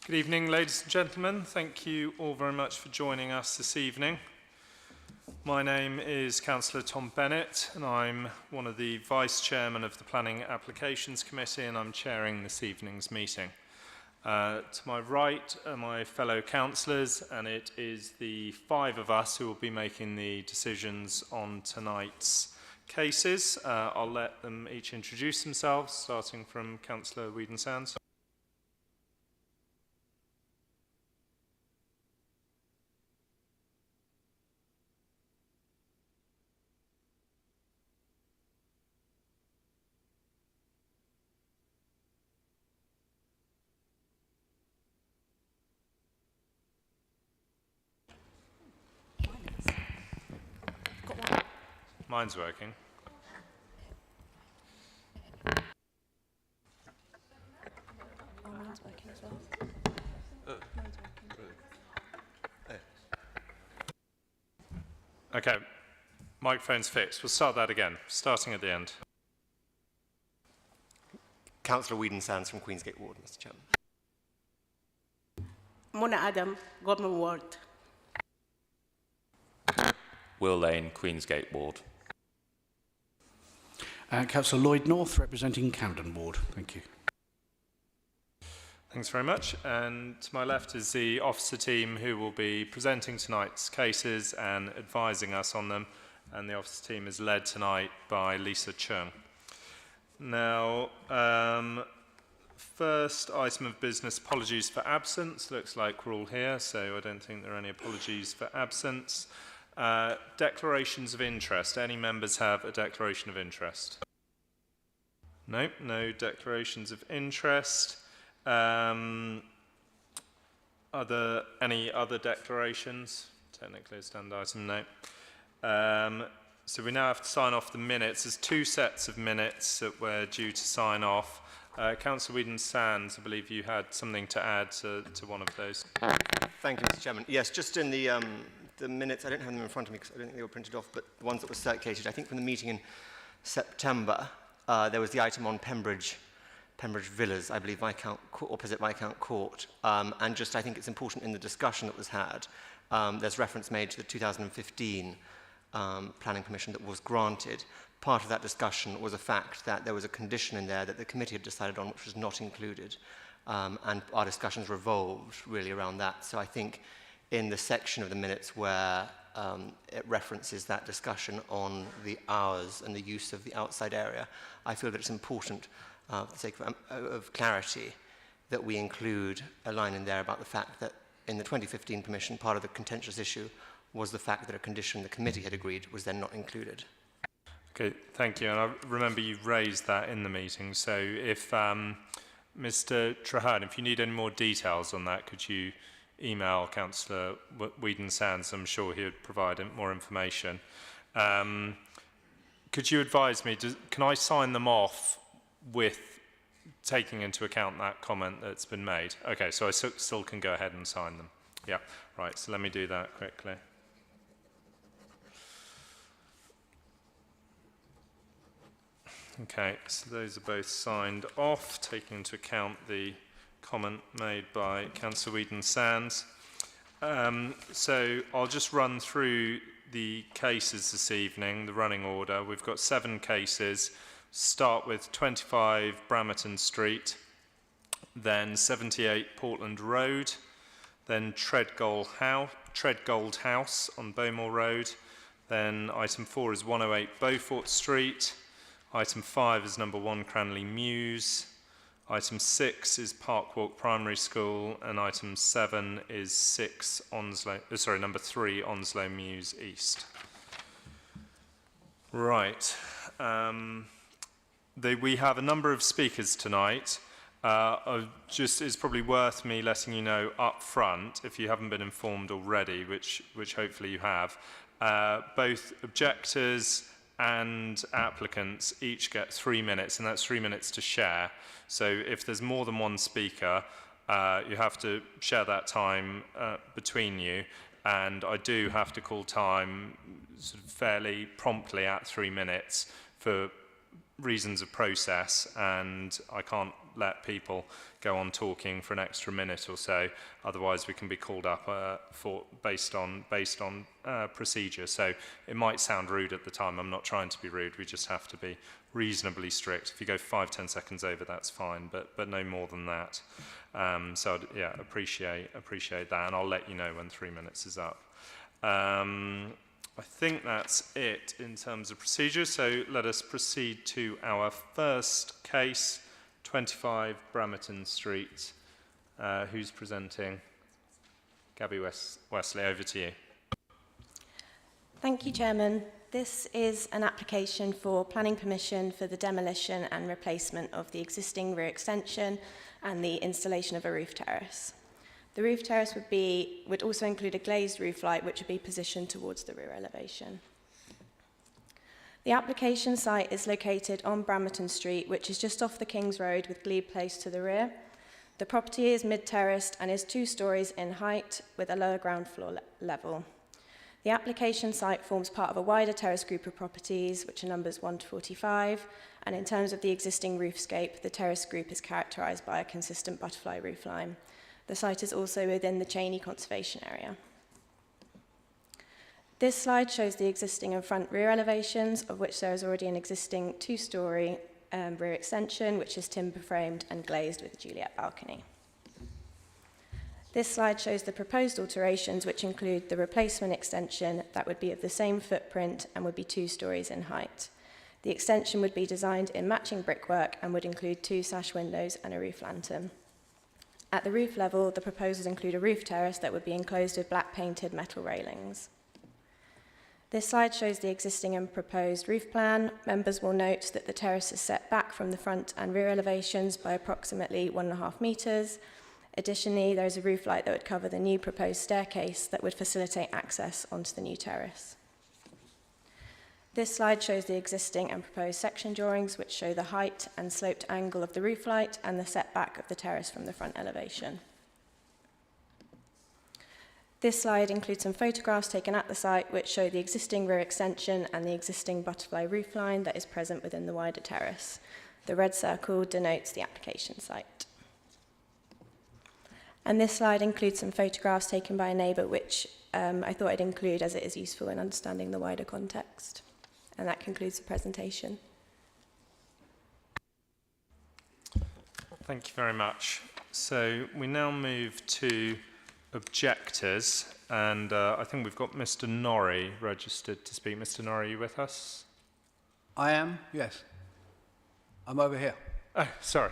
Good evening, ladies and gentlemen. Thank you all very much for joining us this evening. My name is Councillor Tom Bennett, and I'm one of the Vice Chairman of the Planning Applications Committee, and I'm chairing this evening's meeting. To my right are my fellow councillors, and it is the 5 of us who will be making the decisions on tonight's cases. I'll let them each introduce themselves, starting from Councillor Whedon-Sands. Mine's working. Oh, mine's working as well. Mine's working. Okay, microphone's fixed. We'll start that again, starting at the end. Councillor Whedon-Sands from Queensgate Ward, Mr. Chairman. Mona Adam, Government Ward. Will Lane, Queensgate Ward. Councillor Lloyd North, representing Camden Ward. Thank you. Thanks very much. And to my left is the officer team who will be presenting tonight's cases and advising us on them. And the officer team is led tonight by Lisa Chung. Now, first item of business, apologies for absence. Looks like we're all here, so I don't think there are any apologies for absence. Declarations of interest. Any members have a declaration of interest? Nope, no declarations of interest. Are there any other declarations? Technically a stand item, no. So we now have to sign off the minutes. There's 2 sets of minutes that we're due to sign off. Councillor Whedon-Sands, I believe you had something to add to one of those. Thank you, Mr. Chairman. Yes, just in the minutes, I don't have them in front of me because I don't think they were printed off, but the ones that were circulated, I think from the meeting in September, there was the item on Pembridge Villas, I believe, opposite Viscount Court. And just, I think it's important in the discussion that was had, there's reference made to the 2015 planning permission that was granted. Part of that discussion was a fact that there was a condition in there that the committee had decided on which was not included. And our discussions revolved really around that. So I think in the section of the minutes where it references that discussion on the hours and the use of the outside area, I feel that it's important, for the sake of clarity, that we include a line in there about the fact that in the 2015 permission, part of the contentious issue was the fact that a condition the committee had agreed was then not included. Okay, thank you. And I remember you raised that in the meeting. So if Mr. Traherne, if you need any more details on that, could you email Councillor Whedon-Sands? I'm sure he would provide more information. Could you advise me, can I sign them off with taking into account that comment that's been made? Okay, so I still can go ahead and sign them. Yeah, right, so let me do that quickly. Okay, so those are both signed off, taking into account the comment made by Councillor Whedon-Sands. So I'll just run through the cases this evening, the running order. We've got 7 cases. Start with 25 Bramerton Street, then 78 Portland Road, then Treadgold House on Bowmore Road, then item 4 is 108 Beaufort Street, item 5 is number 1 Cranley Mews, item 6 is Parkwalk Primary School, and item 7 is number 3 Onslow Mews East. Right. We have a number of speakers tonight. It's probably worth me letting you know up front, if you haven't been informed already, which hopefully you have, both objectors and applicants each get 3 minutes, and that's 3 minutes to share. So if there's more than one speaker, you have to share that time between you, and I do have to call time sort of fairly promptly at 3 minutes for reasons of process, and I can't let people go on talking for an extra minute or so. Otherwise, we can be called up based on procedure. So it might sound rude at the time. I'm not trying to be rude. We just have to be reasonably strict. If you go 5-10 seconds over, that's fine, but no more than that. So I'd, yeah, appreciate that, and I'll let you know when 3 minutes is up. I think that's it in terms of procedure, so let us proceed to our first case, 25 Bramerton Street. Who's presenting? Gabby Wesley, over to you. Thank you, Chairman. This is an application for planning permission for the demolition and replacement of the existing rear extension and the installation of a roof terrace. The roof terrace would also include a glazed roof light which would be positioned towards the rear elevation. The application site is located on Bramerton Street, which is just off the King's Road with Glebe Place to the rear. The property is mid-terraced and is 2 stories in height with a lower ground floor level. The application site forms part of a wider terrace group of properties, which are numbers 1 to 45, and in terms of the existing roofscape, the terrace group is characterised by a consistent butterfly roofline. The site is also within the Cheney Conservation Area. This slide shows the existing and front rear elevations, of which there is already an existing 2-storey rear extension, which is timber framed and glazed with a Juliet balcony. This slide shows the proposed alterations, which include the replacement extension that would be of the same footprint and would be 2 stories in height. The extension would be designed in matching brickwork and would include 2 sash windows and a roof lantern. At the roof level, the proposals include a roof terrace that would be enclosed with black painted metal railings. This slide shows the existing and proposed roof plan. Members will note that the terrace is set back from the front and rear elevations by approximately 1.5 metres. Additionally, there is a roof light that would cover the new proposed staircase that would facilitate access onto the new terrace. This slide shows the existing and proposed section drawings, which show the height and sloped angle of the roof light and the setback of the terrace from the front elevation. This slide includes some photographs taken at the site, which show the existing rear extension and the existing butterfly roofline that is present within the wider terrace. The red circle denotes the application site. And this slide includes some photographs taken by a neighbour, which I thought I'd include as it is useful in understanding the wider context. And that concludes the presentation. Thank you very much. So we now move to objectors, and I think we've got Mr. Norrie registered to speak. Mr. Norrie, are you with us? I am, yes. I'm over here. Oh, sorry.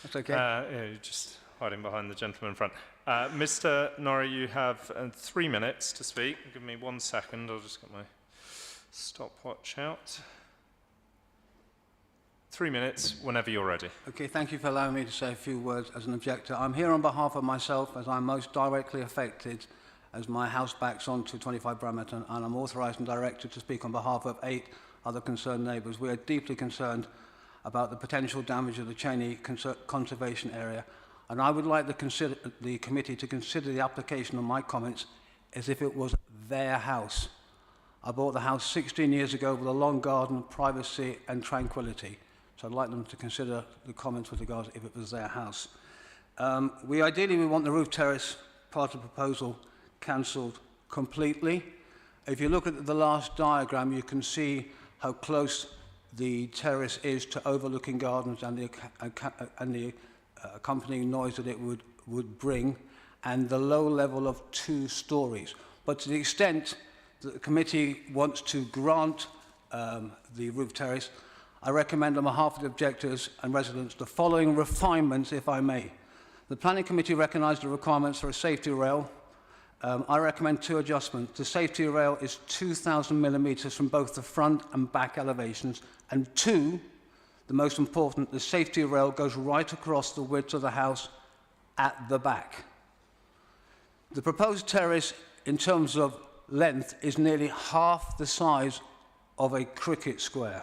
That's okay. Yeah, you're just hiding behind the gentleman in front. Mr. Norrie, you have 3 minutes to speak. Give me 1 second. I'll just get my stopwatch out. 3 minutes, whenever you're ready. Okay, thank you for allowing me to say a few words as an objector. I'm here on behalf of myself, as I'm most directly affected, as my house backs onto 25 Bramerton, and I'm authorised and directed to speak on behalf of 8 other concerned neighbours. We are deeply concerned about the potential damage of the Cheney Conservation Area, and I would like the committee to consider the application of my comments as if it was their house. I bought the house 16 years ago with a long garden, privacy and tranquility. So I'd like them to consider the comments with regards if it was their house. We ideally want the roof terrace part of the proposal cancelled completely. If you look at the last diagram, you can see how close the terrace is to overlooking gardens and the accompanying noise that it would bring, and the low level of 2 stories. But to the extent that the committee wants to grant the roof terrace, I recommend on behalf of the objectors and residents the following refinements, if I may. The Planning Committee recognised the requirements for a safety rail. I recommend 2 adjustments. The safety rail is 2,000 millimetres from both the front and back elevations, and 2, the most important, the safety rail goes right across the width of the house at the back. The proposed terrace, in terms of length, is nearly half the size of a cricket square.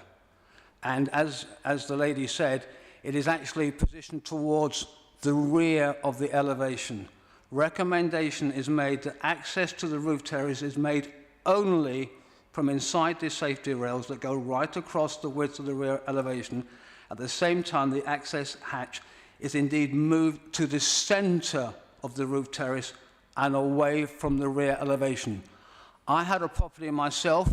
And as the lady said, it is actually positioned towards the rear of the elevation. Recommendation is made that access to the roof terrace is made only from inside the safety rails that go right across the width of the rear elevation. At the same time, the access hatch is indeed moved to the centre of the roof terrace and away from the rear elevation. I had a property myself,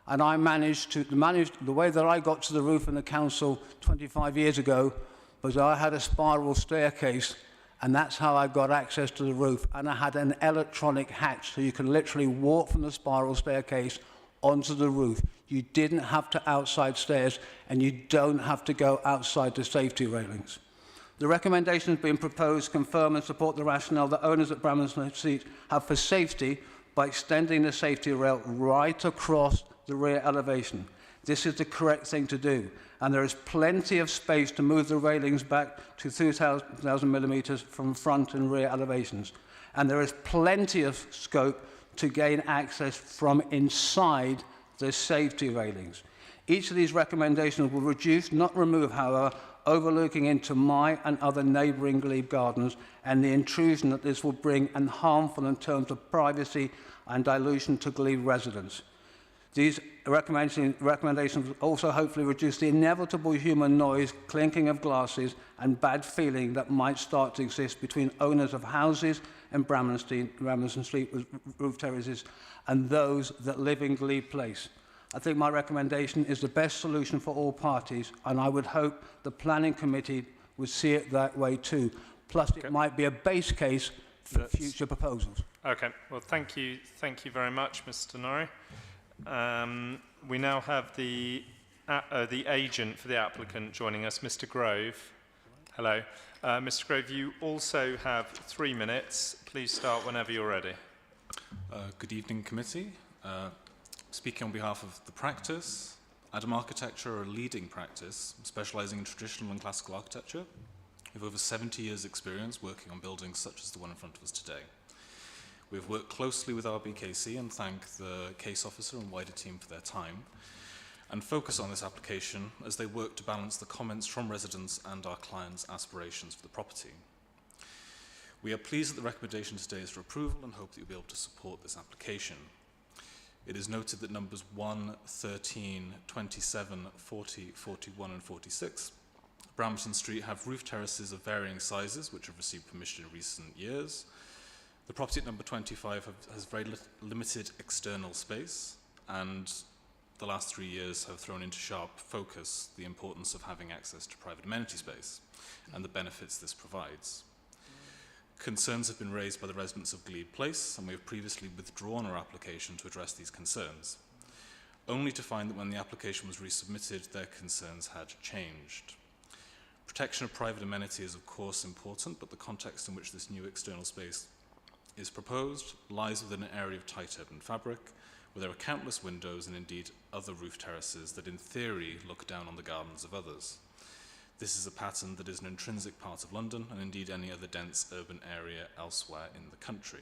and I managed the way that I got to the roof in the council 25 years ago was I had a spiral staircase, and that's how I got access to the roof. And I had an electronic hatch, so you can literally walk from the spiral staircase onto the roof. You didn't have to outside stairs, and you don't have to go outside the safety railings. The recommendations being proposed confirm and support the rationale that owners at Bramham Street have for safety by extending the safety rail right across the rear elevation. This is the correct thing to do, and there is plenty of space to move the railings back to 2,000 millimetres from front and rear elevations. And there is plenty of scope to gain access from inside the safety railings. Each of these recommendations will reduce, not remove, however, overlooking into my and other neighbouring glebe gardens and the intrusion that this will bring and harmful in terms of privacy and dilution to glebe residents. These recommendations will also hopefully reduce the inevitable human noise, clinking of glasses and bad feeling that might start to exist between owners of houses in Bramham Street with roof terraces and those that live in Glebe Place. I think my recommendation is the best solution for all parties, and I would hope the Planning Committee would see it that way too. Plus, it might be a base case for future proposals. Okay, well, thank you very much, Mr. Norrie. We now have the agent for the applicant joining us, Mr. Grove. Hello. Mr. Grove, you also have 3 minutes. Please start whenever you're ready. Good evening, committee. Speaking on behalf of the practice, Adam Architecture are a leading practice specialising in traditional and classical architecture with over 70 years' experience working on buildings such as the one in front of us today. We have worked closely with RBKC and thank the case officer and wider team for their time and focus on this application as they work to balance the comments from residents and our clients' aspirations for the property. We are pleased that the recommendation today is for approval and hope that you'll be able to support this application. It is noted that numbers 1, 13, 27, 40, 41 and 46 Brampton Street have roof terraces of varying sizes which have received permission in recent years. The property at number 25 has very limited external space, and the last 3 years have thrown into sharp focus the importance of having access to private amenity space and the benefits this provides. Concerns have been raised by the residents of Glebe Place, and we have previously withdrawn our application to address these concerns, only to find that when the application was resubmitted, their concerns had changed. Protection of private amenity is of course important, but the context in which this new external space is proposed lies within an area of tight urban fabric, where there are countless windows and indeed other roof terraces that in theory look down on the gardens of others. This is a pattern that is an intrinsic part of London and indeed any other dense urban area elsewhere in the country.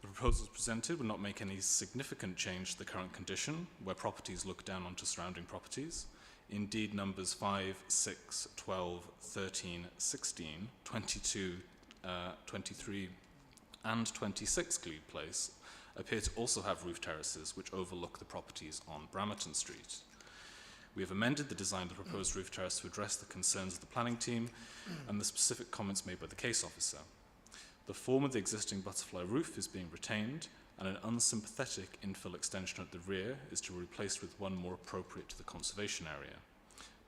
The proposals presented would not make any significant change to the current condition, where properties look down onto surrounding properties. Indeed, numbers 5, 6, 12, 13, 16, 22, 23 and 26 Glebe Place appear to also have roof terraces which overlook the properties on Bramerton Street. We have amended the design of the proposed roof terrace to address the concerns of the planning team and the specific comments made by the case officer. The form of the existing butterfly roof is being retained, and an unsympathetic infill extension at the rear is to be replaced with one more appropriate to the conservation area,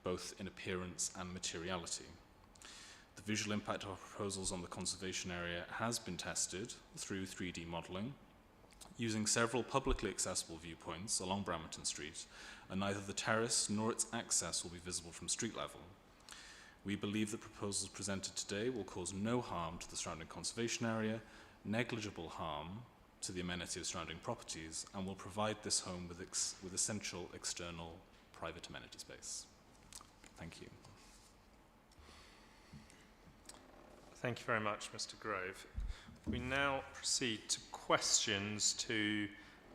both in appearance and materiality. The visual impact of our proposals on the conservation area has been tested through 3D modelling, using several publicly accessible viewpoints along Bramerton Street, and neither the terrace nor its access will be visible from street level. We believe the proposals presented today will cause no harm to the surrounding conservation area, negligible harm to the amenity of surrounding properties, and will provide this home with essential external private amenity space. Thank you. Thank you very much, Mr. Grove. We now proceed to questions to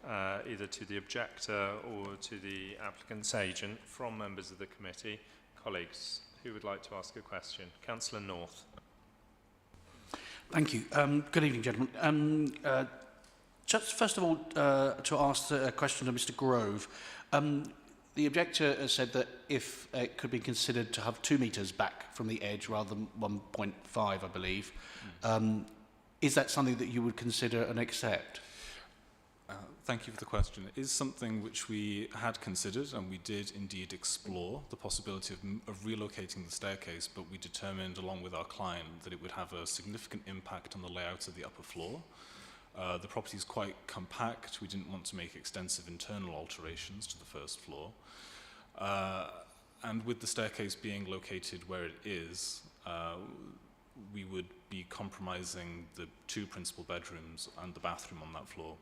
either to the objector or to the applicant's agent from members of the committee. Colleagues, who would like to ask a question? Councillor North. Thank you. Good evening, gentlemen. Just first of all, to ask a question to Mr. Grove. The objector has said that if it could be considered to have 2 metres back from the edge rather than 1.5, I believe. Is that something that you would consider and accept? Thank you for the question. It is something which we had considered, and we did indeed explore the possibility of relocating the staircase, but we determined along with our client that it would have a significant impact on the layout of the upper floor. The property is quite compact. We didn't want to make extensive internal alterations to the first floor. And with the staircase being located where it is, we would be compromising the 2 principal bedrooms and the bathroom on that floor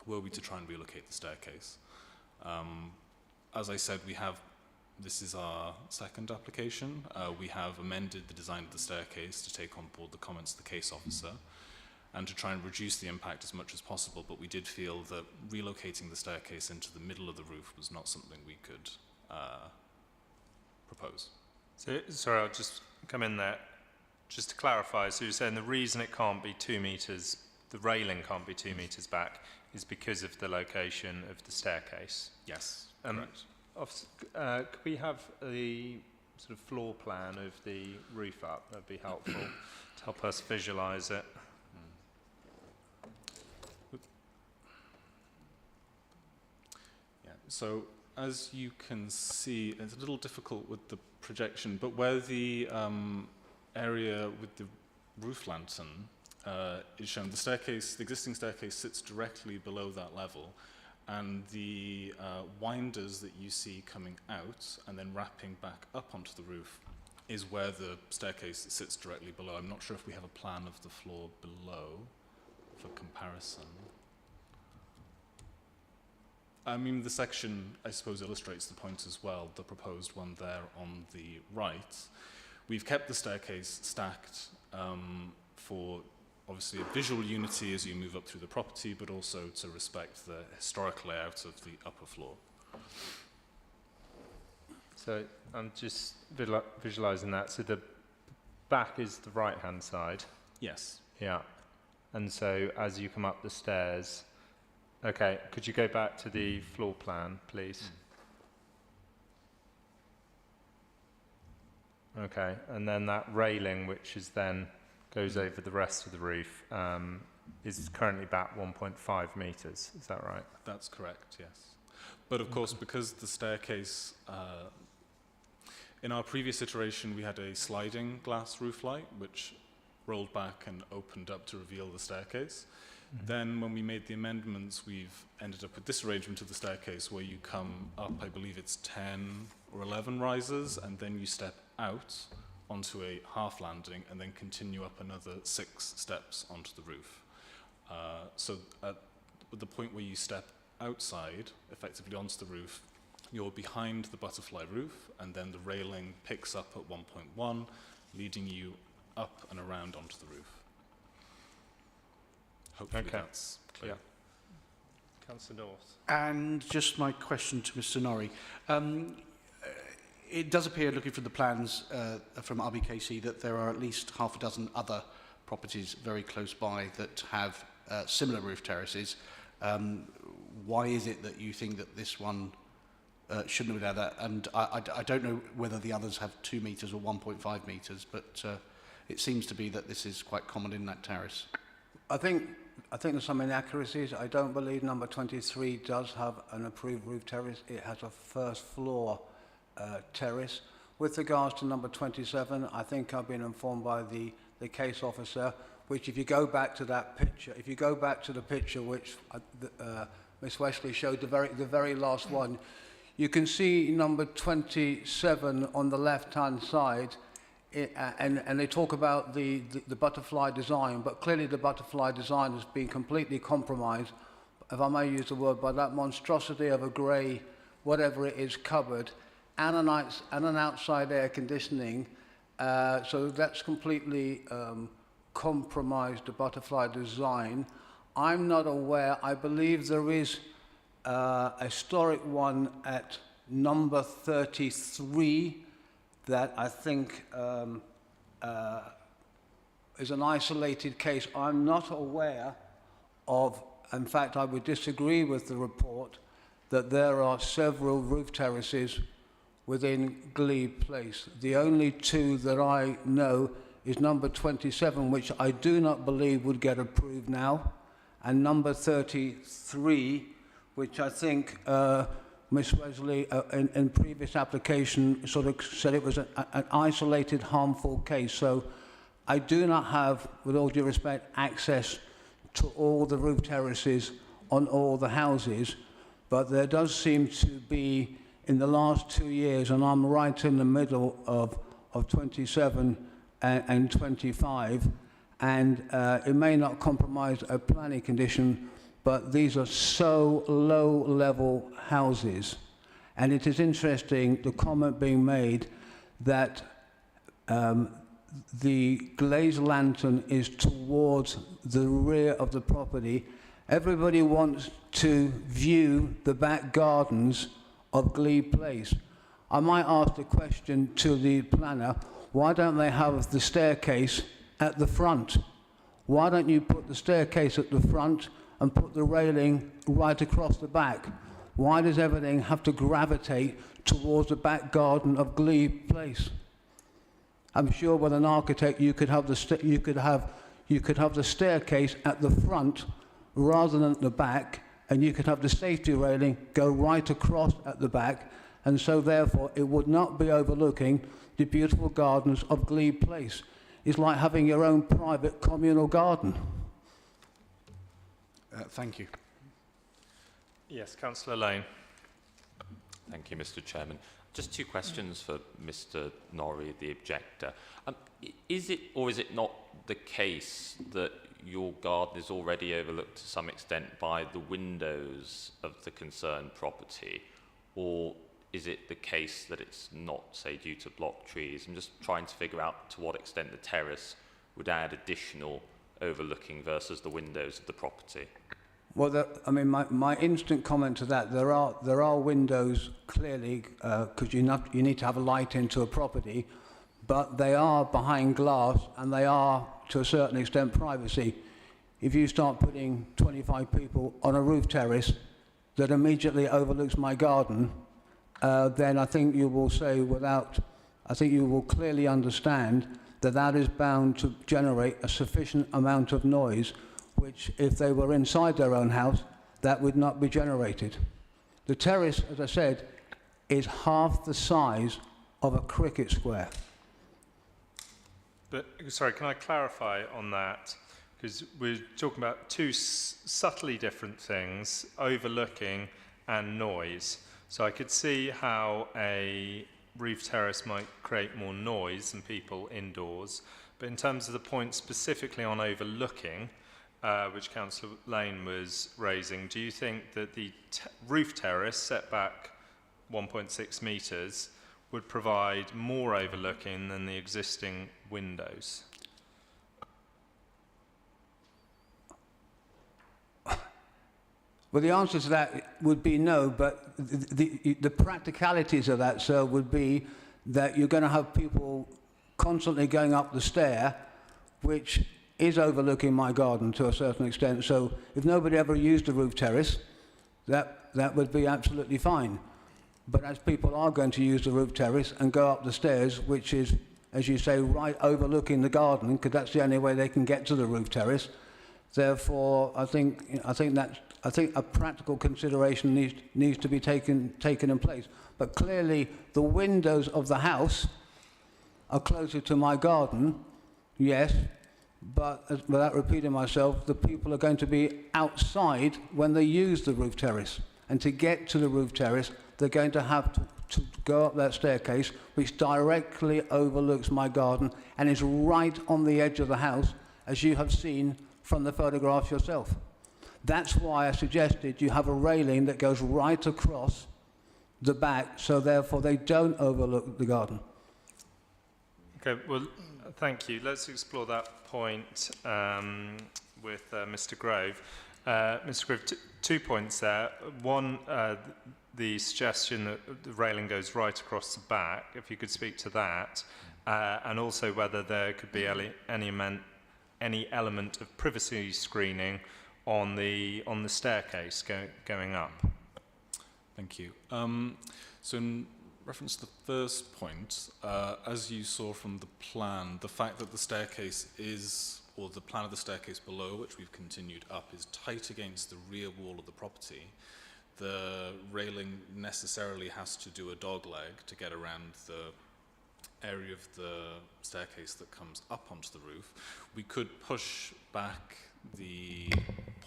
were we to try and relocate the staircase. As I said, this is our second application. We have amended the design of the staircase to take on board the comments of the case officer and to try and reduce the impact as much as possible, but we did feel that relocating the staircase into the middle of the roof was not something we could propose. So, sorry, I'll just come in there. Just to clarify, so you're saying the reason it can't be 2 metres, the railing can't be 2 metres back, is because of the location of the staircase? Yes, Correct. Could we have the sort of floor plan of the roof up? That'd be helpful to help us visualise it. Yeah, so as you can see, it's a little difficult with the projection, but where the area with the roof lantern is shown, the existing staircase sits directly below that level, and the winders that you see coming out and then wrapping back up onto the roof is where the staircase sits directly below. I'm not sure if we have a plan of the floor below for comparison. I mean, the section, I suppose, illustrates the point as well, the proposed one there on the right. We've kept the staircase stacked for obviously a visual unity as you move up through the property, but also to respect the historic layout of the upper floor. So I'm just visualising that. So the back is the right-hand side. Yes. Yeah. And so as you come up the stairs, okay, could you go back to the floor plan, please? Okay, and then that railing, which is then goes over the rest of the roof, is currently back 1.5 metres. Is that right? That's correct, yes. But of course, because the staircase, in our previous iteration, we had a sliding glass roof light, which rolled back and opened up to reveal the staircase. Then when we made the amendments, we've ended up with this arrangement of the staircase where you come up, I believe it's 10 or 11 risers, and then you step out onto a half landing and then continue up another 6 steps onto the roof. So at the point where you step outside, effectively onto the roof, you're behind the butterfly roof, and then the railing picks up at 1.1, leading you up and around onto the roof. Hopefully that's clear. Yeah. Councillor North. And just my question to Mr. Norrie. It does appear, looking from the plans from RBKC, that there are at least half a dozen other properties very close by that have similar roof terraces. Why is it that you think that this one shouldn't have had that? And I don't know whether the others have 2 metres or 1.5 metres, but it seems to be that this is quite common in that terrace. I think there's some inaccuracies. I don't believe number 23 does have an approved roof terrace. It has a first floor terrace. With regards to number 27, I think I've been informed by the case officer, which if you go back to that picture, if you go back to the picture which Miss Wesley showed, the very last one, you can see number 27 on the left-hand side, and they talk about the butterfly design, but clearly the butterfly design has been completely compromised, if I may use the word, by that monstrosity of a grey, whatever it is, cupboard, and an outside air conditioning. So that's completely compromised the butterfly design. I'm not aware, I believe there is a historic one at number 33 that I think is an isolated case. I'm not aware of, in fact I would disagree with the report, that there are several roof terraces within Glebe Place. The only two that I know is number 27, which I do not believe would get approved now, and number 33, which I think Ms. Wesley, in previous application, sort of said it was an isolated, harmful case. So I do not have, with all due respect, access to all the roof terraces on all the houses, but there does seem to be, in the last 2 years, and I'm right in the middle of 27 and 25, and it may not compromise a planning condition, but these are so low-level houses. And it is interesting, the comment being made that the glazed lantern is towards the rear of the property. Everybody wants to view the back gardens of Glebe Place. I might ask the question to the planner, why don't they have the staircase at the front? Why don't you put the staircase at the front and put the railing right across the back? Why does everything have to gravitate towards the back garden of Glebe Place? I'm sure with an architect you could have the staircase at the front rather than at the back, and you could have the safety railing go right across at the back, and so therefore it would not be overlooking the beautiful gardens of Glebe Place. It's like having your own private communal garden. Thank you. Yes, Councillor Lane. Thank you, Mr. Chairman. Just two questions for Mr. Norrie, the objector. Is it or is it not the case that your garden is already overlooked to some extent by the windows of the concerned property, or is it the case that it's not, say, due to block trees? I'm just trying to figure out to what extent the terrace would add additional overlooking versus the windows of the property. Well, my instant comment to that, there are windows clearly, because you need to have a light into a property, but they are behind glass and they are, to a certain extent, privacy. If you start putting 25 people on a roof terrace that immediately overlooks my garden, then I think you will clearly understand that that is bound to generate a sufficient amount of noise, which, if they were inside their own house, that would not be generated. The terrace, as I said, is half the size of a cricket square. But, sorry, can I clarify on that? Because we're talking about two subtly different things, overlooking and noise. So I could see how a roof terrace might create more noise than people indoors. But in terms of the point specifically on overlooking, which Councillor Lane was raising, do you think that the roof terrace set back 1.6 metres would provide more overlooking than the existing windows? Well, the answer to that would be no, but the practicalities of that, sir, would be that you're going to have people constantly going up the stair, which is overlooking my garden to a certain extent. So if nobody ever used the roof terrace, that would be absolutely fine. But as people are going to use the roof terrace and go up the stairs, which is, as you say, right overlooking the garden, because that's the only way they can get to the roof terrace. Therefore, I think a practical consideration needs to be taken in place. But clearly, the windows of the house are closer to my garden, yes. But without repeating myself, the people are going to be outside when they use the roof terrace. And to get to the roof terrace, they're going to have to go up that staircase, which directly overlooks my garden and is right on the edge of the house, as you have seen from the photograph yourself. That's why I suggested you have a railing that goes right across the back, so therefore they don't overlook the garden. Okay, well, thank you. Let's explore that point with Mr. Grove. Mr. Grove, 2 points there. One, the suggestion that the railing goes right across the back, if you could speak to that, and also whether there could be any element of privacy screening on the staircase going up. Thank you. So reference to the first point, as you saw from the plan, the fact that the staircase is, or the plan of the staircase below, which we've continued up, is tight against the rear wall of the property, the railing necessarily has to do a dogleg to get around the area of the staircase that comes up onto the roof. We could push back the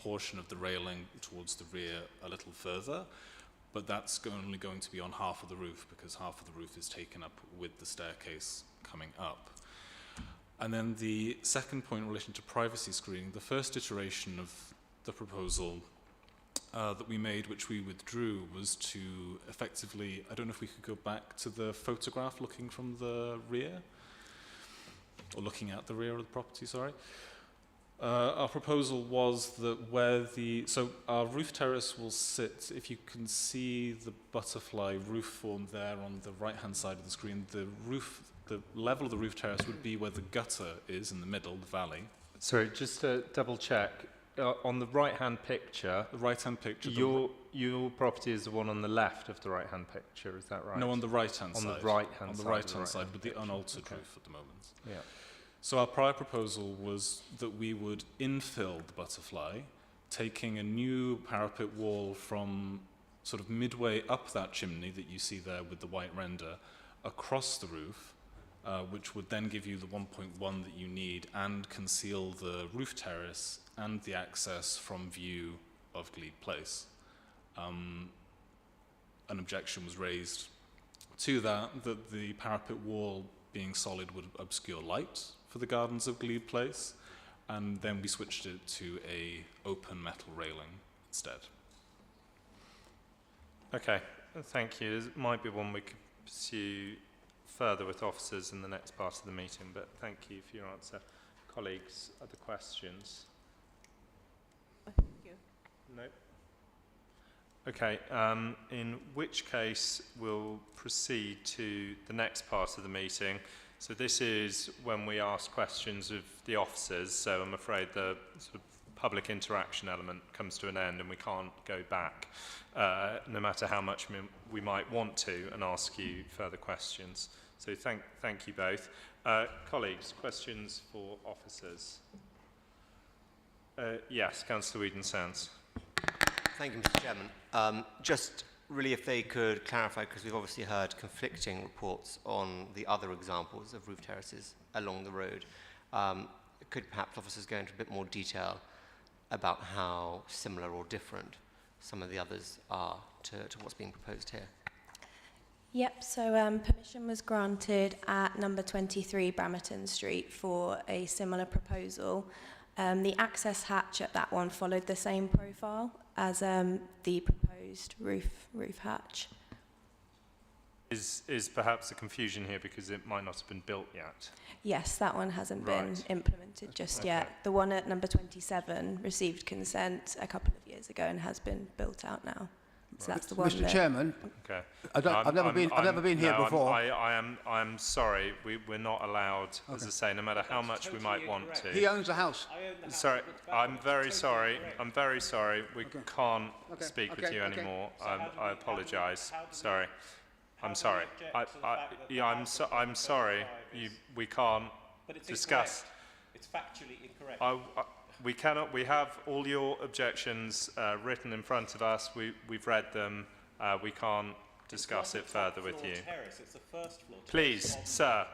portion of the railing towards the rear a little further, but that's only going to be on half of the roof because half of the roof is taken up with the staircase coming up. And then the second point in relation to privacy screening, the first iteration of the proposal that we made, which we withdrew, was to effectively, I don't know if we could go back to the photograph looking from the rear, or looking at the rear of the property, sorry. Our proposal was that so our roof terrace will sit, if you can see the butterfly roof form there on the right-hand side of the screen, the level of the roof terrace would be where the gutter is in the middle, the valley. Sorry, just to double check, on the right-hand picture, The right-hand picture. your property is the one on the left of the right-hand picture, is that right? No, on the right-hand side. On the right-hand On the side. right-hand side, with the unaltered Okay. roof at the moment. Yeah. So our prior proposal was that we would infill the butterfly, taking a new parapet wall from sort of midway up that chimney that you see there with the white render, across the roof, which would then give you the 1.1 that you need and conceal the roof terrace and the access from view of Glebe Place. An objection was raised to that the parapet wall being solid would obscure light for the gardens of Glebe Place, and then we switched it to a open metal railing instead. Okay, thank you. This might be one we could pursue further with officers in the next part of the meeting, but thank you for your answer. Colleagues, other questions? Thank you. No? Okay, in which case we'll proceed to the next part of the meeting. So this is when we ask questions of the officers, so I'm afraid the sort of public interaction element comes to an end and we can't go back, no matter how much we might want to, and ask you further questions. So thank you both. Colleagues, questions for officers? Yes, Councillor Whedon-Sands. Thank you, Mr. Chairman. Just really if they could clarify, because we've obviously heard conflicting reports on the other examples of roof terraces along the road. Could perhaps officers go into a bit more detail about how similar or different some of the others are to what's being proposed here? Yep, so permission was granted at number 23 Bramerton Street for a similar proposal. The access hatch at that one followed the same profile as the proposed roof hatch. Is perhaps a confusion here because it might not have been built yet? Yes, that one hasn't been Right. implemented just Okay. yet. The one at number 27 received consent a couple of years ago and has been built out now. So that's the one Mr. that... Chairman, Okay. I've never been here before. I'm sorry. We're not allowed, as I say, no matter how much we might want to. He owns the house. Sorry, I'm very sorry. I'm very sorry. We can't Okay, speak with okay, you okay. anymore. I apologise. Sorry. I'm sorry. I'm sorry. We can't discuss. It's factually incorrect. We cannot. We have all your objections written in front of us. We've read them. We can't discuss it further with you. Terrace, it's the first floor Please, sir,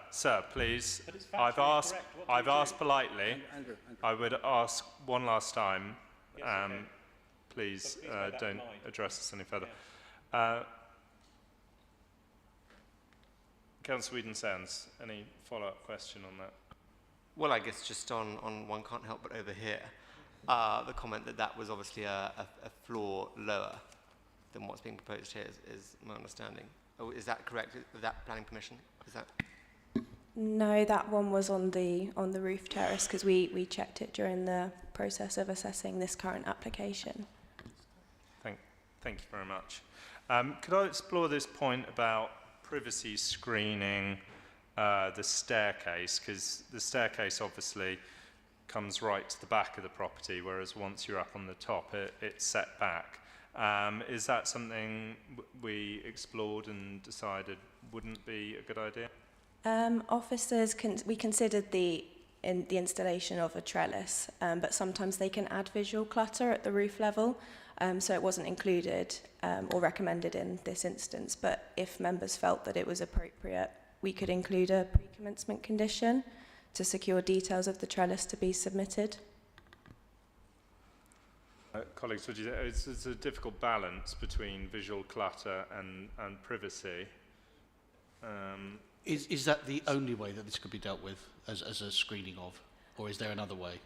please. But it's factually incorrect. What do I've you do? asked politely. Andrew. I would ask one last time. Yes, okay. Please But please bear that in don't mind. address us any further. Councillor Whedon-Sands, any follow-up question on that? Well, I guess just on one can't help but overhear the comment that was obviously a floor lower than what's being proposed here is my understanding. Oh, is that correct? With that planning permission? Is that? No, that one was on the roof terrace because we checked it during the process of assessing this current application. Thank you very much. Could I explore this point about privacy screening the staircase? Because the staircase obviously comes right to the back of the property, whereas once you're up on the top, it's set back. Is that something we explored and decided wouldn't be a good idea? Officers, we considered the installation of a trellis, but sometimes they can add visual clutter at the roof level, so it wasn't included or recommended in this instance. But if members felt that it was appropriate, we could include a pre-commencement condition to secure details of the trellis to be submitted. Colleagues, would you say it's a difficult balance between visual clutter and privacy? Is that the only way that this could be dealt with as a screening of, or is there another way?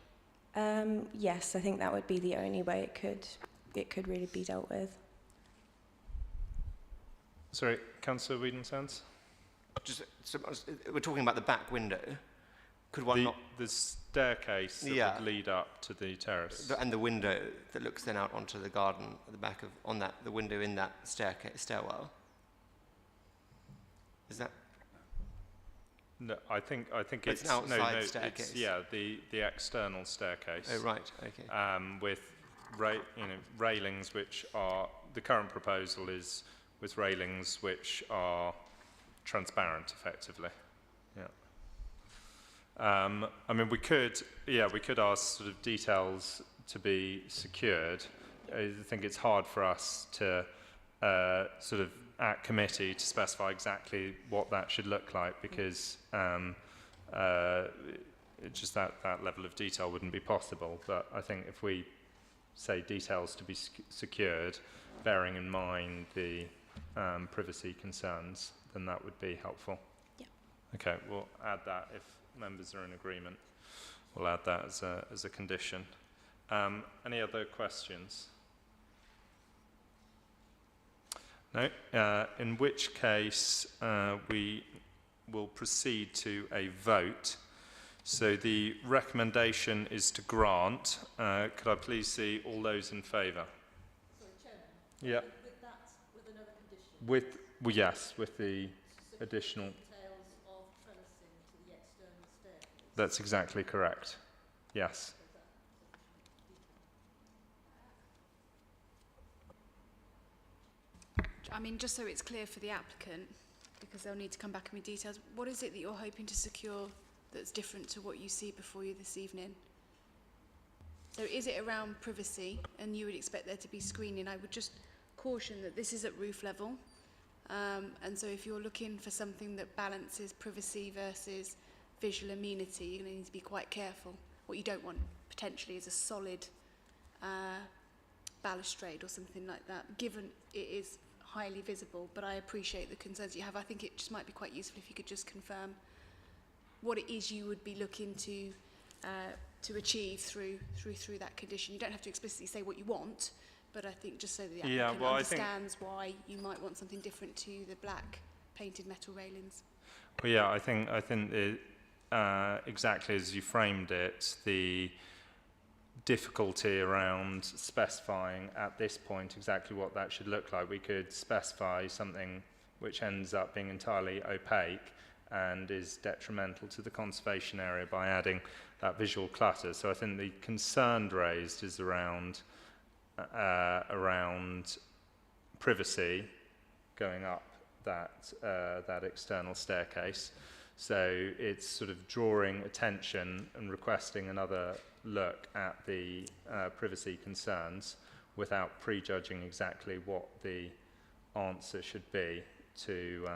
Yes, I think that would be the only way it could really be dealt with. Sorry, Councillor Whedon-Sands? We're talking about the back window. Could one not... The staircase that would lead up to the terrace. And the window that looks then out onto the garden at the back of, the window in that stairwell. Is that... No, I think it's an outside staircase. It's, the external staircase. Oh, right, okay. With railings which are, the current proposal is with railings which are transparent effectively. I mean, we could ask sort of details to be secured. I think it's hard for us to sort of at committee to specify exactly what that should look like, because just that level of detail wouldn't be possible. But I think if we say details to be secured, bearing in mind the privacy concerns, then that would be helpful. Yeah. Okay, we'll add that if members are in agreement. We'll add that as a condition. Any other questions? No? In which case, we will proceed to a vote. So the recommendation is to grant. Could I please see all those in favour? Sorry, Chairman. Yeah. With that, with another condition. Yes, with the additional... Details of trellising to the external staircase. That's exactly correct. Yes. I mean, just so it's clear for the applicant, because they'll need to come back with details, what is it that you're hoping to secure that's different to what you see before you this evening? So is it around privacy, and you would expect there to be screening? I would just caution that this is at roof level, and so if you're looking for something that balances privacy versus visual amenity, you're going to need to be quite careful. What you don't want potentially is a solid balustrade or something like that, given it is highly visible, but I appreciate the concerns you have. I think it just might be quite useful if you could just confirm what it is you would be looking to achieve through that condition. You don't have to explicitly say what you want, but I think just so that the applicant understands why you might want something different to the black painted metal railings. Well, yeah, I think exactly as you framed it, the difficulty around specifying at this point exactly what that should look like. We could specify something which ends up being entirely opaque and is detrimental to the conservation area by adding that visual clutter. So I think the concern raised is around privacy going up that external staircase. So it's sort of drawing attention and requesting another look at the privacy concerns without prejudging exactly what the answer should be to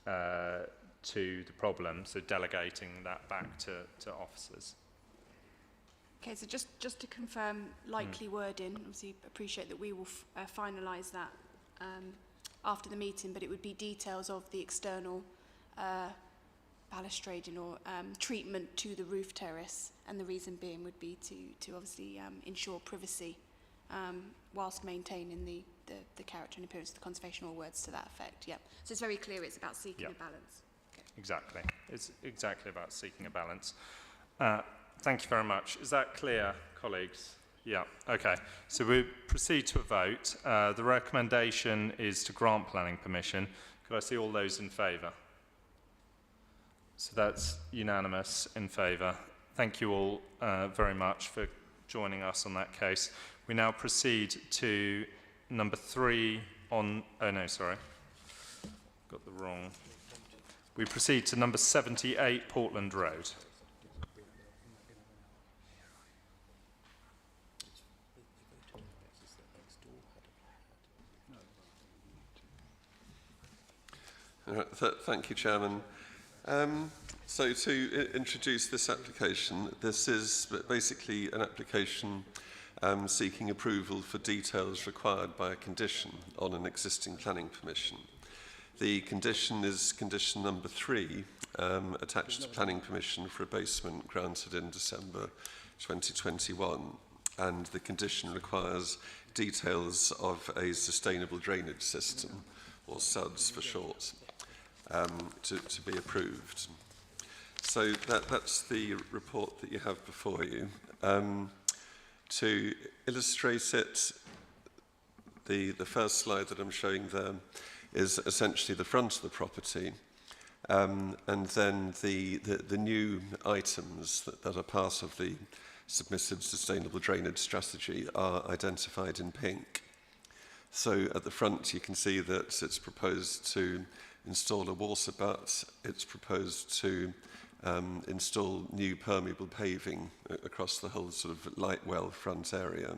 the problem, so delegating that back to officers. Okay, so just to confirm likely wording, obviously appreciate that we will finalise that after the meeting, but it would be details of the external balustrading or treatment to the roof terrace, and the reason being would be to obviously ensure privacy whilst maintaining the character and appearance of the conservation, or words to that effect. Yeah, so it's very clear it's about seeking a balance. Okay. Exactly, it's exactly about seeking a balance. Thank you very much. Is that clear, colleagues? Yeah, okay. So we proceed to a vote. The recommendation is to grant planning permission. Could I see all those in favour? So that's unanimous in favour. Thank you all very much for joining us on that case. We now proceed to number 3 on... Oh, no, sorry. got the wrong. We proceed to number 78 Portland Road. Thank you, Chairman. So to introduce this application, this is basically an application seeking approval for details required by a condition on an existing planning permission. The condition is condition number 3, attached to planning permission for a basement granted in December 2021. And the condition requires details of a sustainable drainage system, or SUDS for short, to be approved. So that's the report that you have before you. To illustrate it, the first slide that I'm showing there is essentially the front of the property, and then the new items that are part of the submitted sustainable drainage strategy are identified in pink. So at the front you can see that it's proposed to install a water butt, it's proposed to install new permeable paving across the whole sort of light well front area.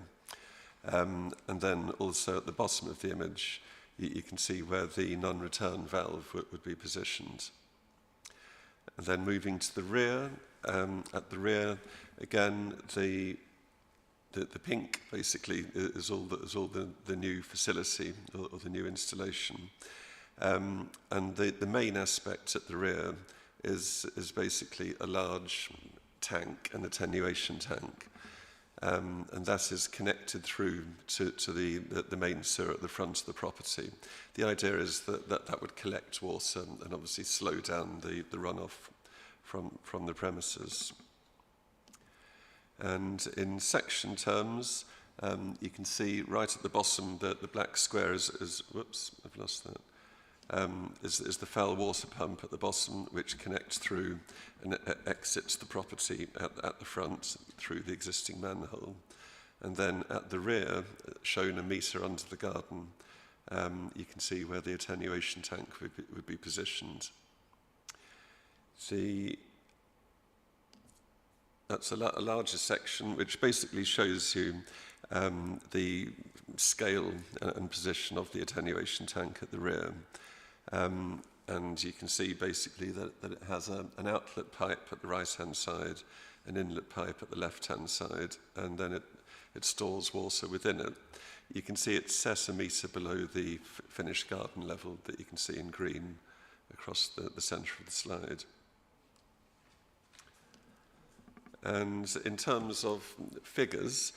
And then also at the bottom of the image, you can see where the non-return valve would be positioned. And then moving to the rear, at the rear, again, the pink basically is all the new facility or the new installation. And the main aspect at the rear is basically a large tank, an attenuation tank. And that is connected through to the main sewer at the front of the property. The idea is that would collect water and obviously slow down the runoff from the premises. And in section terms, you can see right at the bottom that the black square is whoops, I've lost that. Is the foul water pump at the bottom, which connects through and exits the property at the front through the existing manhole. And then at the rear, shown a metre under the garden, you can see where the attenuation tank would be positioned. That's a larger section, which basically shows you the scale and position of the attenuation tank at the rear. And you can see basically that it has an outlet pipe at the right-hand side, an inlet pipe at the left-hand side, and then it stores water within it. You can see it's set a metre below the finished garden level that you can see in green across the centre of the slide. And in terms of figures,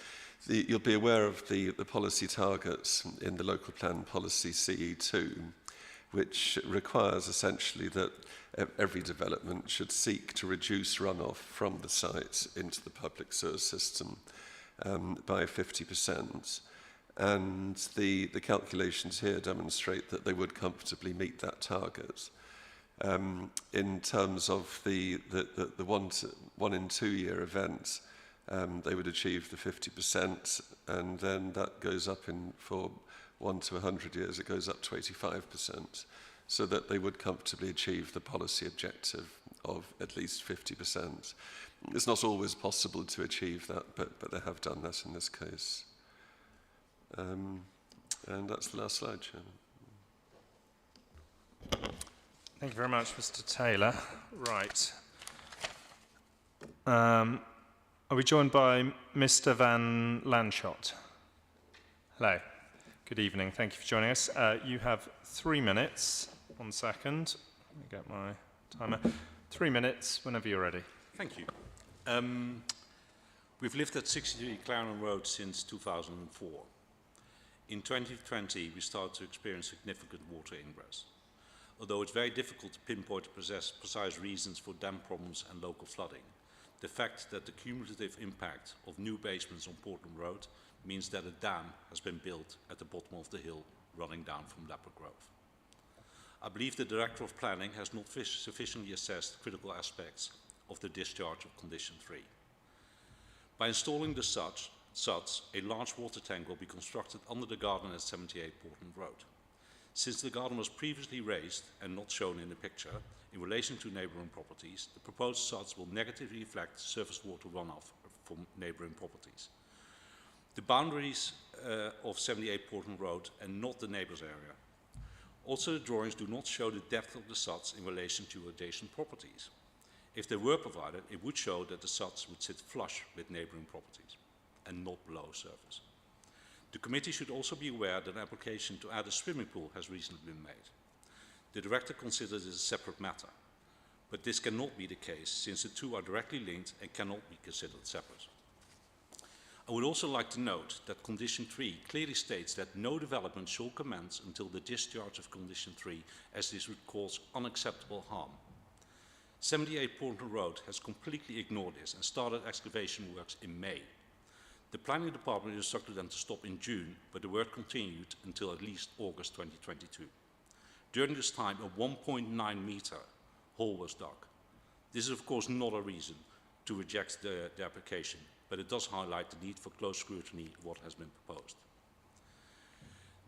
you'll be aware of the policy targets in the local plan policy CE2, which requires essentially that every development should seek to reduce runoff from the site into the public sewer system by 50%. And the calculations here demonstrate that they would comfortably meet that target. In terms of the 1 in 2 year event, they would achieve the 50%, and then that goes up for 1 to 100 years, it goes up to 85%, so that they would comfortably achieve the policy objective of at least 50%. It's not always possible to achieve that, but they have done that in this case. And that's the last slide, Chairman. Thank you very much, Mr. Taylor. Right. Are we joined by Mr. Van Lanschot? Hello. Good evening. Thank you for joining us. You have 3 minutes. 1 second. Let me get my timer. 3 minutes whenever you're ready. Thank you. We've lived at 63 Clarendon Road since 2004. In 2020, we started to experience significant water ingress. Although it's very difficult to pinpoint precise reasons for dam problems and local flooding, the fact that the cumulative impact of new basements on Portland Road means that a dam has been built at the bottom of the hill running down from Leopard Grove. I believe the Director of Planning has not sufficiently assessed critical aspects of the discharge of Condition 3. By installing the SUDS, a large water tank will be constructed under the garden at 78 Portland Road. Since the garden was previously raised and not shown in the picture, in relation to neighbouring properties, the proposed sods will negatively reflect surface water runoff from neighbouring properties. The boundaries of 78 Portland Road and not the neighbour's area. Also, the drawings do not show the depth of the sods in relation to adjacent properties. If they were provided, it would show that the sods would sit flush with neighbouring properties and not below surface. The committee should also be aware that an application to add a swimming pool has recently been made. The director considers this a separate matter, but this cannot be the case since the two are directly linked and cannot be considered separate. I would also like to note that Condition 3 clearly states that no development shall commence until the discharge of Condition 3, as this would cause unacceptable harm. 78 Portland Road has completely ignored this and started excavation works in May. The planning department instructed them to stop in June, but the work continued until at least August 2022. During this time, a 1.9 meter hole was dug. This is of course not a reason to reject the application, but it does highlight the need for close scrutiny of what has been proposed.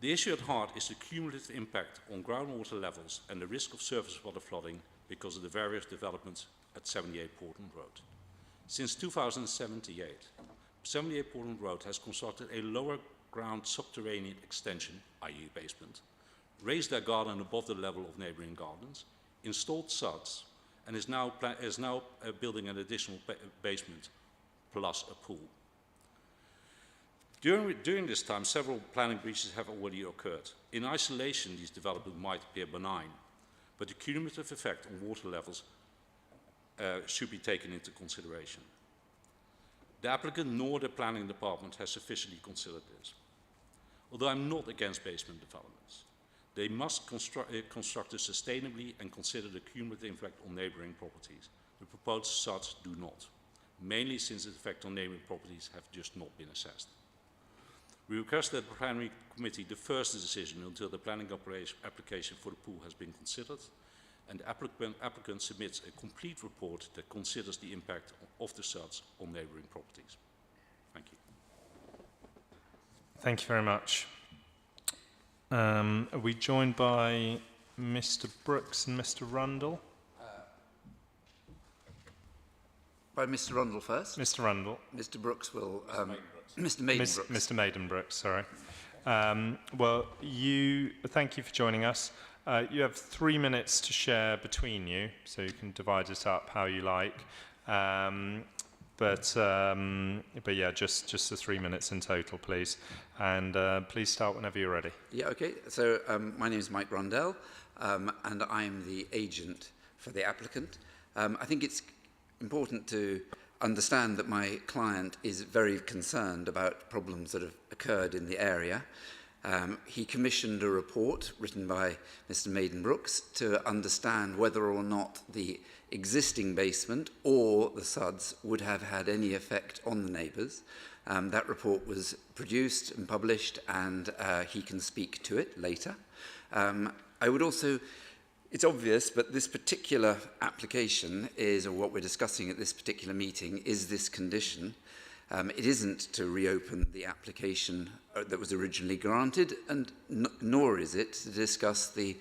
The issue at heart is the cumulative impact on groundwater levels and the risk of surface water flooding because of the various developments at 78 Portland Road. Since 2078, 78 Portland Road has constructed a lower ground subterranean extension, i.e. basement, raised their garden above the level of neighbouring gardens, installed sods, and is now building an additional basement plus a pool. During this time, several planning breaches have already occurred. In isolation, these developments might appear benign, but the cumulative effect on water levels should be taken into consideration. The applicant nor the planning department has sufficiently considered this. Although I'm not against basement developments, they must construct it sustainably and consider the cumulative effect on neighbouring properties. The proposed sods do not, mainly since the effect on neighbouring properties have just not been assessed. We request that the planning committee defers the decision until the planning application for the pool has been considered, and the applicant submits a complete report that considers the impact of the sods on neighbouring properties. Thank you. Thank you very much. Are we joined by Mr. Brooks and Mr. Rundle? By Mr. Rundle first. Mr. Rundle. Mr. Brooks will... Mr. Maidenbrooks. Mr. Maidenbrooks, sorry. Well, thank you for joining us. You have 3 minutes to share between you, so you can divide it up how you like. But yeah, just the 3 minutes in total, please. And please start whenever you're ready. Yeah, okay. So my name is Mike Rundell, and I'm the agent for the applicant. I think it's important to understand that my client is very concerned about problems that have occurred in the area. He commissioned a report written by Mr. Maidenbrooks to understand whether or not the existing basement or the sods would have had any effect on the neighbours. That report was produced and published, and he can speak to it later. I would also, it's obvious, but this particular application is, or what we're discussing at this particular meeting, is this condition. It isn't to reopen the application that was originally granted, and nor is it to discuss the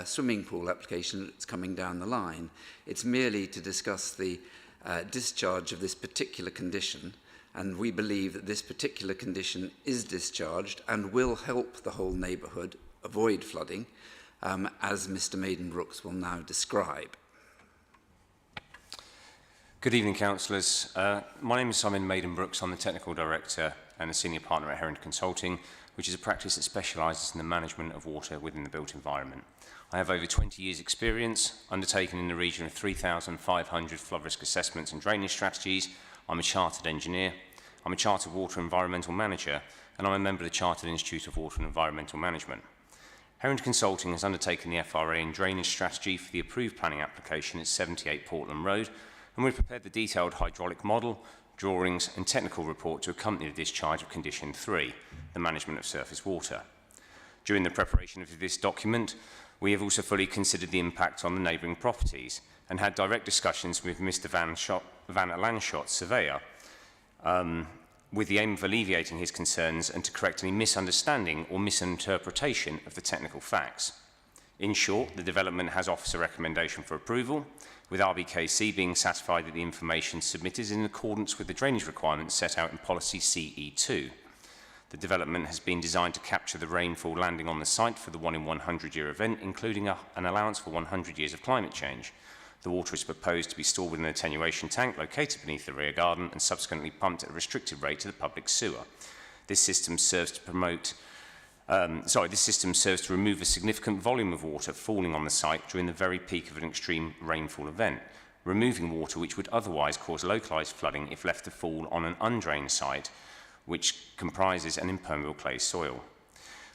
swimming pool application that's coming down the line. It's merely to discuss the discharge of this particular condition, and we believe that this particular condition is discharged and will help the whole neighbourhood avoid flooding, as Mr. Maidenbrooks will now describe. Good evening, councillors. My name is Simon Maidenbrooks. I'm the Technical Director and a Senior Partner at Herring Consulting, which is a practice that specialises in the management of water within the built environment. I have over 20 years' experience, undertaken in the region of 3,500 flood risk assessments and drainage strategies. I'm a Chartered Engineer, I'm a Chartered Water Environmental Manager, and I'm a member of the Chartered Institute of Water and Environmental Management. Herring Consulting has undertaken the FRA and drainage strategy for the approved planning application at 78 Portland Road, and we've prepared the detailed hydraulic model, drawings and technical report to accompany the discharge of Condition 3, the management of surface water. During the preparation of this document, we have also fully considered the impact on the neighbouring properties and had direct discussions with Mr. Van Lanschot, surveyor, with the aim of alleviating his concerns and to correct any misunderstanding or misinterpretation of the technical facts. In short, the development has officer recommendation for approval, with RBKC being satisfied that the information submitted is in accordance with the drainage requirements set out in Policy CE2. The development has been designed to capture the rainfall landing on the site for the 1 in 100 year event, including an allowance for 100 years of climate change. The water is proposed to be stored within an attenuation tank located beneath the rear garden and subsequently pumped at a restricted rate to the public sewer. This system serves to remove a significant volume of water falling on the site during the very peak of an extreme rainfall event, removing water which would otherwise cause localised flooding if left to fall on an undrained site, which comprises an impermeable clay soil.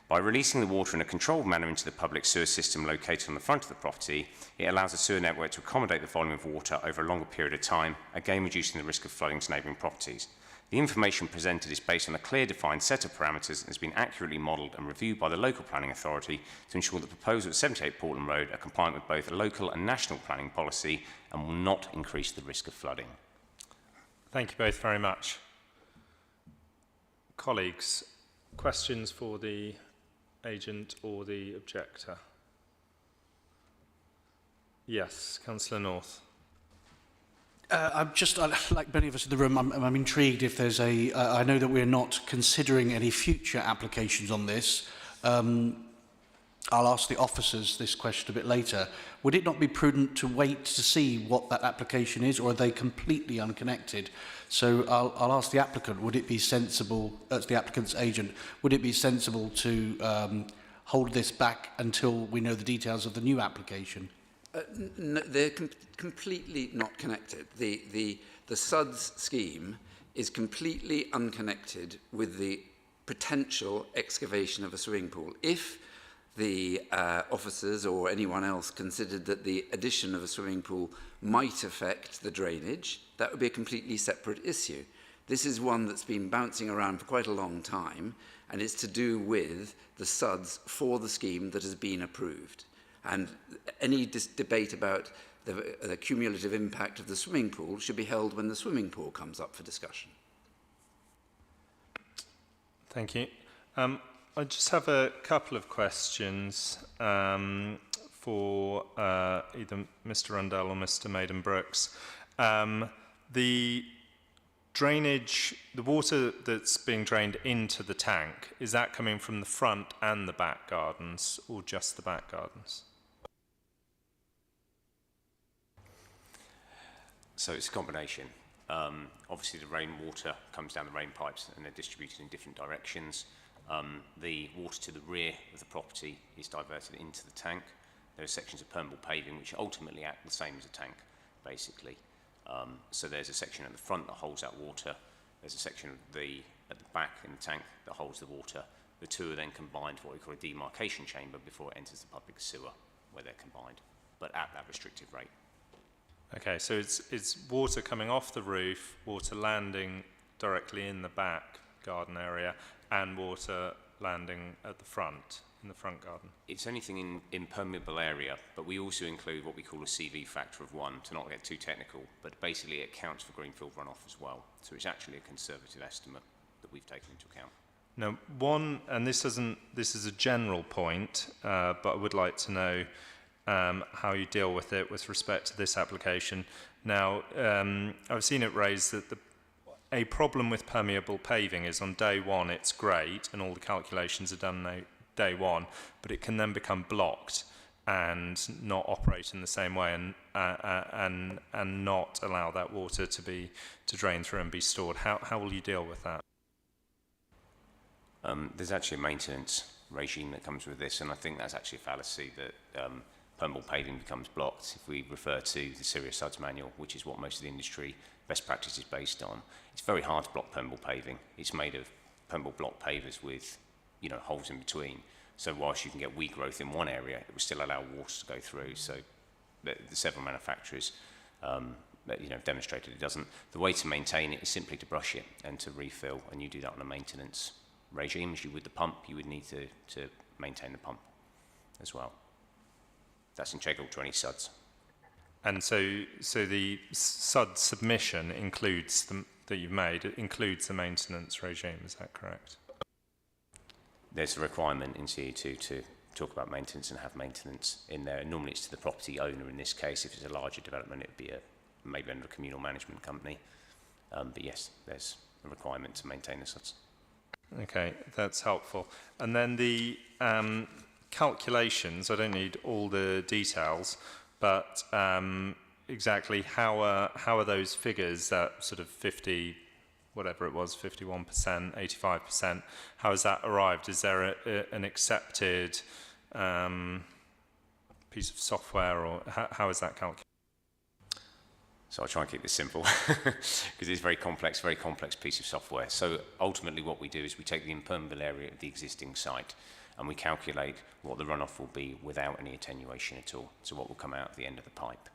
By releasing the water in a controlled manner into the public sewer system located on the front of the property, it allows the sewer network to accommodate the volume of water over a longer period of time, again reducing the risk of flooding to neighbouring properties. The information presented is based on a clear defined set of parameters and has been accurately modelled and reviewed by the local planning authority to ensure that the proposals at 78 Portland Road are compliant with both a local and national planning policy and will not increase the risk of flooding. Thank you both very much. Colleagues, questions for the agent or the objector? Yes, Councillor North. Like many of us in the room, I'm intrigued if there's I know that we're not considering any future applications on this. I'll ask the officers this question a bit later. Would it not be prudent to wait to see what that application is, or are they completely unconnected? So I'll ask the applicant, would it be sensible, as the applicant's agent, would it be sensible to hold this back until we know the details of the new application? No, they're completely not connected. The SUDS scheme is completely unconnected with the potential excavation of a swimming pool. If the officers or anyone else considered that the addition of a swimming pool might affect the drainage, that would be a completely separate issue. This is one that's been bouncing around for quite a long time, and it's to do with the SUDS for the scheme that has been approved. And any debate about the cumulative impact of the swimming pool should be held when the swimming pool comes up for discussion. Thank you. I just have a couple of questions for either Mr. Rundell or Mr. Maiden-Brooks. The drainage, the water that's being drained into the tank, is that coming from the front and the back gardens, or just the back gardens? So it's a combination. Obviously, the rainwater comes down the rain pipes and they're distributed in different directions. The water to the rear of the property is diverted into the tank. There are sections of permeable paving which ultimately act the same as a tank, basically. So there's a section at the front that holds that water. There's a section at the back in the tank that holds the water. The two are then combined for what we call a demarcation chamber before it enters the public sewer, where they're combined, but at that restricted rate. Okay, so it's water coming off the roof, water landing directly in the back garden area, and water landing at the front, in the front garden. It's anything in impermeable area, but we also include what we call a CV factor of 1, to not get too technical, but basically it accounts for greenfield runoff as well. So it's actually a conservative estimate that we've taken into account. Now, one, and this is a general point, but I would like to know how you deal with it with respect to this application. Now, I've seen it raised that a problem with permeable paving is on day one it's great and all the calculations are done day one, but it can then become blocked and not operate in the same way and not allow that water to drain through and be stored. How will you deal with that? There's actually a maintenance regime that comes with this, and I think that's actually a fallacy that permeable paving becomes blocked. If we refer to the Serious SUDS manual, which is what most of the industry best practice is based on, it's very hard to block permeable paving. It's made of permeable block pavers with, holes in between. So whilst you can get weed growth in one area, it will still allow water to go through. So the several manufacturers, demonstrated it doesn't. The way to maintain it is simply to brush it and to refill, and you do that on a maintenance regime. As you would the pump, you would need to maintain the pump as well. That's integral to any SUDS. And so the SUD submission includes you've made, it includes the maintenance regime. Is that correct? There's a requirement in CE2 to talk about maintenance and have maintenance in there. And normally it's to the property owner in this case. If it's a larger development, it'd be maybe under a communal management company. But yes, there's a requirement to maintain the SUDs. Okay, that's helpful. And then the calculations, I don't need all the details, but exactly how are those figures, that sort of 50, whatever it was, 51%, 85%, how has that arrived? Is there an accepted piece of software, or how is that calculated? So I'll try and keep this simple because it's very complex piece of software. So ultimately what we do is we take the impermeable area of the existing site and we calculate what the runoff will be without any attenuation at all. So what will come out at the end of the pipe.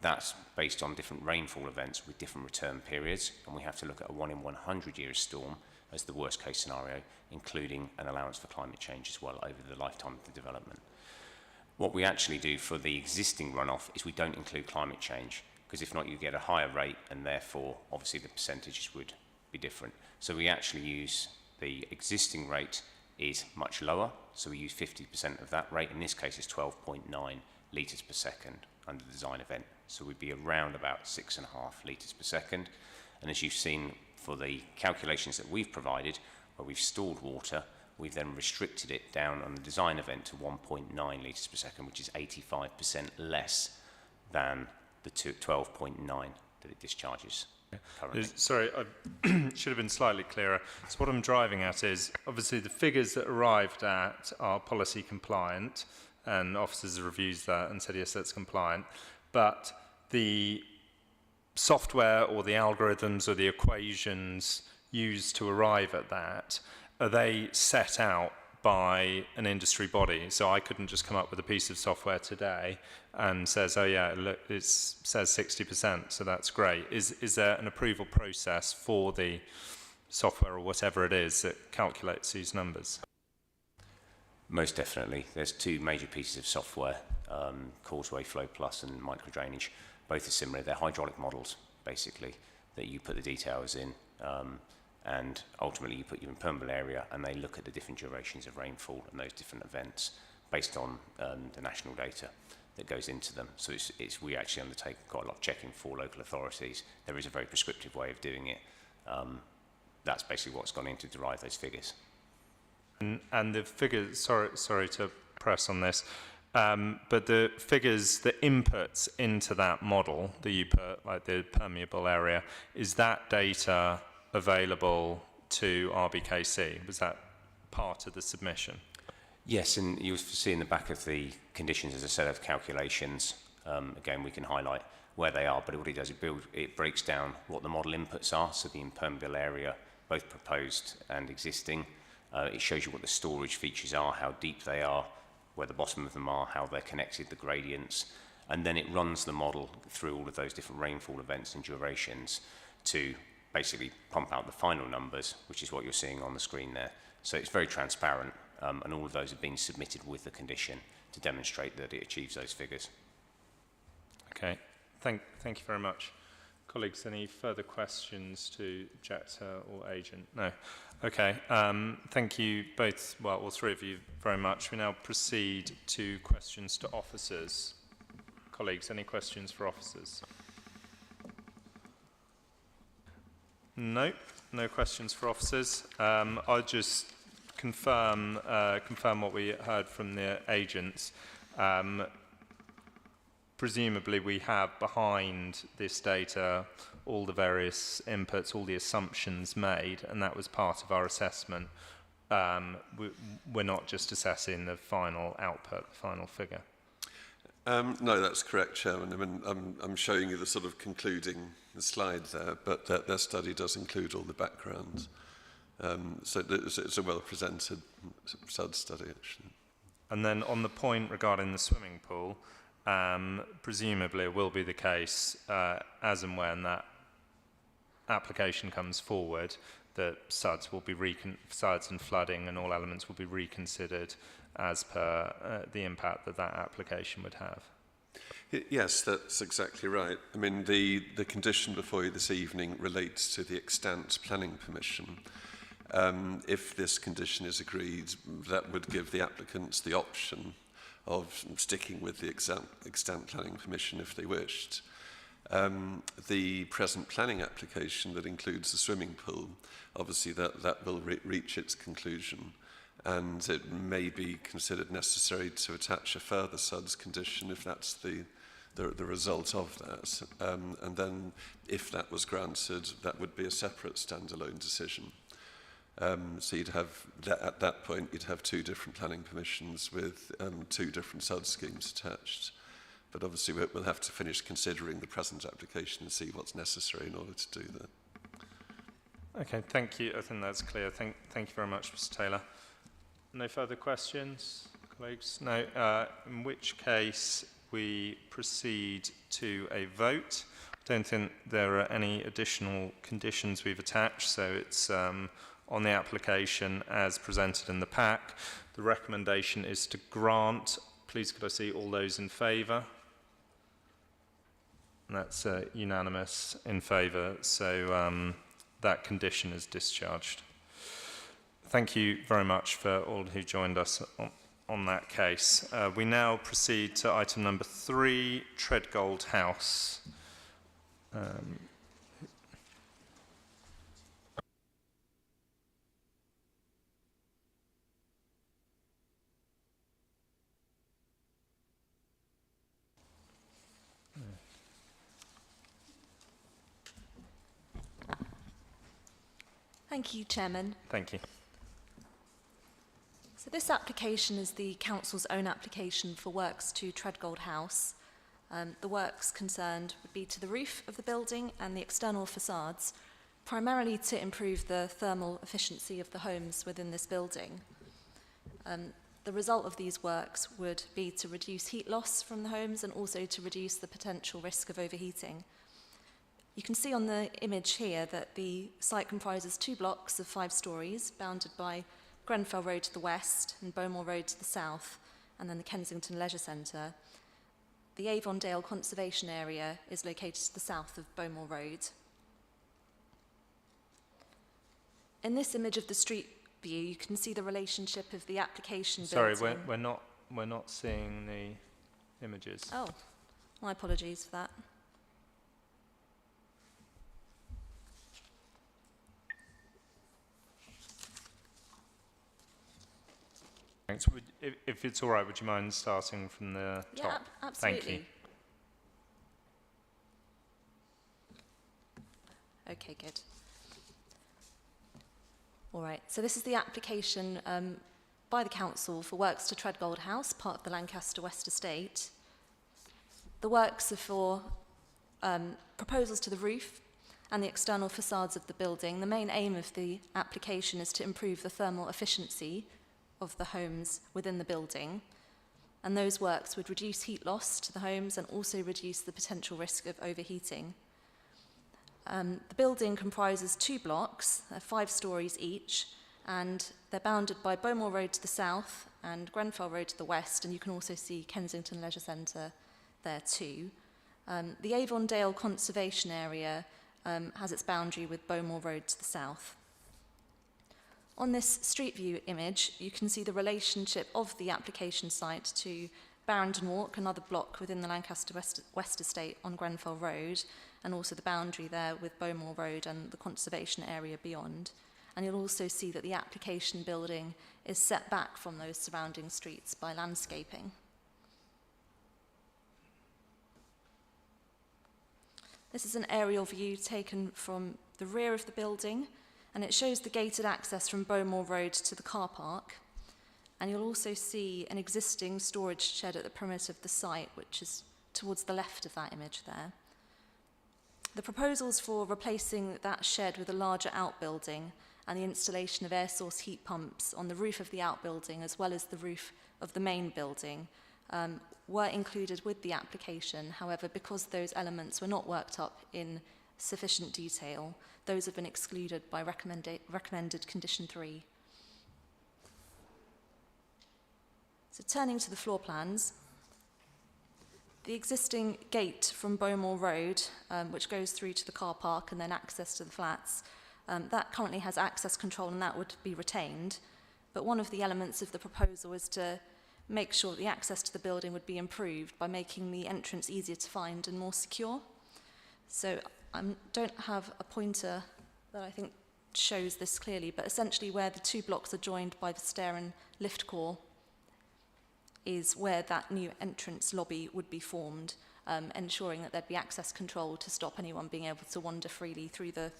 That's based on different rainfall events with different return periods, and we have to look at a 1 in 100 year storm as the worst case scenario, including an allowance for climate change as well over the lifetime of the development. What we actually do for the existing runoff is we don't include climate change, because if not you get a higher rate and therefore obviously the percentages would be different. So we actually use the existing rate is much lower, so we use 50% of that rate. In this case it's 12.9 litres per second under the design event. So we'd be around about 6.5 litres per second. And as you've seen for the calculations that we've provided, where we've stored water, we've then restricted it down on the design event to 1.9 litres per second, which is 85% less than the 12.9 that it discharges currently. Sorry, I should have been slightly clearer. So what I'm driving at is, obviously the figures that arrived at are policy compliant, and officers reviewed that and said, yes, that's compliant. But the software or the algorithms or the equations used to arrive at that, are they set out by an industry body? So I couldn't just come up with a piece of software today and says, oh yeah, look, it says 60%, so that's great. Is there an approval process for the software or whatever it is that calculates these numbers? Most definitely. There's two major pieces of software, Causeway Flow Plus and Microdrainage. Both are similar. They're hydraulic models, basically, that you put the details in, and ultimately you put your impermeable area, and they look at the different durations of rainfall and those different events based on the national data that goes into them. So we actually undertake quite a lot of checking for local authorities. There is a very prescriptive way of doing it. That's basically what's gone in to derive those figures. And the figures, sorry to press on this, but the figures, the inputs into that model that you put, like the permeable area, is that data available to RBKC? Was that part of the submission? Yes, and you'll see in the back of the conditions as a set of calculations. Again, we can highlight where they are, but what it does, it breaks down what the model inputs are, so the impermeable area, both proposed and existing. It shows you what the storage features are, how deep they are, where the bottom of them are, how they're connected, the gradients, and then it runs the model through all of those different rainfall events and durations to basically pump out the final numbers, which is what you're seeing on the screen there. So it's very transparent, and all of those have been submitted with the condition to demonstrate that it achieves those figures. Okay, thank you very much. Colleagues, any further questions to objector or agent? No. Okay, thank you both, well, all three of you very much. We now proceed to questions to officers. Colleagues, any questions for officers? No, no questions for officers. I'll just confirm what we heard from the agents. Presumably we have behind this data all the various inputs, all the assumptions made, and that was part of our assessment. We're not just assessing the final output, the final figure. No, that's correct, Chairman. I mean, I'm showing you the sort of concluding the slide there, but their study does include all the backgrounds. So it's a well-presented SUD study, actually. And then on the point regarding the swimming pool, presumably it will be the case, as and when that application comes forward, that SUDs will be SUDs and flooding and all elements will be reconsidered as per the impact that that application would have. Yes, that's exactly right. I mean, the condition before you this evening relates to the extant planning permission. If this condition is agreed, that would give the applicants the option of sticking with the extant planning permission if they wished. The present planning application that includes the swimming pool, obviously that will reach its conclusion, and it may be considered necessary to attach a further SUDS condition if that's the result of that. And then if that was granted, that would be a separate standalone decision. So you'd have, at that point, you'd have two different planning permissions with two different SUD schemes attached. But obviously we'll have to finish considering the present application and see what's necessary in order to do that. Okay, thank you. I think that's clear. Thank you very much, Mr. Taylor. No further questions, colleagues? No, in which case we proceed to a vote. I don't think there are any additional conditions we've attached, so it's on the application as presented in the pack. The recommendation is to grant. Please could I see all those in favour? And that's unanimous in favour, so that condition is discharged. Thank you very much for all who joined us on that case. We now proceed to item number 3, Treadgold House. Thank you, Chairman. Thank you. So this application is the Council's own application for works to Treadgold House. The works concerned would be to the roof of the building and the external facades, primarily to improve the thermal efficiency of the homes within this building. The result of these works would be to reduce heat loss from the homes and also to reduce the potential risk of overheating. You can see on the image here that the site comprises 2 blocks of 5 stories, bounded by Grenfell Road to the west and Beaumont Road to the south, and then the Kensington Leisure Centre. The Avondale Conservation Area is located to the south of Beaumont Road. In this image of the street view, you can see the relationship of the application Sorry, building. we're not seeing the images. Oh, my apologies for that. Thanks. If it's all right, would you mind starting from the top? Yeah, absolutely. Thank you. Okay, good. All right, so this is the application by the Council for works to Treadgold House, part of the Lancaster West Estate. The works are for proposals to the roof and the external facades of the building. The main aim of the application is to improve the thermal efficiency of the homes within the building, and those works would reduce heat loss to the homes and also reduce the potential risk of overheating. The building comprises 2 blocks, 5 stories each, and they're bounded by Beaumont Road to the south and Grenfell Road to the west, and you can also see Kensington Leisure Centre there too. The Avondale Conservation Area has its boundary with Beaumont Road to the south. On this street view image, you can see the relationship of the application site to Barrington Walk, another block within the Lancaster West Estate on Grenfell Road, and also the boundary there with Beaumont Road and the conservation area beyond. And you'll also see that the application building is set back from those surrounding streets by landscaping. This is an aerial view taken from the rear of the building, and it shows the gated access from Beaumont Road to the car park. And you'll also see an existing storage shed at the perimeter of the site, which is towards the left of that image there. The proposals for replacing that shed with a larger outbuilding and the installation of air source heat pumps on the roof of the outbuilding as well as the roof of the main building were included with the application. However, because those elements were not worked up in sufficient detail, those have been excluded by recommended condition 3. So turning to the floor plans, The existing gate from Bowmore Road, which goes through to the car park and then access to the flats, that currently has access control and that would be retained. But one of the elements of the proposal is to make sure that the access to the building would be improved by making the entrance easier to find and more secure. So I don't have a pointer that I think shows this clearly, but essentially where the two blocks are joined by the stair and lift core is where that new entrance lobby would be formed, ensuring that there'd be access control to stop anyone being able to wander freely through the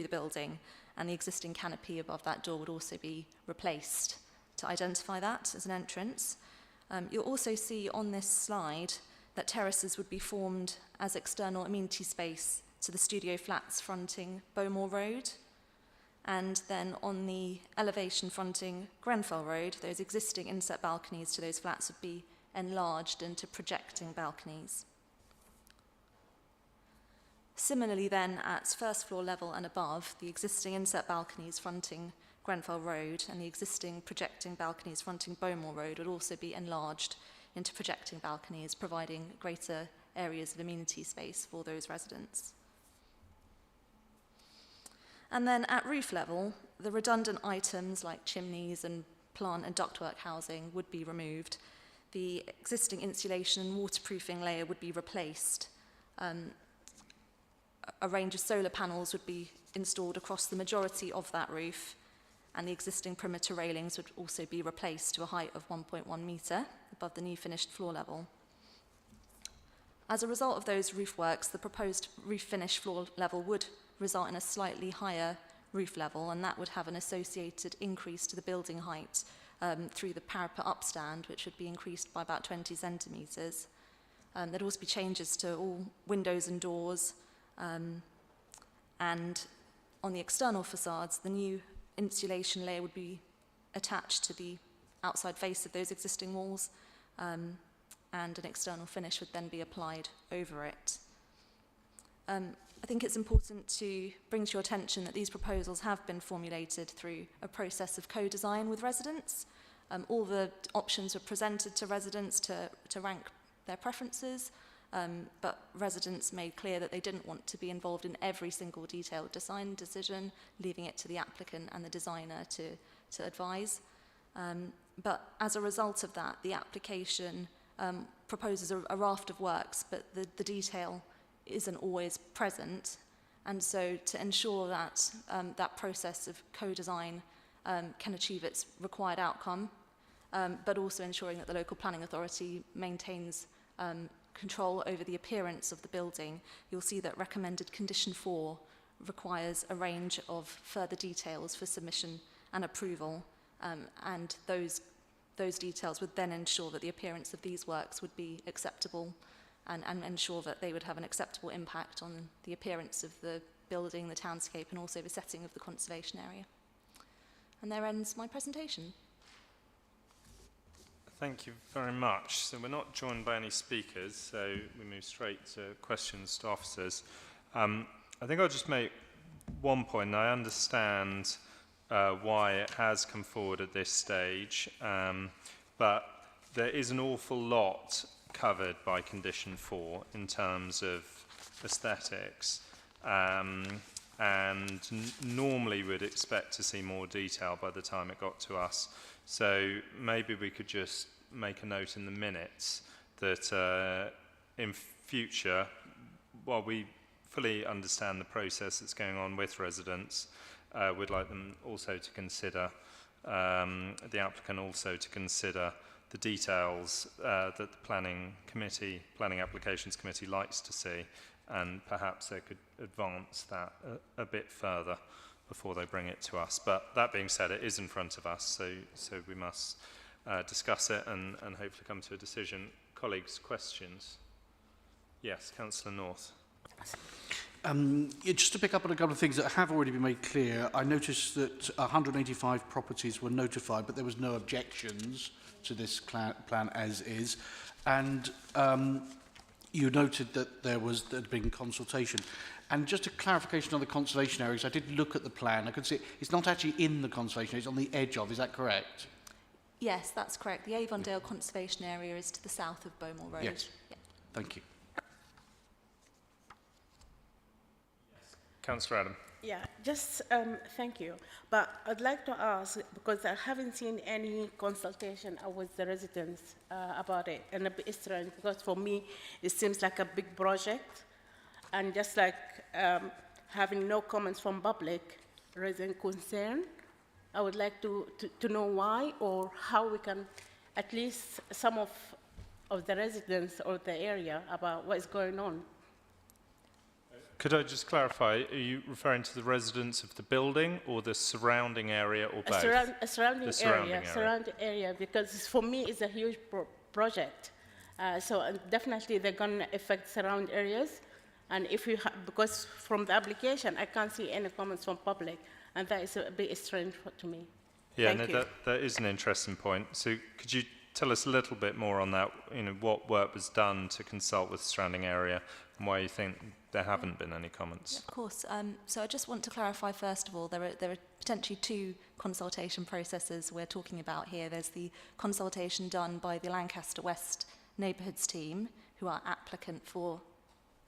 building, and the existing canopy above that door would also be replaced to identify that as an entrance. You'll also see on this slide that terraces would be formed as external amenity space to the studio flats fronting Bowmore Road. And then on the elevation fronting Grenfell Road, those existing inset balconies to those flats would be enlarged into projecting balconies. Similarly then, at first floor level and above, the existing inset balconies fronting Grenfell Road and the existing projecting balconies fronting Bowmore Road would also be enlarged into projecting balconies, providing greater areas of amenity space for those residents. And then at roof level, the redundant items like chimneys and plant and ductwork housing would be removed. The existing insulation and waterproofing layer would be replaced. A range of solar panels would be installed across the majority of that roof, and the existing perimeter railings would also be replaced to a height of 1.1 metre above the new finished floor level. As a result of those roof works, the proposed roof finish floor level would result in a slightly higher roof level, and that would have an associated increase to the building height through the parapet upstand, which would be increased by about 20 centimetres. There'd also be changes to all windows and doors, and on the external facades, the new insulation layer would be attached to the outside face of those existing walls, and an external finish would then be applied over it. I think it's important to bring to your attention that these proposals have been formulated through a process of co-design with residents. All the options were presented to residents to rank their preferences, but residents made clear that they didn't want to be involved in every single detailed design decision, leaving it to the applicant and the designer to advise. But as a result of that, the application proposes a raft of works, but the detail isn't always present. And so to ensure that that process of co-design can achieve its required outcome, but also ensuring that the local planning authority maintains control over the appearance of the building, you'll see that recommended condition 4 requires a range of further details for submission and approval, and those details would then ensure that the appearance of these works would be acceptable and ensure that they would have an acceptable impact on the appearance of the building, the townscape, and also the setting of the conservation area. And there ends my presentation. Thank you very much. So we're not joined by any speakers, so we move straight to questions to officers. I think I'll just make one point, and I understand why it has come forward at this stage, but there is an awful lot covered by condition 4 in terms of aesthetics, and normally we'd expect to see more detail by the time it got to us. So maybe we could just make a note in the minutes that in future, while we fully understand the process that's going on with residents, we'd like them also to consider, the applicant also to consider the details that the Planning Applications Committee likes to see, and perhaps they could advance that a bit further before they bring it to us. But that being said, it is in front of us, so we must discuss it and hopefully come to a decision. Colleagues, questions? Yes, Councillor North. Just to pick up on a couple of things that have already been made clear, I noticed that 185 properties were notified, but there was no objections to this plan as is. And you noted that there'd been consultation. And just a clarification on the conservation areas, I did look at the plan. I could see it's not actually in the conservation area, it's on the edge of, is that correct? Yes, that's correct. The Avondale Conservation Area is to the south of Bowmore Road. Yes. Yeah. Thank you. Councillor Adam. Yeah, just thank you. But I'd like to ask, because I haven't seen any consultation with the residents about it, and a bit strange, because for me, it seems like a big project, and just like having no comments from public raising concern, I would like to know why or how we can, at least some of the residents or the area about what is going on. Could I just clarify, are you referring to the residents of the building or the surrounding area or both? A surrounding area, because for me it's a huge project. So definitely they're going to affect surrounding areas. And if you because from the application, I can't see any comments from public, and that is a bit strange to me. Yeah, no, that is an interesting point. So could you tell us a little bit more on that, you know, what work was done to consult with the surrounding area and why you think there haven't been any comments? Yeah, of course. So I just want to clarify, first of all, there are potentially two consultation processes we're talking about here. There's the consultation done by the Lancaster West Neighbourhoods team, who are applicant for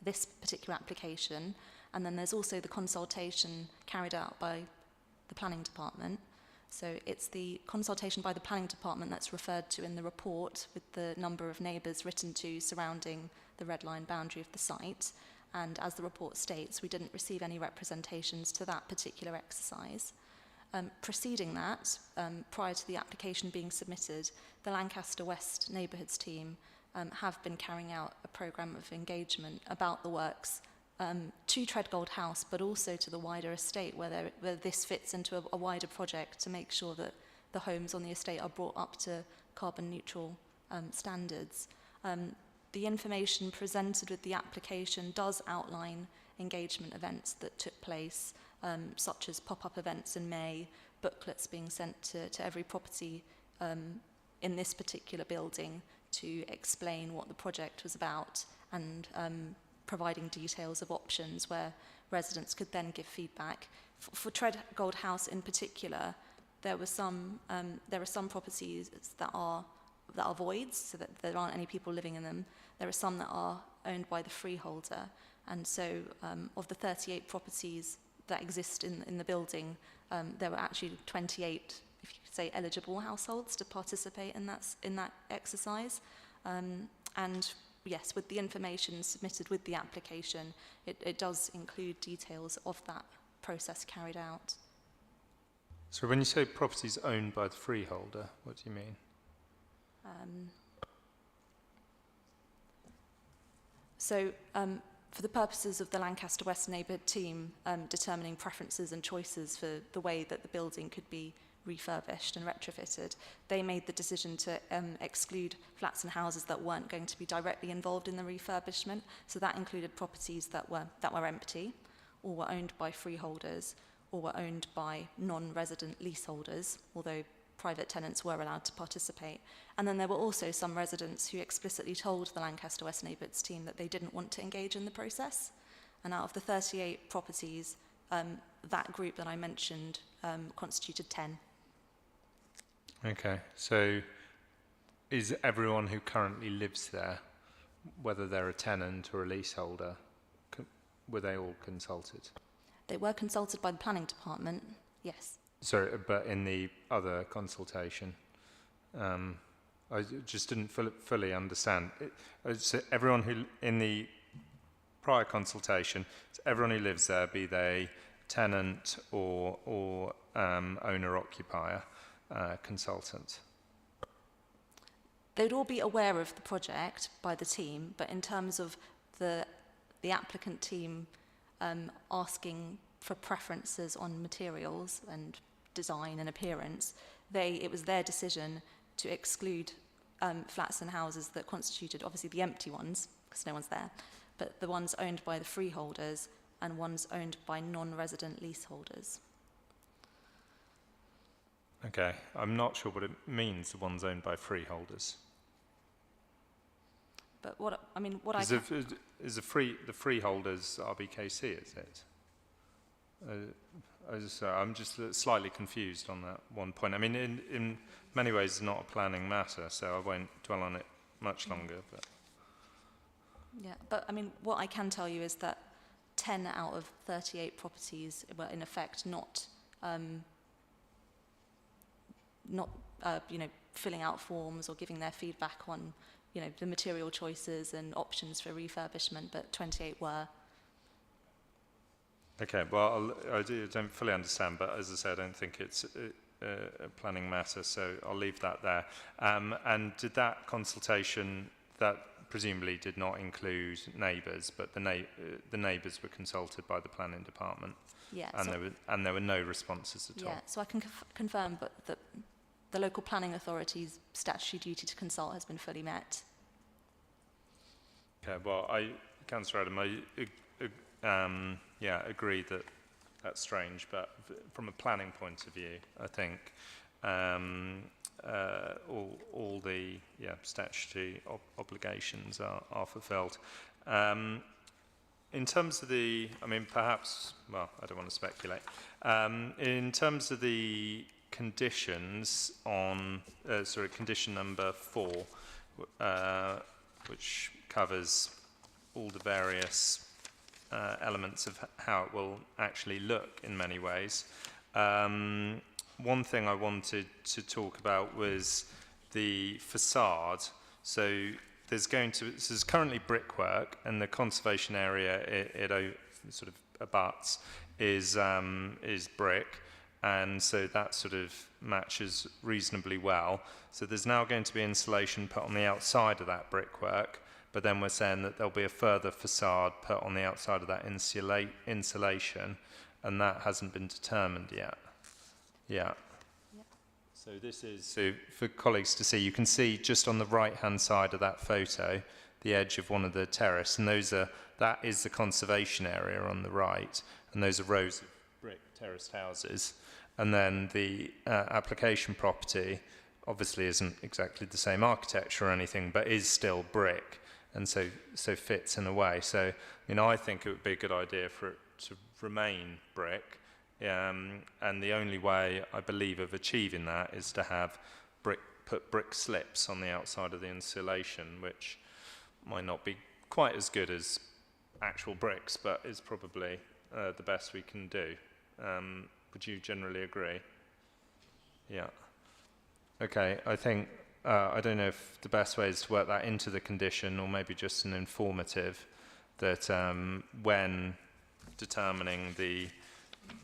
this particular application, and then there's also the consultation carried out by the planning department. So it's the consultation by the planning department that's referred to in the report, with the number of neighbours written to surrounding the red line boundary of the site. And as the report states, we didn't receive any representations to that particular exercise. Preceding that, prior to the application being submitted, the Lancaster West Neighbourhoods team have been carrying out a programme of engagement about the works to Treadgold House, but also to the wider estate, where this fits into a wider project to make sure that the homes on the estate are brought up to carbon neutral standards. The information presented with the application does outline engagement events that took place, such as pop-up events in May, booklets being sent to every property in this particular building to explain what the project was about, and providing details of options where residents could then give feedback. For Treadgold House in particular, there are some properties that are voids, so that there aren't any people living in them. There are some that are owned by the freeholder, and so of the 38 properties that exist in the building, there were actually 28, if you could say, eligible households to participate in that exercise. And yes, with the information submitted with the application, it does include details of that process carried out. So when you say properties owned by the freeholder, what do you mean? For the purposes of the Lancaster West Neighbourhood team determining preferences and choices for the way that the building could be refurbished and retrofitted, they made the decision to exclude flats and houses that weren't going to be directly involved in the refurbishment. So that included properties that were empty, or were owned by freeholders, or were owned by non-resident leaseholders, although private tenants were allowed to participate. And then there were also some residents who explicitly told the Lancaster West Neighbourhoods team that they didn't want to engage in the process. And out of the 38 properties, that group that I mentioned constituted 10. Okay, so is everyone who currently lives there, whether they're a tenant or a leaseholder, were they all consulted? They were consulted by the planning department, yes. Sorry, but in the other consultation, I just didn't fully understand. So everyone who, in the prior consultation, so everyone who lives there, be they tenant or owner-occupier, consultant. They'd all be aware of the project by the team, but in terms of the applicant team asking for preferences on materials and design and appearance, it was their decision to exclude flats and houses that constituted, obviously, the empty ones, because no one's there, but the ones owned by the freeholders and ones owned by non-resident leaseholders. Okay, I'm not sure what it means, the ones owned by freeholders. But Is the freeholders RBKC, is it? I'm just slightly confused on that one point. I mean, in many ways, it's not a planning matter, so I won't dwell on it much longer. But Yeah, but I mean, what I can tell you is that 10 out of 38 properties were in effect not, filling out forms or giving their feedback on, the material choices and options for refurbishment, but 28 were. Okay, well, don't fully understand, but as I said, I don't think it's a planning matter, so I'll leave that there. And did that consultation, that presumably did not include neighbours, but the neighbours were consulted by the planning department? Yeah. And there were no responses at all? Yeah, so I can confirm but that the local planning authority's statutory duty to consult has been fully met. Okay, well, Councillor Adam, I agree that that's strange, but from a planning point of view, I think all the statutory obligations are fulfilled. In terms of the, perhaps, well, I don't want to speculate. In terms of the conditions on, condition number 4, which covers all the various elements of how it will actually look in many ways. One thing I wanted to talk about was the facade. So there's currently brickwork, and the conservation area it sort of abuts is brick, and so that sort of matches reasonably well. So there's now going to be insulation put on the outside of that brickwork, but then we're saying that there'll be a further facade put on the outside of that insulation, and that hasn't been determined yet. Yeah. So this is, so for colleagues to see, you can see just on the right-hand side of that photo, the edge of one of the terrace, and that is the conservation area on the right, and those are rows of brick terraced houses. And then the application property obviously isn't exactly the same architecture or anything, but is still brick, and so fits in a way. So, I think it would be a good idea for it to remain brick. And the only way, I believe, of achieving that is to have put brick slips on the outside of the insulation, which might not be quite as good as actual bricks, but is probably the best we can do. Would you generally agree? Yeah. Okay, I think, I don't know if the best way is to work that into the condition, or maybe just an informative, that when determining the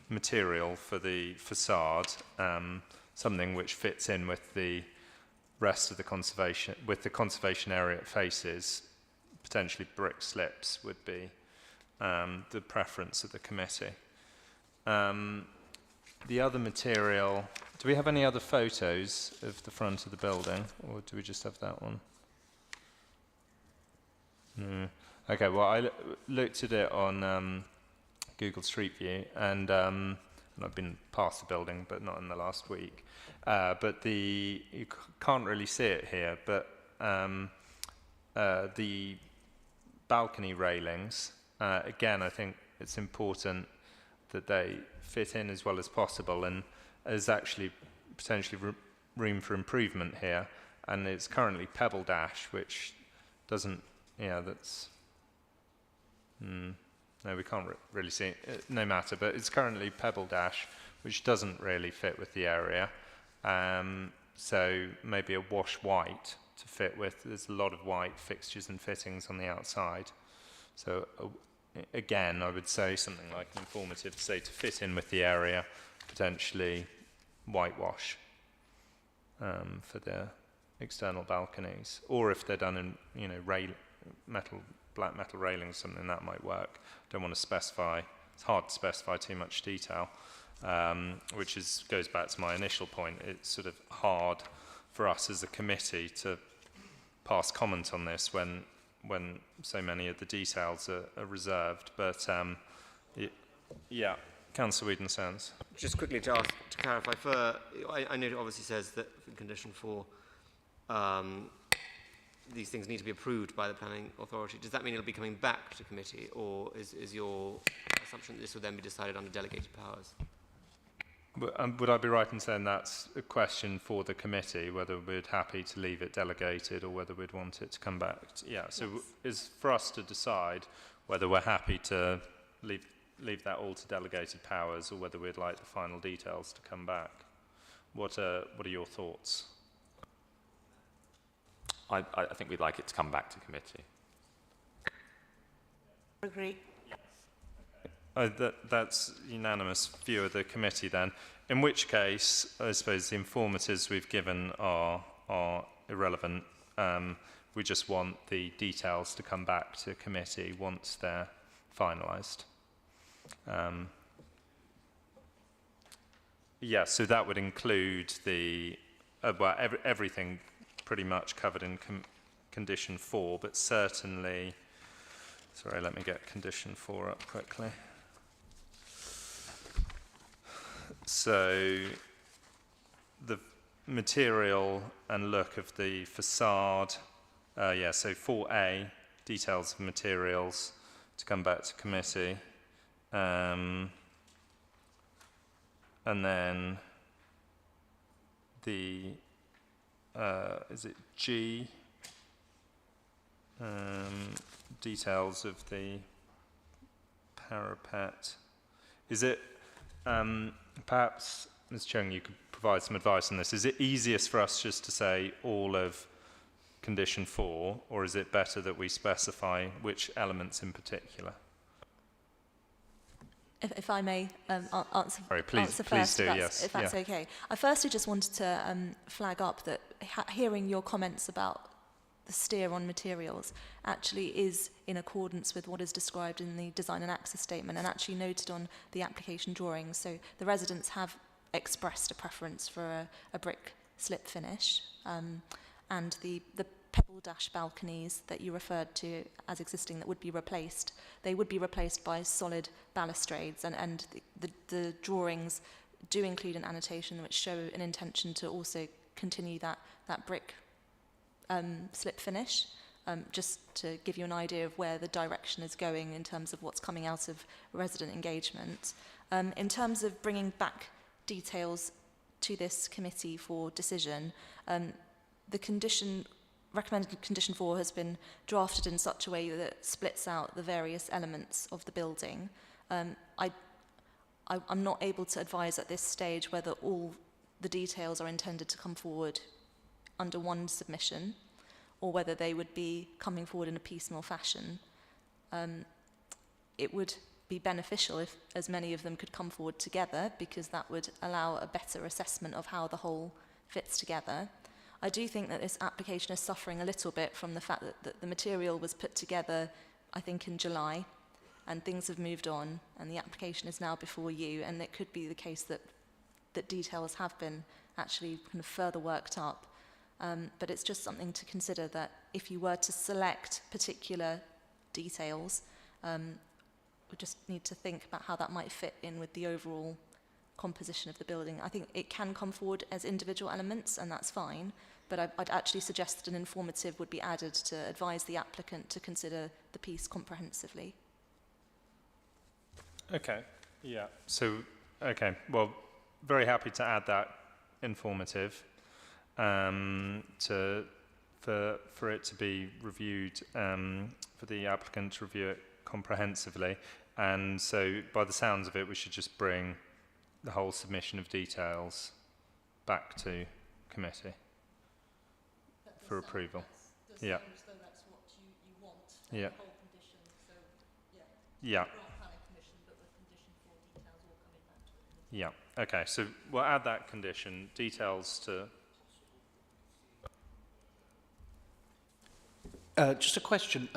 material for the facade, something which fits in with the rest of the conservation area it faces, potentially brick slips would be the preference of the committee. The other material, do we have any other photos of the front of the building, or do we just have that one? No. Okay, well, I looked at it on Google Street View, and I've been past the building, but not in the last week. But you can't really see it here, but the balcony railings, again, I think it's important that they fit in as well as possible, and there's actually potentially room for improvement here. And it's currently pebble dash, which doesn't, that's... No, we can't really see it, no matter, but it's currently pebble dash, which doesn't really fit with the area. So maybe a wash white to fit with. There's a lot of white fixtures and fittings on the outside. So again, I would say something like informative, say to fit in with the area, potentially whitewash for the external balconies. Or if they're done in, black metal railings, something that might work. Don't want to specify, it's hard to specify too much detail, which goes back to my initial point. It's sort of hard for us as a committee to pass comment on this when so many of the details are reserved. But yeah, Councillor Whedon-Sands. Just quickly to clarify, I know it obviously says that in condition 4, these things need to be approved by the planning authority. Does that mean it'll be coming back to committee, or is your assumption that this will then be decided under delegated powers? Would I be right in saying that's a question for the committee, whether we're happy to leave it delegated or whether we'd want it to come back? Yeah, so Yes. it's for us to decide whether we're happy to leave that all to delegated powers or whether we'd like the final details to come back. What are your thoughts? I think we'd like it to come back to committee. Agree. That's unanimous view of the committee then. In which case, I suppose the informatives we've given are irrelevant. We just want the details to come back to committee once they're finalised. Yeah, so that would include the everything pretty much covered in condition 4, but certainly. Sorry, let me get condition 4 up quickly. So the material and look of the facade, yeah, so 4A, details of materials to come back to committee. And then the, is it G? Details of the parapet. Is it, perhaps, Ms. Chung, you could provide some advice on this. Is it easiest for us just to say all of condition 4, or is it better that we specify which elements in particular? If I may answer, Sorry, please, answer please first, do, if that's, yes. if that's Yeah. okay. I firstly just wanted to flag up that hearing your comments about the steer on materials actually is in accordance with what is described in the design and access statement and actually noted on the application drawings. So the residents have expressed a preference for a brick slip finish, and the pebble dash balconies that you referred to as existing that would be replaced, they would be replaced by solid balustrades, and the drawings do include an annotation which show an intention to also continue that brick slip finish, just to give you an idea of where the direction is going in terms of what's coming out of resident engagement. In terms of bringing back details to this committee for decision, the recommended condition 4 has been drafted in such a way that it splits out the various elements of the building. I'm not able to advise at this stage whether all the details are intended to come forward under one submission, or whether they would be coming forward in a piecemeal fashion. It would be beneficial if as many of them could come forward together, because that would allow a better assessment of how the whole fits together. I do think that this application is suffering a little bit from the fact that the material was put together, I think, in July, and things have moved on, and the application is now before you, and it could be the case that details have been actually kind of further worked up. But it's just something to consider, that if you were to select particular details, we just need to think about how that might fit in with the overall composition of the building. I think it can come forward as individual elements, and that's fine, but I'd actually suggest that an informative would be added to advise the applicant to consider the piece comprehensively. Okay, yeah. So, okay, well, very happy to add that informative for it to be reviewed, for the applicant to review it comprehensively. And so, by the sounds of it, we should just bring the whole submission of details back to committee for approval. Yeah. That's what you want. Yeah. The whole condition. So, Yeah. planning commission, but with condition 4 details all coming back to it. Yeah. Okay. So we'll add that condition. Details to. Just a question.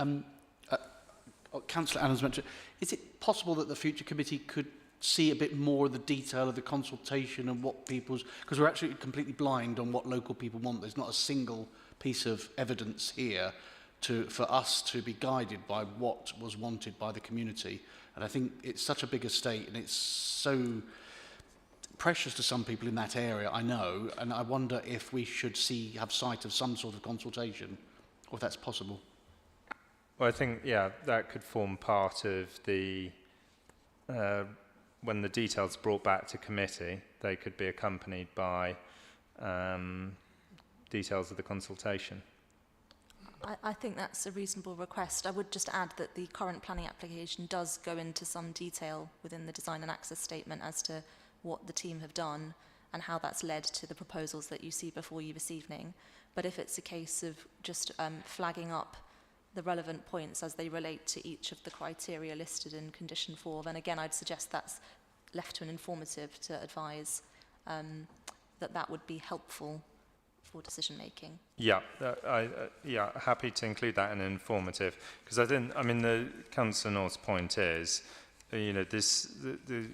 Councillor Adams mentioned, is it possible that the future committee could see a bit more of the detail of the consultation and what people's, because we're actually completely blind on what local people want. There's not a single piece of evidence here for us to be guided by what was wanted by the community. And I think it's such a big estate, and it's so precious to some people in that area, I know, and I wonder if we should have sight of some sort of consultation, or if that's possible. Well, I think, yeah, that could form part of the when the details are brought back to committee, they could be accompanied by details of the consultation. I think that's a reasonable request. I would just add that the current planning application does go into some detail within the design and access statement as to what the team have done and how that's led to the proposals that you see before you this evening. But if it's a case of just flagging up the relevant points as they relate to each of the criteria listed in condition 4, then again I'd suggest that's left to an informative to advise that would be helpful for decision making. Yeah, yeah, happy to include that in informative, because I mean, the Councillor North's point is, you know, the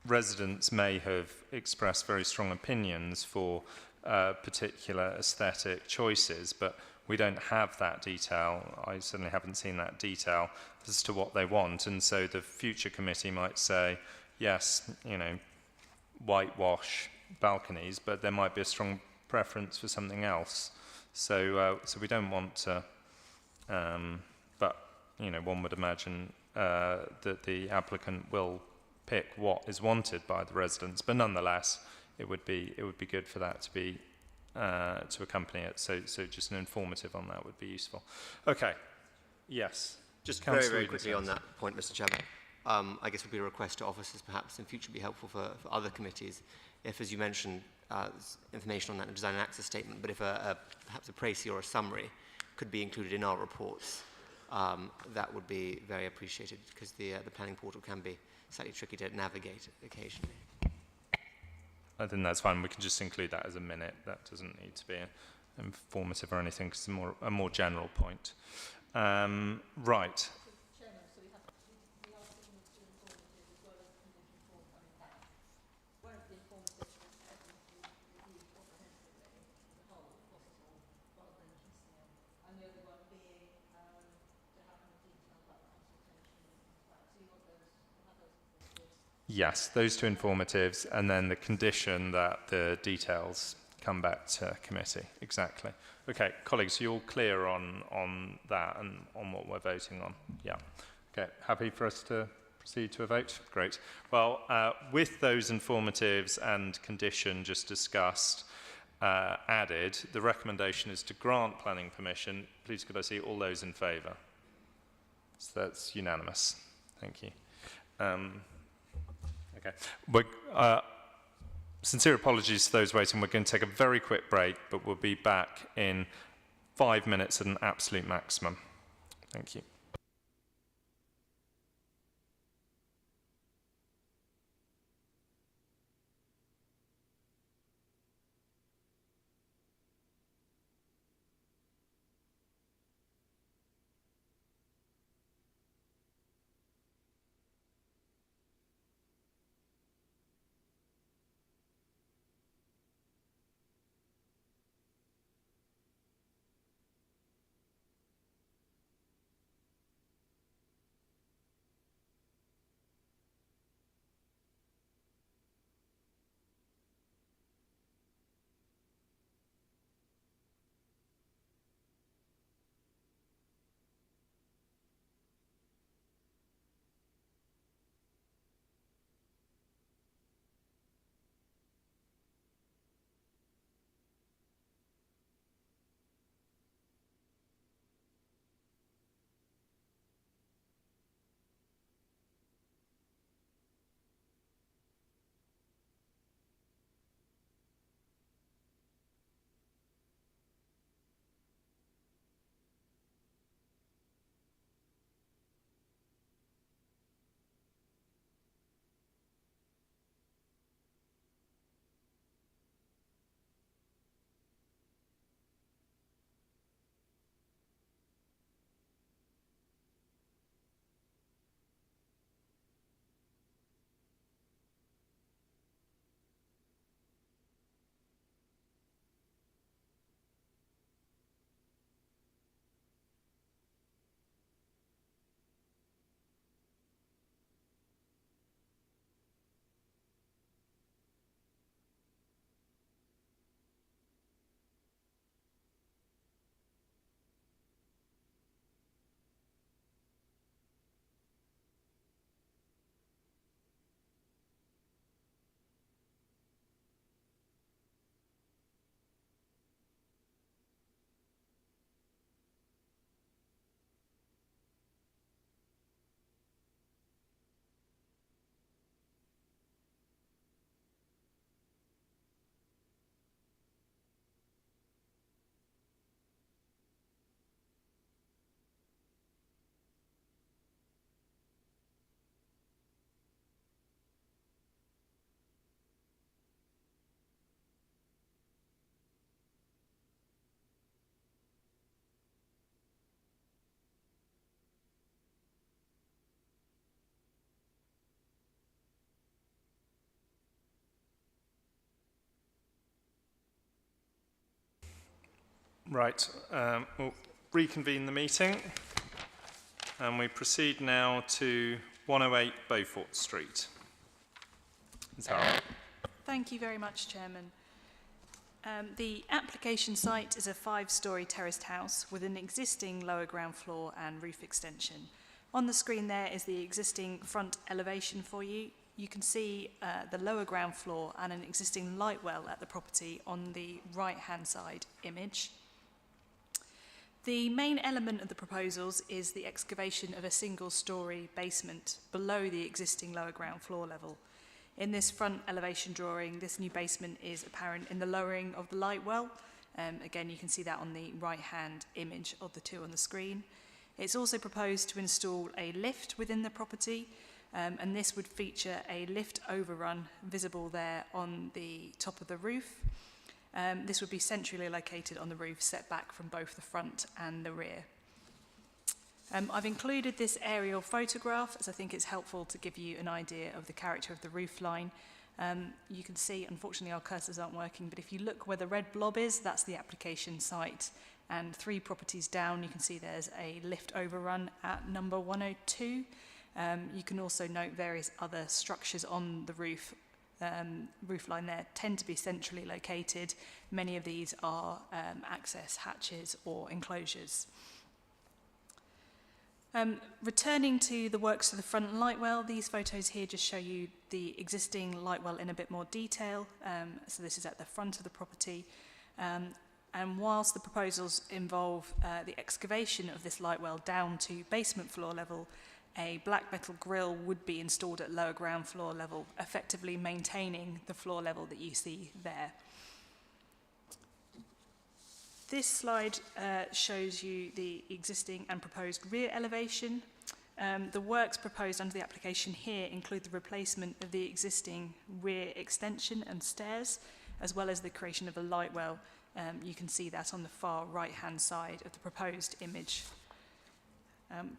residents may have expressed very strong opinions for particular aesthetic choices, but we don't have that detail. I certainly haven't seen that detail as to what they want, and so the future committee might say, yes, you know, whitewash balconies, but there might be a strong preference for something else. So we don't want to, but you know, one would imagine that the applicant will pick what is wanted by the residents. But nonetheless, it would be good for that to be to accompany it. So just an informative on that would be useful. Okay. Yes. Just Councillor very quickly on Eden-Sens. that point, Mr. Chairman. I guess would be a request to officers perhaps in future be helpful for other committees. If, as you mentioned, there's information on that in the design and access statement, but if perhaps a précis or a summary could be included in our reports, that would be very appreciated, because the planning portal can be slightly tricky to navigate occasionally. I think that's fine. We can just include that as a minute. That doesn't need to be informative or anything, because it's a more general point. Right. Yes, those two informatives, and then the condition that the details come back to committee. Exactly. Okay, colleagues, you're all clear on that and on what we're voting on? Yeah. Okay, happy for us to proceed to a vote? Great. Well, with those informatives and condition just discussed added, the recommendation is to grant planning permission. Please could I see all those in favour? So that's unanimous. Thank you. Okay. Sincere apologies to those waiting. We're going to take a very quick break, but we'll be back in 5 minutes at an absolute maximum. Thank you. Right, we'll reconvene the meeting, and we proceed now to 108 Beaufort Street. Zara. Thank you very much, Chairman. The application site is a 5-storey terraced house with an existing lower ground floor and roof extension. On the screen there is the existing front elevation for you. You can see the lower ground floor and an existing light well at the property on the right-hand side image. The main element of the proposals is the excavation of a single-storey basement below the existing lower ground floor level. In this front elevation drawing, this new basement is apparent in the lowering of the light well. Again, you can see that on the right-hand image of the two on the screen. It's also proposed to install a lift within the property, and this would feature a lift overrun visible there on the top of the roof. This would be centrally located on the roof, set back from both the front and the rear. I've included this aerial photograph as I think it's helpful to give you an idea of the character of the roof line. You can see, unfortunately our cursors aren't working, but if you look where the red blob is, that's the application site. And 3 properties down, you can see there's a lift overrun at number 102. You can also note various other structures on the roof line there tend to be centrally located. Many of these are access hatches or enclosures. Returning to the works of the front light well, these photos here just show you the existing light well in a bit more detail. So this is at the front of the property. And whilst the proposals involve the excavation of this light well down to basement floor level, a black metal grille would be installed at lower ground floor level, effectively maintaining the floor level that you see there. This slide shows you the existing and proposed rear elevation. The works proposed under the application here include the replacement of the existing rear extension and stairs, as well as the creation of a light well. You can see that on the far right-hand side of the proposed image.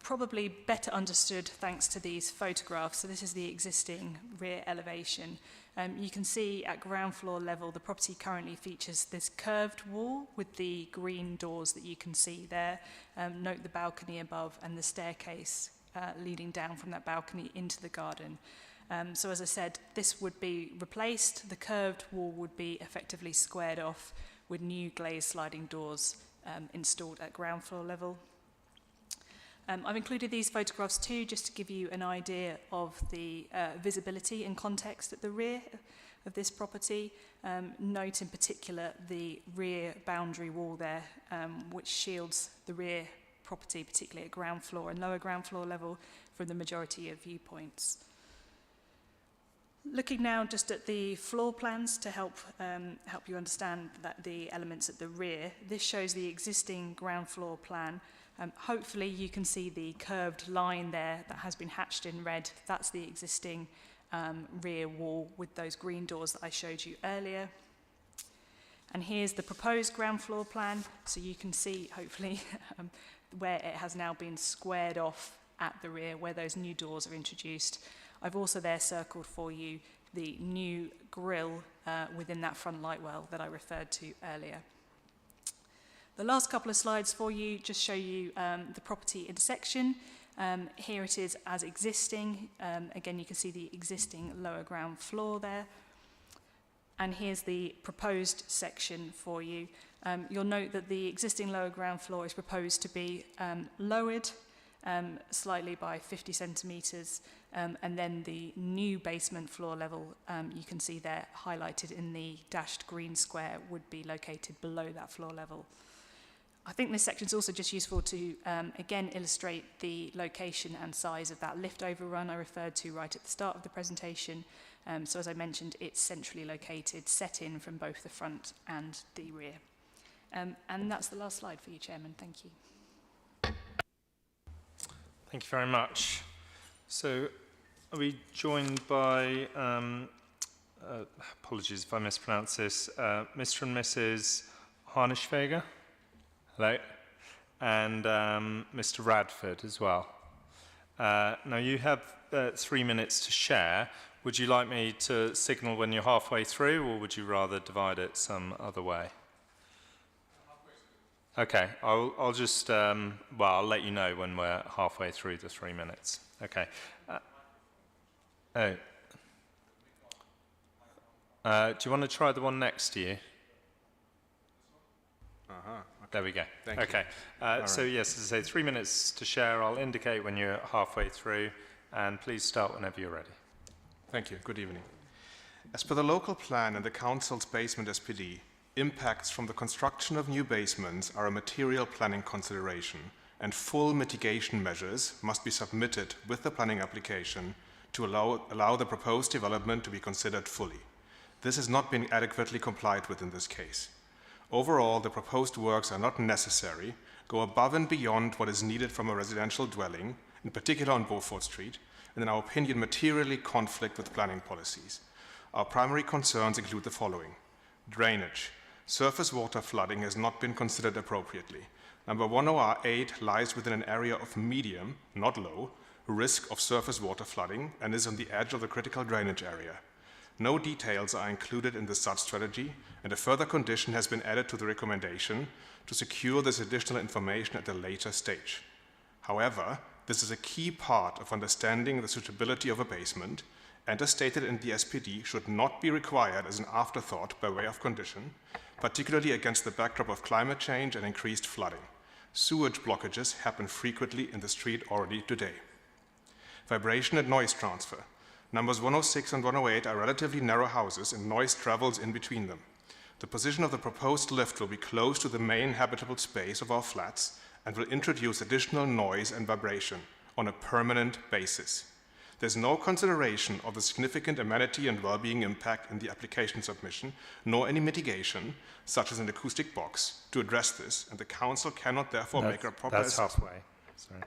Probably better understood thanks to these photographs. So this is the existing rear elevation. You can see at ground floor level, the property currently features this curved wall with the green doors that you can see there. Note the balcony above and the staircase leading down from that balcony into the garden. So as I said, this would be replaced. The curved wall would be effectively squared off with new glazed sliding doors installed at ground floor level. I've included these photographs too, just to give you an idea of the visibility and context at the rear of this property. Note in particular the rear boundary wall there, which shields the rear property, particularly at ground floor and lower ground floor level, from the majority of viewpoints. Looking now just at the floor plans to help you understand that the elements at the rear, this shows the existing ground floor plan. Hopefully you can see the curved line there that has been hatched in red. That's the existing rear wall with those green doors that I showed you earlier. And here's the proposed ground floor plan. So you can see, hopefully, where it has now been squared off at the rear, where those new doors are introduced. I've also there circled for you the new grille within that front light well that I referred to earlier. The last couple of slides for you just show you the property intersection. Here it is as existing. Again, you can see the existing lower ground floor there. And here's the proposed section for you. You'll note that the existing lower ground floor is proposed to be lowered slightly by 50 centimetres. And then the new basement floor level, you can see there highlighted in the dashed green square, would be located below that floor level. I think this section is also just useful to, again, illustrate the location and size of that lift overrun I referred to right at the start of the presentation. So as I mentioned, it's centrally located, set in from both the front and the rear. And that's the last slide for you, Chairman. Thank you. Thank you very much. So are we joined by, apologies if I mispronounce this, Mr. and Mrs. Harnischweger? Hello, and Mr. Radford as well. Now you have 3 minutes to share. Would you like me to signal when you're halfway through, or would you rather divide it some other way? Okay, I'll just, well, I'll let you know when we're halfway through the 3 minutes. Okay. Do you want to try the one next to you? There we go. Thank you. Okay. So right. yes, as I say, 3 minutes to share. I'll indicate when you're halfway through, and please start whenever you're ready. Thank you. Good evening. As per the local plan and the Council's basement SPD, impacts from the construction of new basements are a material planning consideration, and full mitigation measures must be submitted with the planning application to allow the proposed development to be considered fully. This has not been adequately complied with in this case. Overall, the proposed works are not necessary, go above and beyond what is needed from a residential dwelling, in particular on Beaufort Street, and in our opinion materially conflict with planning policies. Our primary concerns include the following. Drainage. Surface water flooding has not been considered appropriately. Number 108 lies within an area of medium, not low, risk of surface water flooding and is on the edge of the critical drainage area. No details are included in the SUD strategy, and a further condition has been added to the recommendation to secure this additional information at a later stage. However, this is a key part of understanding the suitability of a basement, and as stated in the SPD, should not be required as an afterthought by way of condition, particularly against the backdrop of climate change and increased flooding. Sewage blockages happen frequently in the street already today. Vibration and noise transfer. Numbers 106 and 108 are relatively narrow houses and noise travels in between them. The position of the proposed lift will be close to the main habitable space of our flats and will introduce additional noise and vibration on a permanent basis. There's no consideration of the significant amenity and well-being impact in the application submission, nor any mitigation, such as an acoustic box, to address this, and the Council cannot therefore make a proper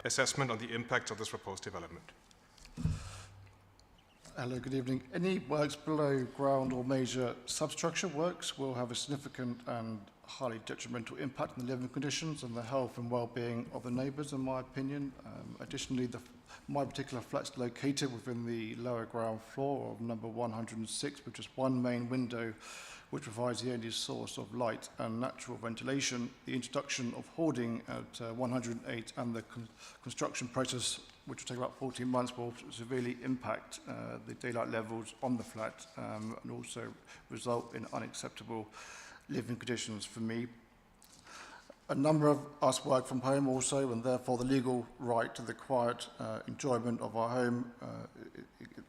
assessment on the impact of this proposed development. Hello, good evening. Any works below ground or major substructure works will have a significant and highly detrimental impact on the living conditions and the health and well-being of the neighbours, in my opinion. Additionally, my particular flat's located within the lower ground floor of number 106, with just one main window, which provides the only source of light and natural ventilation. The introduction of hoarding at 108 and the construction process, which will take about 14 months, will severely impact the daylight levels on the flat and also result in unacceptable living conditions for me. A number of us work from home also, and therefore the legal right to the quiet enjoyment of our home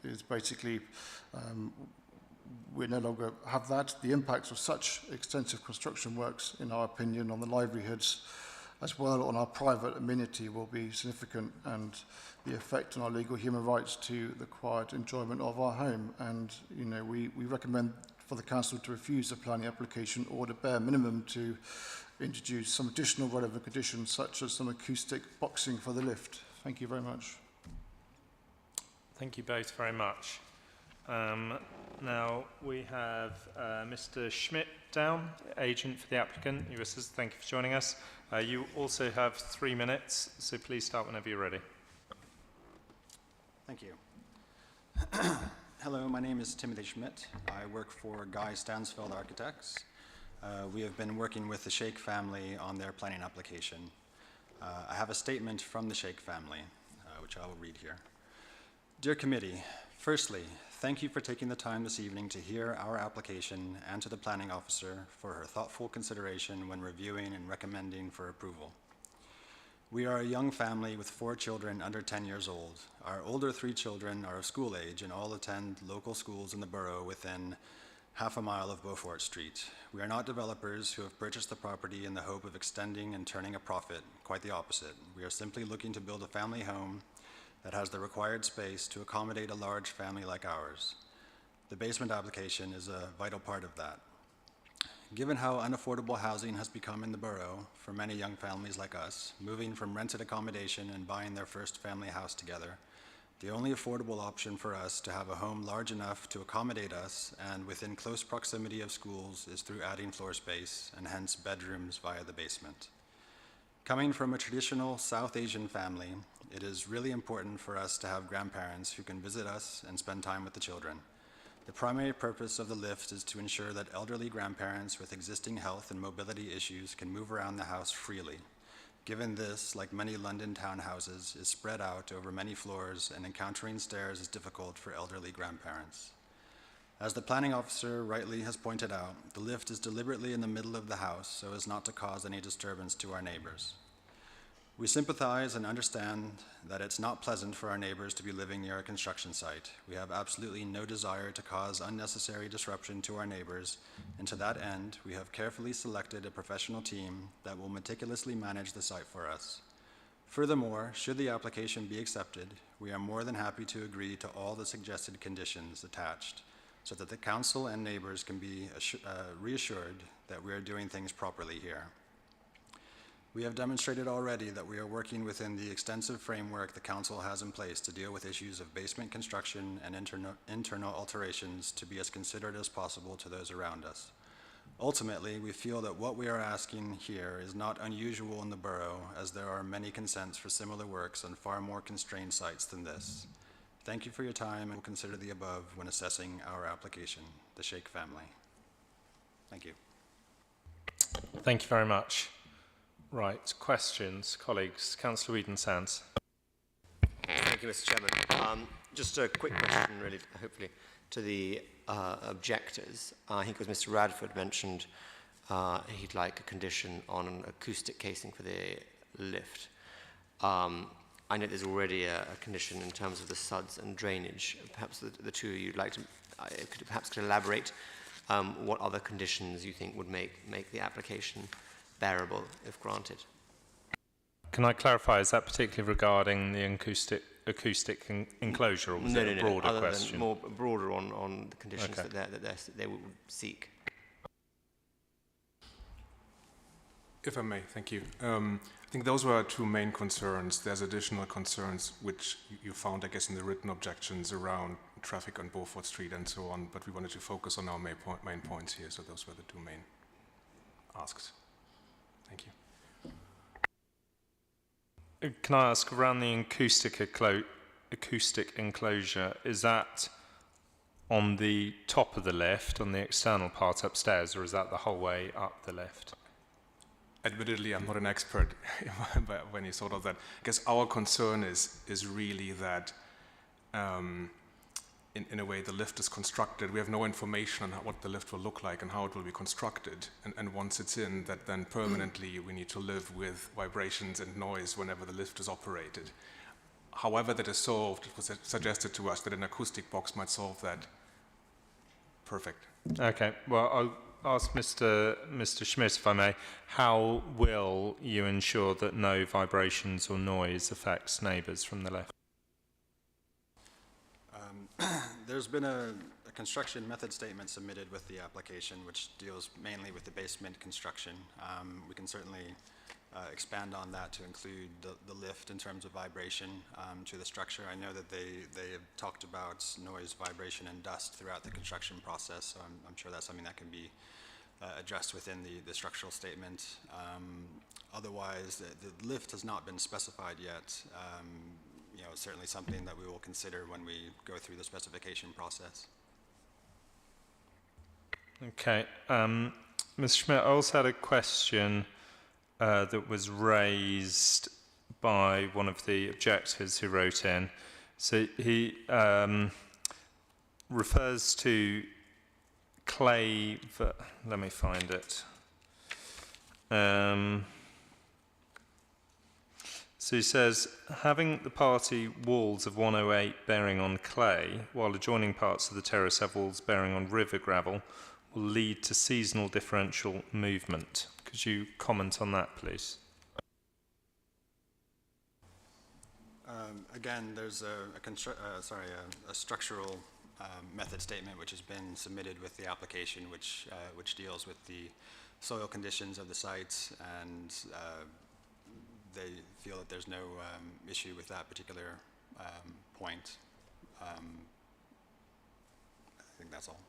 is basically, we no longer have that. The impacts of such extensive construction works, in our opinion, on the livelihoods as well on our private amenity will be significant, and the effect on our legal human rights to the quiet enjoyment of our home. And you know, we recommend for the Council to refuse the planning application, or the bare minimum to introduce some additional relevant conditions such as some acoustic boxing for the lift. Thank you very much. Thank you both very much. Now we have Mr. Schmidt down, agent for the applicant. Thank you for joining us. You also have 3 minutes, so please start whenever you're ready. Thank you. Hello, my name is Timothy Schmidt. I work for Guy Stansfeld Architects. We have been working with the Sheikh family on their planning application. I have a statement from the Sheikh family, which I will read here. Dear committee, firstly, thank you for taking the time this evening to hear our application and to the planning officer for her thoughtful consideration when reviewing and recommending for approval. We are a young family with 4 children under 10 years old. Our older 3 children are of school age and all attend local schools in the borough within half a mile of Beaufort Street. We are not developers who have purchased the property in the hope of extending and turning a profit. Quite the opposite. We are simply looking to build a family home that has the required space to accommodate a large family like ours. The basement application is a vital part of that. Given how unaffordable housing has become in the borough for many young families like us, moving from rented accommodation and buying their first family house together, the only affordable option for us to have a home large enough to accommodate us and within close proximity of schools is through adding floor space and hence bedrooms via the basement. Coming from a traditional South Asian family, it is really important for us to have grandparents who can visit us and spend time with the children. The primary purpose of the lift is to ensure that elderly grandparents with existing health and mobility issues can move around the house freely. Given this, like many London townhouses, is spread out over many floors and encountering stairs is difficult for elderly grandparents. As the planning officer rightly has pointed out, the lift is deliberately in the middle of the house so as not to cause any disturbance to our neighbors. We sympathize and understand that it's not pleasant for our neighbors to be living near a construction site. We have absolutely no desire to cause unnecessary disruption to our neighbors, and to that end, we have carefully selected a professional team that will meticulously manage the site for us. Furthermore, should the application be accepted, we are more than happy to agree to all the suggested conditions attached, so that the council and neighbors can be reassured that we are doing things properly here. We have demonstrated already that we are working within the extensive framework the council has in place to deal with issues of basement construction and internal alterations to be as considerate as possible to those around us. Ultimately, we feel that what we are asking here is not unusual in the borough, as there are many consents for similar works on far more constrained sites than this. Thank you for your time, and we'll consider the above when assessing our application, the Sheikh family. Thank you. Thank you very much. Right, questions, colleagues. Councillor Whedon-Sands. Thank you, Mr. Chairman. Just a quick question, really, hopefully, to the objectors. I think it was Mr. Radford mentioned he'd like a condition on an acoustic casing for the lift. I know there's already a condition in terms of the suds and drainage. Perhaps the two of you would like to could elaborate what other conditions you think would make the application bearable if granted. Can I clarify, is that particularly regarding the acoustic enclosure, or was it a broader other question? Than more broader on the conditions Okay. that they would seek. If I may, thank you. I think those were our two main concerns. There's additional concerns which you found, I guess, in the written objections around traffic on Beaufort Street and so on, but we wanted to focus on our main points here, so those were the two main asks. Thank you. Can I ask, around the acoustic enclosure, is that on the top of the lift, on the external part upstairs, or is that the whole way up the lift? Admittedly, I'm not an expert when you thought of that. I guess our concern is really that in a way the lift is constructed. We have no information on what the lift will look like and how it will be constructed. And once it's in, that then permanently we need to live with vibrations and noise whenever the lift is operated. However that is solved, it was suggested to us that an acoustic box might solve that. Perfect. Okay, well, I'll ask Mr. Schmidt, if I may. How will you ensure that no vibrations or noise affects neighbours from the left? There's been a construction method statement submitted with the application, which deals mainly with the basement construction. We can certainly expand on that to include the lift in terms of vibration to the structure. I know that they have talked about noise, vibration, and dust throughout the construction process, so I'm sure that's something that can be addressed within the structural statement. Otherwise, the lift has not been specified yet. Certainly something that we will consider when we go through the specification process. Okay. Mr. Schmidt, I also had a question that was raised by one of the objectors who wrote in. So he refers to clay, let me find it. So he says, having the party walls of 108 bearing on clay, while adjoining parts of the terrace have walls bearing on river gravel, will lead to seasonal differential movement. Could you comment on that, please? Again, there's a structural method statement which has been submitted with the application, which deals with the soil conditions of the sites, and they feel that there's no issue with that particular point. I think that's all.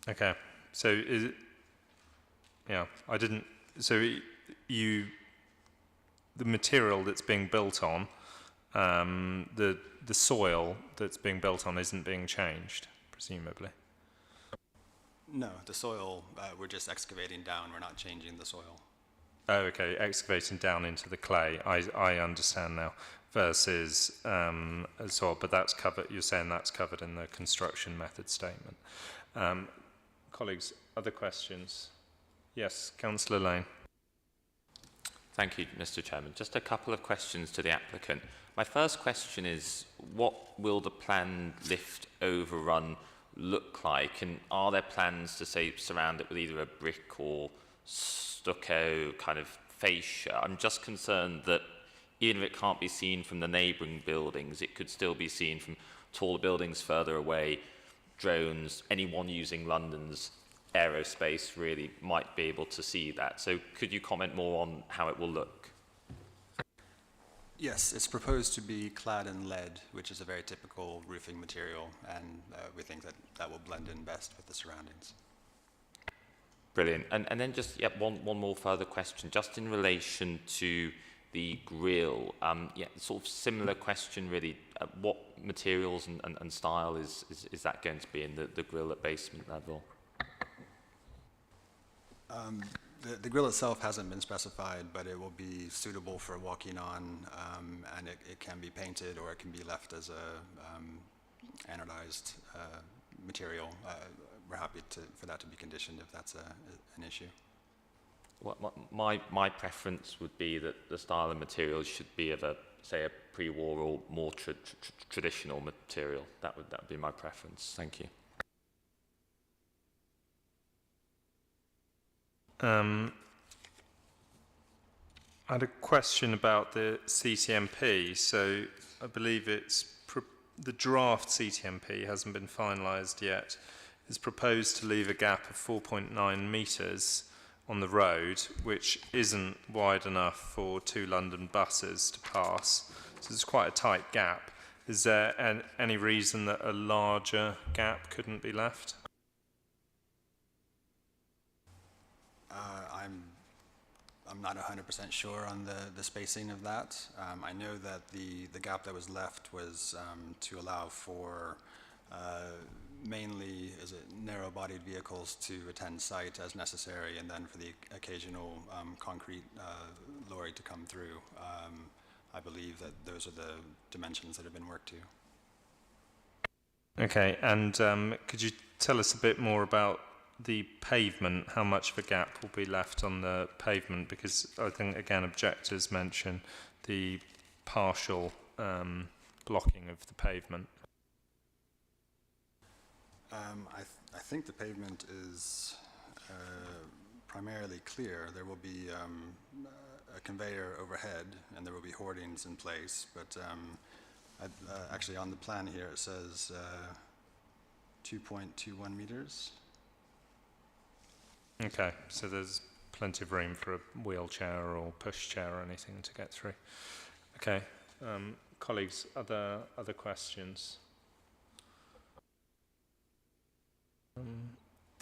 Okay, so is it, yeah, I didn't, so the material that's being built on the soil that's being built on isn't being changed, presumably. No, the soil, we're just excavating down, we're not changing the soil. Oh, okay, excavating down into the clay, I understand now, versus soil, but that's covered, you're saying that's covered in the construction method statement. Colleagues, other questions? Yes, Councillor Lane. Thank you, Mr. Chairman. Just a couple of questions to the applicant. My first question is, what will the planned lift overrun look like? And are there plans to, say, surround it with either a brick or stucco kind of fascia? I'm just concerned that even if it can't be seen from the neighbouring buildings, it could still be seen from taller buildings further away, drones, anyone using London's aerospace really might be able to see that. So could you comment more on how it will look? Yes, it's proposed to be clad in lead, which is a very typical roofing material, and we think that that will blend in best with the surroundings. Brilliant. And then just one more further question, just in relation to the grille. Sort of similar question really. What materials and style is that going to be in the grille at basement level? The grille itself hasn't been specified, but it will be suitable for walking on, and it can be painted or it can be left as a anodized material. We're happy for that to be conditioned if that's an issue. Well, my preference would be that the style and materials should be of a pre-war or more traditional material. That would be my preference. Thank you. I had a question about the CTMP. So I believe the draft CTMP hasn't been finalised yet. It's proposed to leave a gap of 4.9 metres on the road, which isn't wide enough for 2 London buses to pass. So it's quite a tight gap. Is there any reason that a larger gap couldn't be left? I'm not 100% sure on the spacing of that. I know that the gap that was left was to allow for mainly narrow-bodied vehicles to attend site as necessary, and then for the occasional concrete lorry to come through. I believe that those are the dimensions that have been worked to. Okay, and could you tell us a bit more about the pavement, how much of a gap will be left on the pavement? Because I think, again, objectors mention the partial blocking of the pavement. I think the pavement is primarily clear. There will be a conveyor overhead and there will be hoardings in place, but actually on the plan here it says 2.21 meters. Okay, so there's plenty of room for a wheelchair or pushchair or anything to get through. Okay, colleagues, other questions?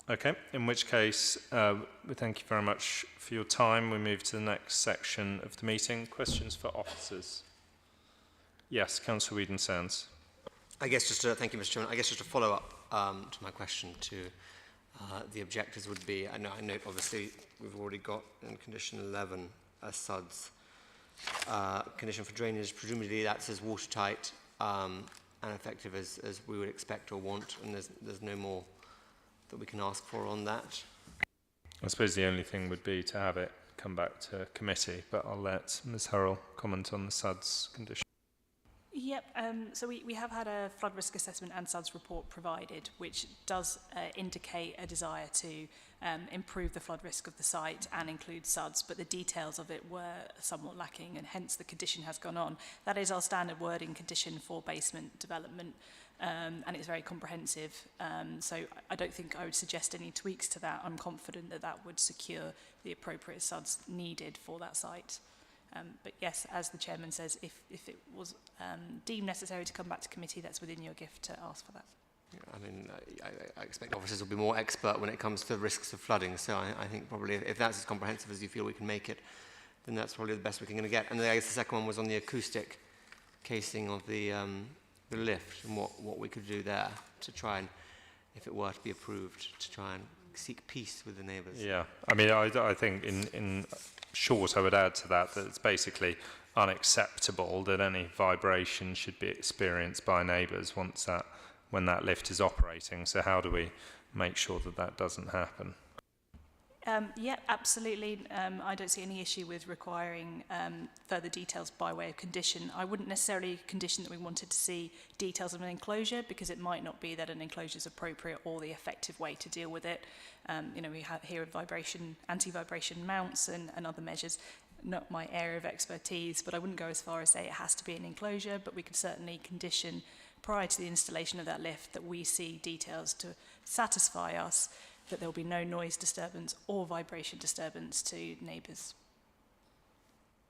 Okay, in which case, we thank you very much for your time. We move to the next section of the meeting. Questions for officers? Yes, Councillor Whedon-Sands. I guess just to, thank you, Mr. Chairman. I guess just to follow up to my question to the objectors would be, I note obviously we've already got in condition 11 a SUDS condition for drainage. Presumably that's as watertight and effective as we would expect or want, and there's no more that we can ask for on that. I suppose the only thing would be to have it come back to committee, but I'll let Ms. Hurrell comment on the SUDS condition. Yep, so we have had a flood risk assessment and SUDS report provided, which does indicate a desire to improve the flood risk of the site and include SUDS, but the details of it were somewhat lacking, and hence the condition has gone on. That is our standard wording condition for basement development, and it's very comprehensive, so I don't think I would suggest any tweaks to that. I'm confident that that would secure the appropriate SUDS needed for that site. But yes, as the chairman says, if it was deemed necessary to come back to committee, that's within your gift to ask for that. I mean, I expect officers will be more expert when it comes to risks of flooding, so I think probably if that's as comprehensive as you feel we can make it, then that's probably the best we can get. And I guess the second one was on the acoustic casing of the lift and what we could do there to try and, if it were to be approved, to try and seek peace with the neighbours. Yeah, I mean, I think in short, I would add to that it's basically unacceptable that any vibration should be experienced by neighbours when that lift is operating. So how do we make sure that that doesn't happen? Yeah, absolutely. I don't see any issue with requiring further details by way of condition. I wouldn't necessarily condition that we wanted to see details of an enclosure, because it might not be that an enclosure is appropriate or the effective way to deal with it. You know, we have here vibration, anti-vibration mounts and other measures. Not my area of expertise, but I wouldn't go as far as say it has to be an enclosure, but we could certainly condition prior to the installation of that lift that we see details to satisfy us that there will be no noise disturbance or vibration disturbance to neighbours.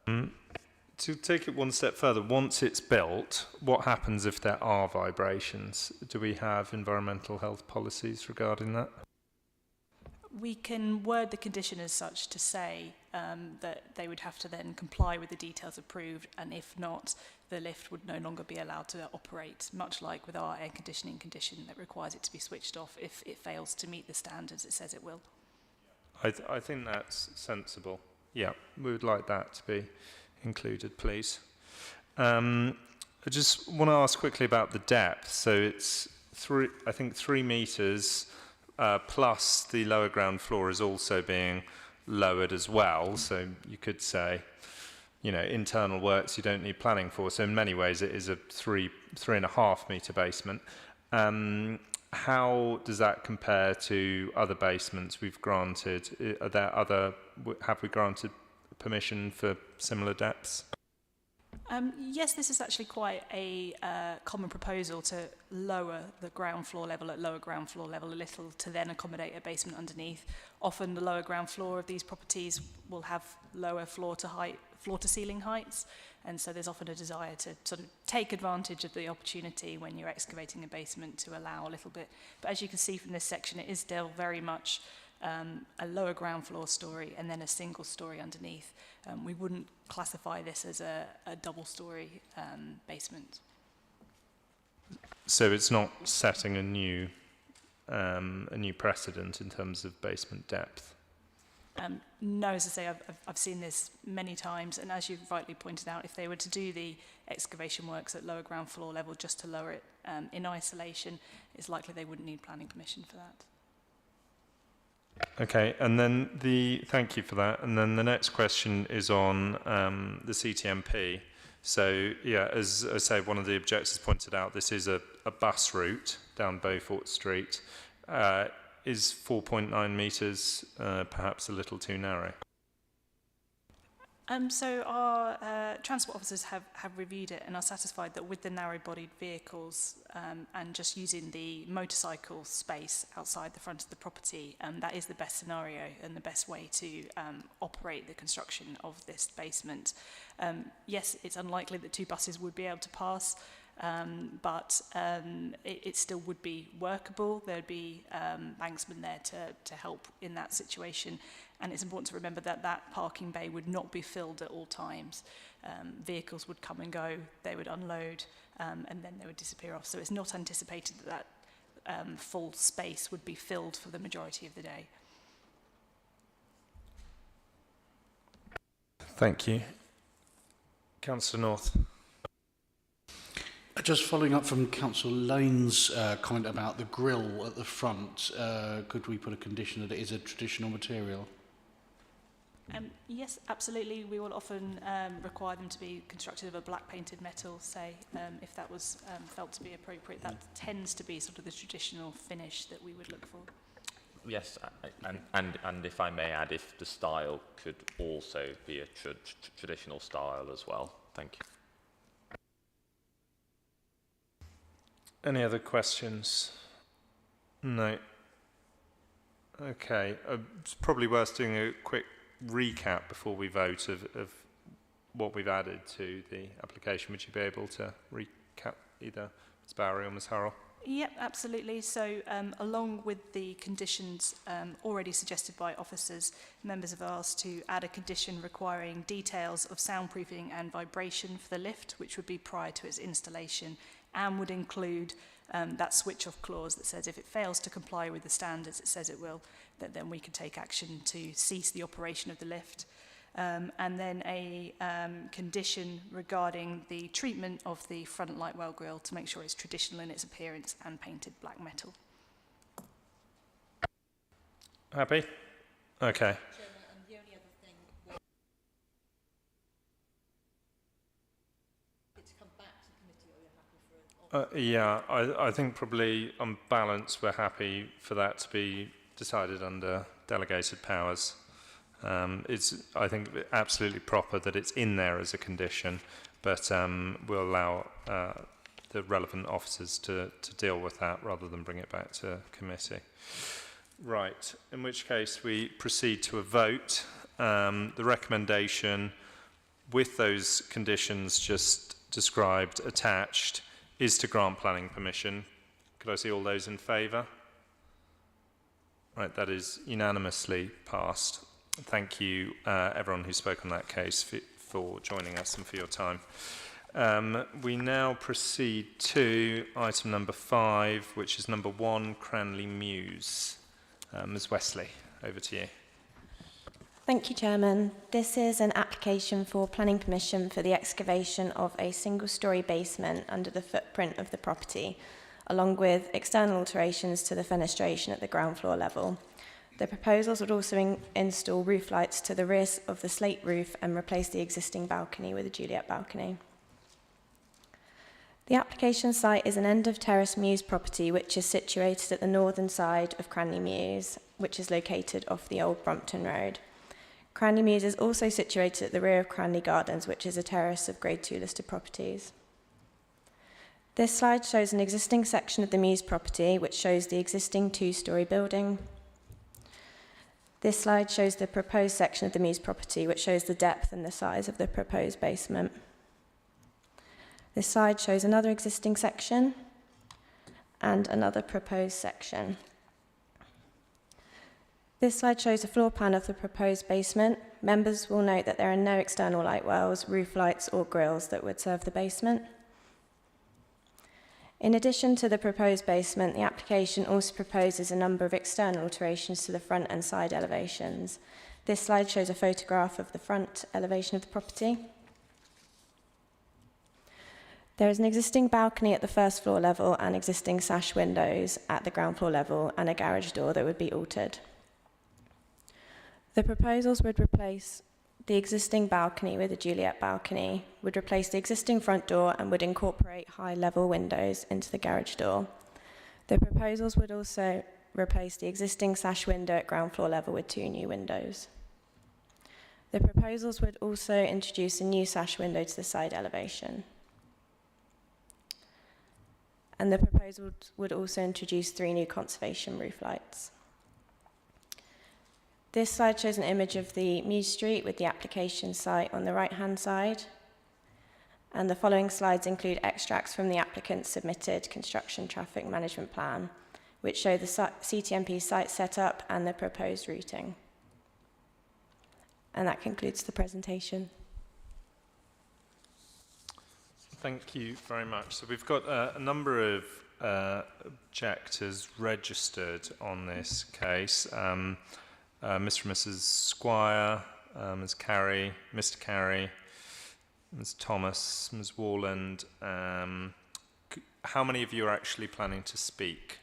To take it one step further, once it's built, what happens if there are vibrations? Do we have environmental health policies regarding that? We can word the condition as such to say that they would have to then comply with the details approved, and if not, the lift would no longer be allowed to operate, much like with our air conditioning condition that requires it to be switched off if it fails to meet the standards it says it will. I think that's sensible. Yeah, we would like that to be included, please. I just want to ask quickly about the depth. So it's 3 metres, plus the lower ground floor is also being lowered as well. So you could say, you know, internal works you don't need planning for. So in many ways it is a 3.5 metre basement. How does that compare to other basements we've granted? Have we granted permission for similar depths? Yes, this is actually quite a common proposal to lower the ground floor level at lower ground floor level a little to then accommodate a basement underneath. Often the lower ground floor of these properties will have lower floor to ceiling heights, and so there's often a desire to sort of take advantage of the opportunity when you're excavating a basement to allow a little bit. But as you can see from this section, it is still very much a lower ground floor story and then a single story underneath. We wouldn't classify this as a double story basement. So it's not setting a new precedent in terms of basement depth? No, as I say, I've seen this many times, and as you've rightly pointed out, if they were to do the excavation works at lower ground floor level just to lower it in isolation, it's likely they wouldn't need planning permission for that. Okay, and then thank you for that. And then the next question is on the CTMP. So yeah, as I say, one of the objectors pointed out, this is a bus route down Beaufort Street. Is 4.9 metres perhaps a little too narrow? So our transport officers have reviewed it and are satisfied that with the narrow-bodied vehicles and just using the motorcycle space outside the front of the property, that is the best scenario and the best way to operate the construction of this basement. Yes, it's unlikely that 2 buses would be able to pass, but it still would be workable. There'd be banksmen there to help in that situation. And it's important to remember that that parking bay would not be filled at all times. Vehicles would come and go, they would unload, and then they would disappear off. So it's not anticipated that full space would be filled for the majority of the day. Thank you. Councillor North. Just following up from Councillor Lane's comment about the grille at the front, could we put a condition that it is a traditional material? Yes, absolutely. We will often require them to be constructed of a black painted metal, say, if that was felt to be appropriate. That tends to be sort of the traditional finish that we would look for. Yes, and if I may add, if the style could also be a traditional style as well. Thank you. Any other questions? No. Okay, it's probably worth doing a quick recap before we vote of what we've added to the application. Would you be able to recap, either Ms. Barry or Ms. Harrell? Yep, absolutely. So along with the conditions already suggested by officers, members have asked to add a condition requiring details of soundproofing and vibration for the lift, which would be prior to its installation, and would include that switch-off clause that says if it fails to comply with the standards it says it will, that then we could take action to cease the operation of the lift. And then a condition regarding the treatment of the front light well grille to make sure it's traditional in its appearance and painted black metal. Happy? Okay. Yeah, I think probably on balance we're happy for that to be decided under delegated powers. It's, I think, absolutely proper that it's in there as a condition, but we'll allow the relevant officers to deal with that rather than bring it back to committee. Right, in which case we proceed to a vote. The recommendation with those conditions just described attached is to grant planning permission. Could I see all those in favour? Right, that is unanimously passed. Thank you, everyone who spoke on that case, for joining us and for your time. We now proceed to item number 5, which is number 1, Cranley Mews. Ms Wesley, over to you. Thank you, Chairman. This is an application for planning permission for the excavation of a single-storey basement under the footprint of the property, along with external alterations to the fenestration at the ground floor level. The proposals would also install roof lights to the rear of the slate roof and replace the existing balcony with a Juliet balcony. The application site is an end-of-terrace mews property which is situated at the northern side of Cranley Mews, which is located off the Old Brompton Road. Cranley Mews is also situated at the rear of Cranley Gardens, which is a terrace of Grade 2 listed properties. This slide shows an existing section of the Mews property, which shows the existing 2-storey building. This slide shows the proposed section of the Mews property, which shows the depth and the size of the proposed basement. This slide shows another existing section and another proposed section. This slide shows a floor plan of the proposed basement. Members will note that there are no external light wells, roof lights or grilles that would serve the basement. In addition to the proposed basement, the application also proposes a number of external alterations to the front and side elevations. This slide shows a photograph of the front elevation of the property. There is an existing balcony at the first floor level and existing sash windows at the ground floor level and a garage door that would be altered. The proposals would replace the existing balcony with a Juliet balcony, would replace the existing front door and would incorporate high-level windows into the garage door. The proposals would also replace the existing sash window at ground floor level with 2 new windows. The proposals would also introduce a new sash window to the side elevation. And the proposal would also introduce 3 new conservation roof lights. This slide shows an image of the Mews Street with the application site on the right-hand side. And the following slides include extracts from the applicant's submitted construction traffic management plan, which show the CTMP site setup and the proposed routing. And that concludes the presentation. Thank you very much. So we've got a number of objectors registered on this case. Mr. and Mrs. Squire, Ms. Carey, Mr. Carey, Ms. Thomas, Ms. Warland. How many of you are actually planning to speak?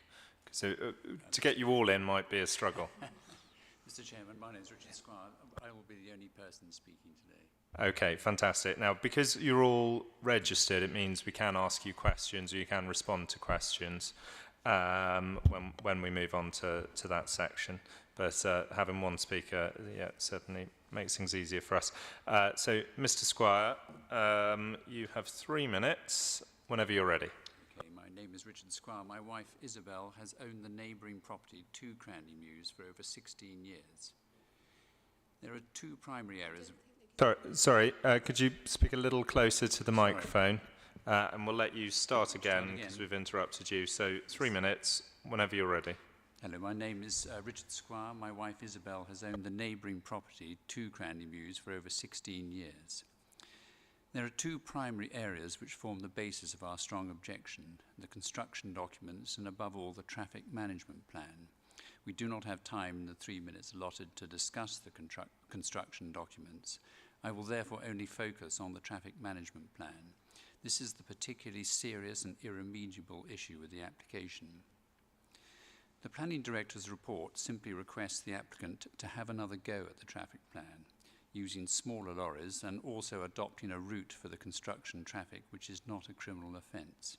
So to get you all in might be a struggle. Mr. Chairman, my name is Richard Squire. I will be the only person speaking today. Okay, fantastic. Now, because you're all registered, it means we can ask you questions or you can respond to questions when we move on to that section. But having one speaker, certainly makes things easier for us. So, Mr. Squire, you have 3 minutes whenever you're ready. Okay, my name is Richard Squire. My wife, Isabel, has owned the neighbouring property to Cranley Mews for over 16 years. There are 2 primary areas. Sorry, could you speak a little closer to the microphone? And we'll let you start again because we've interrupted you. So 3 minutes, whenever you're ready. Hello, my name is Richard Squire. My wife Isabel has owned the neighbouring property, 2 Cranley Mews, for over 16 years. There are 2 primary areas which form the basis of our strong objection: the construction documents and, above all, the traffic management plan. We do not have time in the 3 minutes allotted to discuss the construction documents. I will therefore only focus on the traffic management plan. This is the particularly serious and irremediable issue with the application. The Planning Director's report simply requests the applicant to have another go at the traffic plan, using smaller lorries and also adopting a route for the construction traffic which is not a criminal offence.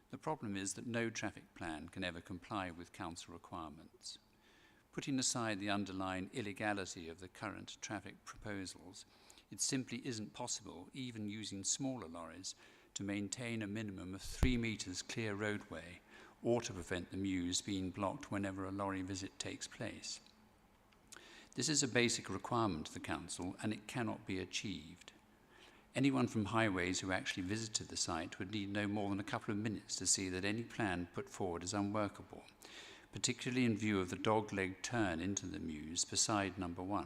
The problem is that no traffic plan can ever comply with council requirements. Putting aside the underlying illegality of the current traffic proposals, it simply isn't possible, even using smaller lorries, to maintain a minimum of 3 metres clear roadway or to prevent the Mews being blocked whenever a lorry visit takes place. This is a basic requirement of the council, and it cannot be achieved. Anyone from Highways who actually visited the site would need no more than a couple of minutes to see that any plan put forward is unworkable, particularly in view of the dog-leg turn into the Mews beside number 1.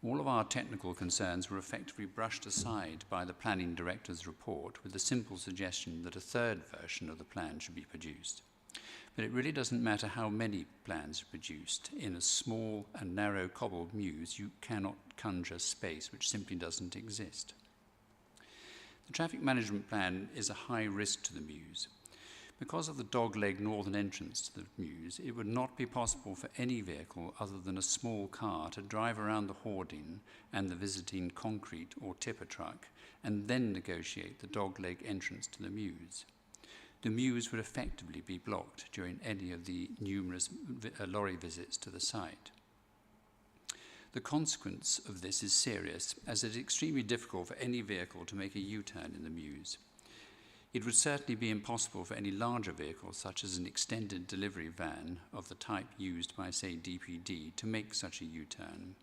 All of our technical concerns were effectively brushed aside by the Planning Director's report with the simple suggestion that a 3rd version of the plan should be produced. But it really doesn't matter how many plans are produced. In a small and narrow cobbled Mews, you cannot conjure space which simply doesn't exist. The traffic management plan is a high risk to the Mews. Because of the dog-leg northern entrance to the Mews, it would not be possible for any vehicle other than a small car to drive around the hoarding and the visiting concrete or tipper truck and then negotiate the dog-leg entrance to the Mews. The Mews would effectively be blocked during any of the numerous lorry visits to the site. The consequence of this is serious, as it is extremely difficult for any vehicle to make a U-turn in the Mews. It would certainly be impossible for any larger vehicle, such as an extended delivery van of the type used by, say, DPD, to make such a U-turn.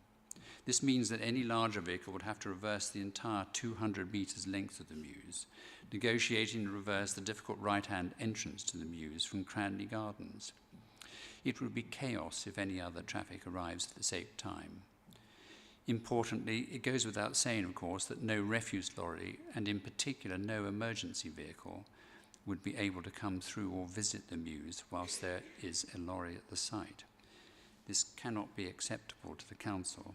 This means that any larger vehicle would have to reverse the entire 200 metres length of the Mews, negotiating to reverse the difficult right-hand entrance to the Mews from Cranley Gardens. It would be chaos if any other traffic arrives at the same time. Importantly, it goes without saying, of course, that no refuse lorry, and in particular no emergency vehicle, would be able to come through or visit the Mews whilst there is a lorry at the site. This cannot be acceptable to the council.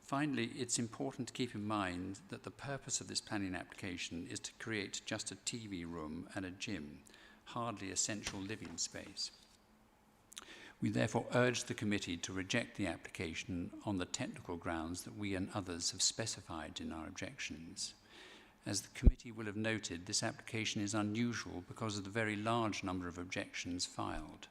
Finally, it's important to keep in mind that the purpose of this planning application is to create just a TV room and a gym, hardly a central living space. We therefore urge the committee to reject the application on the technical grounds that we and others have specified in our objections. As the committee will have noted, this application is unusual because of the very large number of objections filed.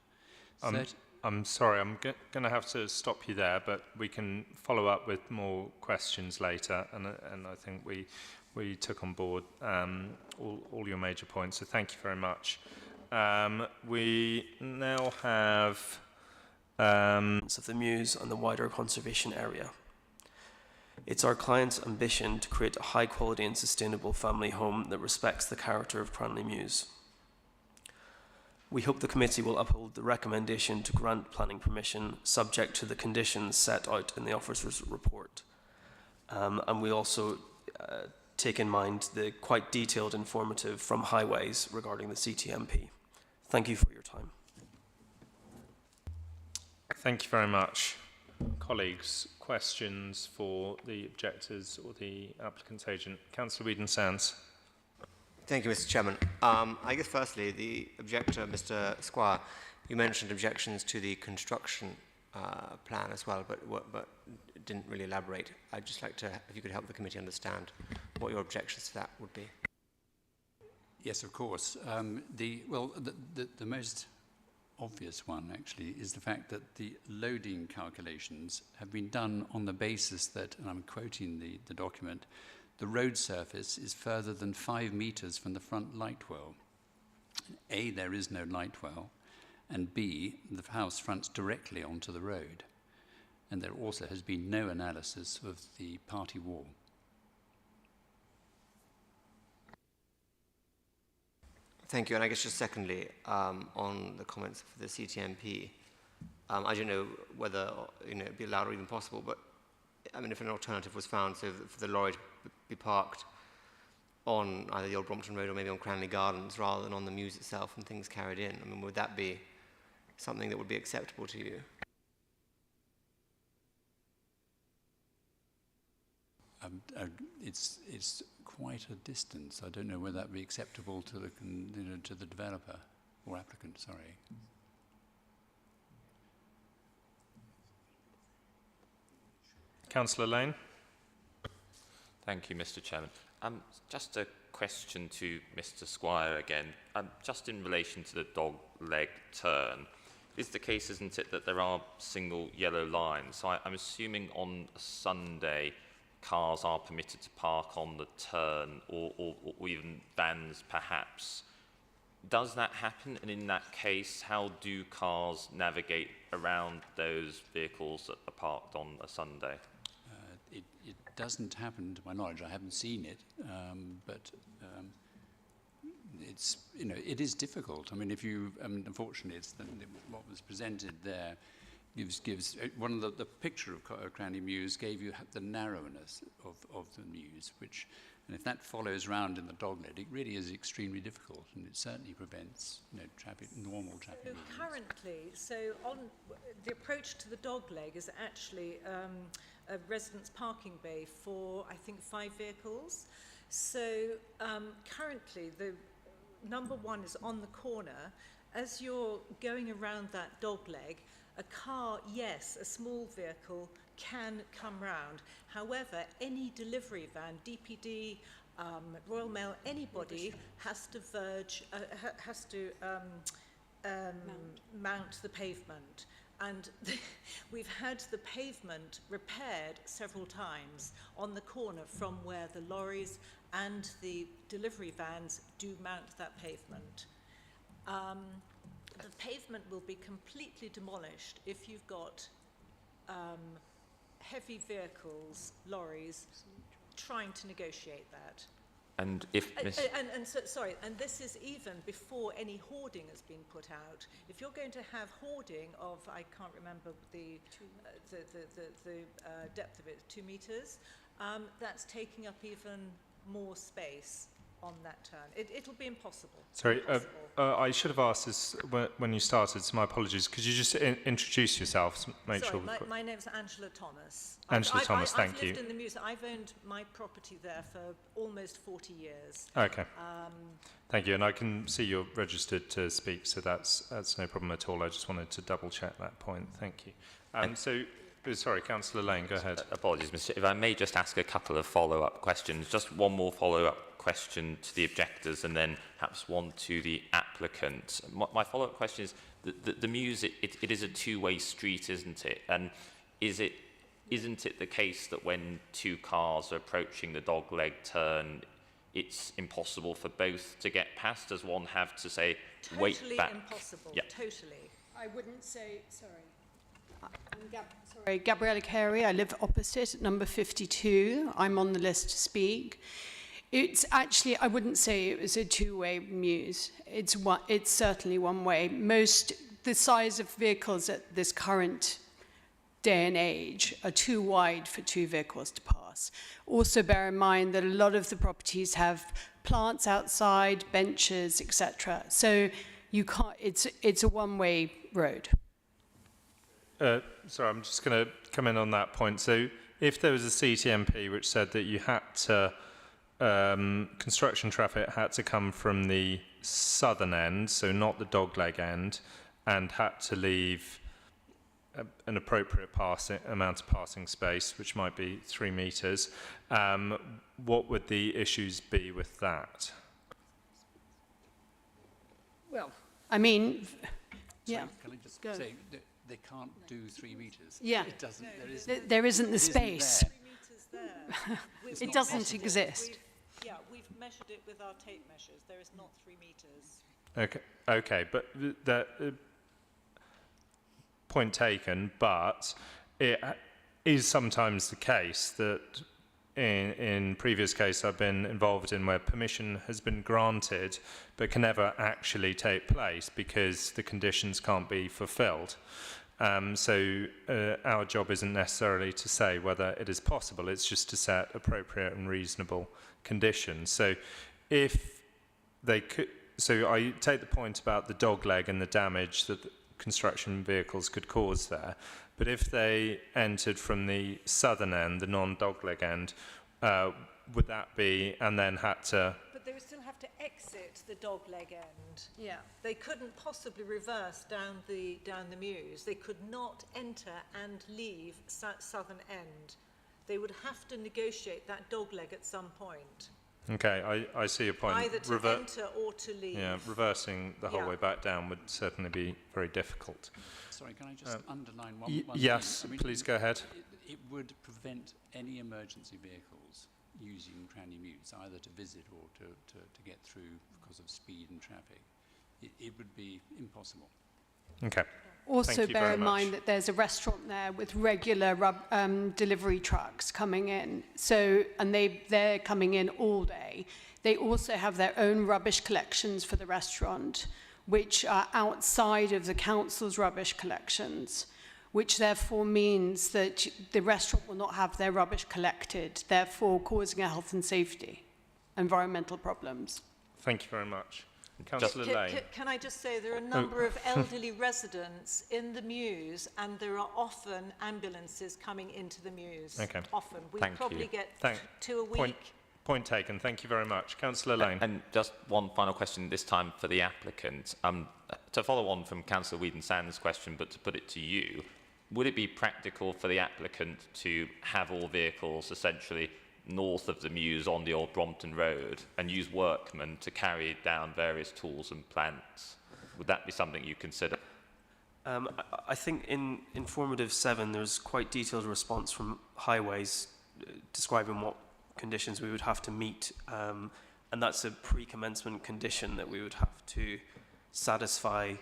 I'm sorry, I'm going to have to stop you there, but we can follow up with more questions later, and I think we took on board all your major points, so thank you very much. We now have of the Mews and the wider conservation area. It's our client's ambition to create a high quality and sustainable family home that respects the character of Cranley Mews. We hope the committee will uphold the recommendation to grant planning permission subject to the conditions set out in the officer's report. And we also take in mind the quite detailed informative from Highways regarding the CTMP. Thank you for your time. Thank you very much. Colleagues, questions for the objectors or the applicant's agent? Councillor Whedon-Sands. Thank you, Mr. Chairman. I guess firstly, the objector, Mr. Squire, you mentioned objections to the construction plan as well, but didn't really elaborate. I'd just like to, if you could help the committee understand what your objections to that would be. Yes, of course. The most obvious one, actually, is the fact that the loading calculations have been done on the basis that, and I'm quoting the document, the road surface is further than 5 metres from the front light well. A, there is no light well, and B, the house fronts directly onto the road. And there also has been no analysis of the party wall. Thank you. And I guess just secondly, on the comments for the CTMP, I don't know whether it'd be allowed or even possible, but I mean, if an alternative was found, so for the lorry to be parked on either the Old Brompton Road or maybe on Cranley Gardens rather than on the Mews itself and things carried in, I mean, would that be something that would be acceptable to you? It's quite a distance. I don't know whether that would be acceptable to the to the developer or applicant. Sorry. Councillor Lane. Thank you, Mr. Chairman. Just a question to Mr. Squire again. Just in relation to the dog leg turn, is the case, isn't it, that there are single yellow lines? So I'm assuming on a Sunday, cars are permitted to park on the turn, or even vans perhaps. Does that happen? And in that case, how do cars navigate around those vehicles that are parked on a Sunday? It doesn't happen to my knowledge. I haven't seen it, but it's it is difficult. I mean, if you unfortunately, it's what was presented there gives one of the picture of Cranley Mews gave you the narrowness of the Mews, which, and if that follows round in the dogleg, it really is extremely difficult, and it certainly prevents normal traffic. So currently, on the approach to the dogleg is actually a residence parking bay for, I think, 5 vehicles. So currently, the number 1 is on the corner. As you're going around that dogleg, a car, yes, a small vehicle can come round. However, any delivery van, DPD, Royal Mail, anybody has to mount the pavement. And we've had the pavement repaired several times on the corner from where the lorries and the delivery vans do mount that pavement. The pavement will be completely demolished if you've got heavy vehicles, lorries, trying to negotiate that. And if and this is even before any hoarding has been put out. If you're going to have hoarding of, I can't remember the depth of it, 2 meters, that's taking up even more space on that turn. It'll be impossible. Sorry, I should have asked this when you started, so my apologies. Could you just introduce yourself to make sure? My name's Angela Thomas. Angela Thomas, thank I've you. lived in the Mews. I've owned my property there for almost 40 years. Okay. Thank you, and I can see you're registered to speak, so that's no problem at all. I just wanted to double check that point. Thank you. Sorry, Councillor Lane, go ahead. Apologies, Mr. If I may just ask a couple of follow-up questions. Just one more follow-up question to the objectors and then perhaps one to the applicant. My follow-up question is, the Mews, it is a two-way street, isn't it? And isn't it the case that when 2 cars are approaching the dogleg turn, it's impossible for both to get past? Does one have to say, wait back? Totally impossible, Yeah. totally. I wouldn't say, sorry, Gabriella Carey. I live opposite at number 52. I'm on the list to speak. It's actually, I wouldn't say it was a two-way Mews. It's certainly one way. The size of vehicles at this current day and age are too wide for 2 vehicles to pass. Also bear in mind that a lot of the properties have plants outside, benches, etc. So you can't, it's a one-way road. Sorry, I'm just going to come in on that point. So if there was a CTMP which said that you had to, construction traffic had to come from the southern end, so not the dogleg end, and had to leave an appropriate amount of passing space, which might be 3 meters, what would the issues be with that? Well, I mean, yeah. Can I just Go. say that they can't do 3 meters? Yeah. It doesn't. There isn't the space. We've It not doesn't measured it. exist. We've measured it with our tape measures. There is not 3 meters. Okay, but that point taken. But it is sometimes the case that in previous case I've been involved in where permission has been granted but can never actually take place because the conditions can't be fulfilled. So our job isn't necessarily to say whether it is possible, it's just to set appropriate and reasonable conditions. So if they could, so I take the point about the dogleg and the damage that the construction vehicles could cause there, but if they entered from the southern end, the non-dogleg end, would that be, and then had to... But they would still have to exit the dogleg end. Yeah. They couldn't possibly reverse down the mews. They could not enter and leave southern end. They would have to negotiate that dogleg at some point. Okay, I see your point. Either to enter or to leave. Yeah, reversing the whole Yeah. way back down would certainly be very difficult. Sorry, can I just underline one yes, thing? I mean, please go ahead. It would prevent any emergency vehicles using Cranley Mews, either to visit or to get through because of speed and traffic. It would be impossible. Okay. Also bear in mind that there's a restaurant there with regular delivery trucks coming in. So, and they're coming in all day. They also have their own rubbish collections for the restaurant, which are outside of the council's rubbish collections, which therefore means that the restaurant will not have their rubbish collected, therefore causing a health and safety, environmental problems. Thank you very much. Councillor Lane. Can I just say there are a number of elderly residents in the mews, and there are often ambulances coming into the mews. Okay. Often. We Thank probably you. get 2 a week. Point taken. Thank you very much. Councillor Lane. And just one final question, this time for the applicant. To follow on from Councillor Whedon-Sand's question, but to put it to you, would it be practical for the applicant to have all vehicles essentially north of the mews on the old Brompton Road and use workmen to carry down various tools and plants? Would that be something you consider? I think in Informative 7 there's quite detailed response from Highways describing what conditions we would have to meet, and that's a pre-commencement condition that we would have to satisfy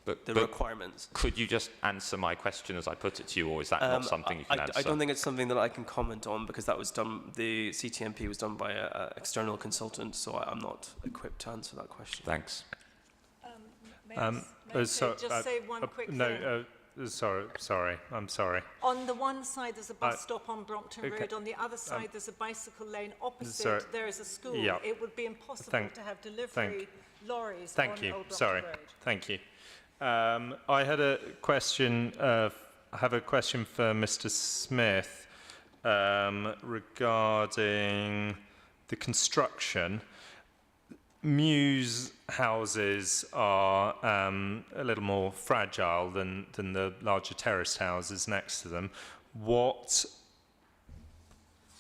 the requirements. Could you just answer my question as I put it to you, or is that not something you can answer? I don't think it's something that I can comment on because that was done, the CTMP was done by an external consultant, so I'm not equipped to answer that question. Thanks. May I just say one quick thing? Sorry, I'm sorry. On the one side, there's a bus stop on Brompton Road. On the other side, there's a bicycle lane. Opposite, there is a school. Yeah. It would be impossible to have delivery lorries on Old Brompton Sorry. Road. Thank you. I had a question. I have a question for Mr. Smith regarding the construction. Mews houses are a little more fragile than the larger terraced houses next to them. What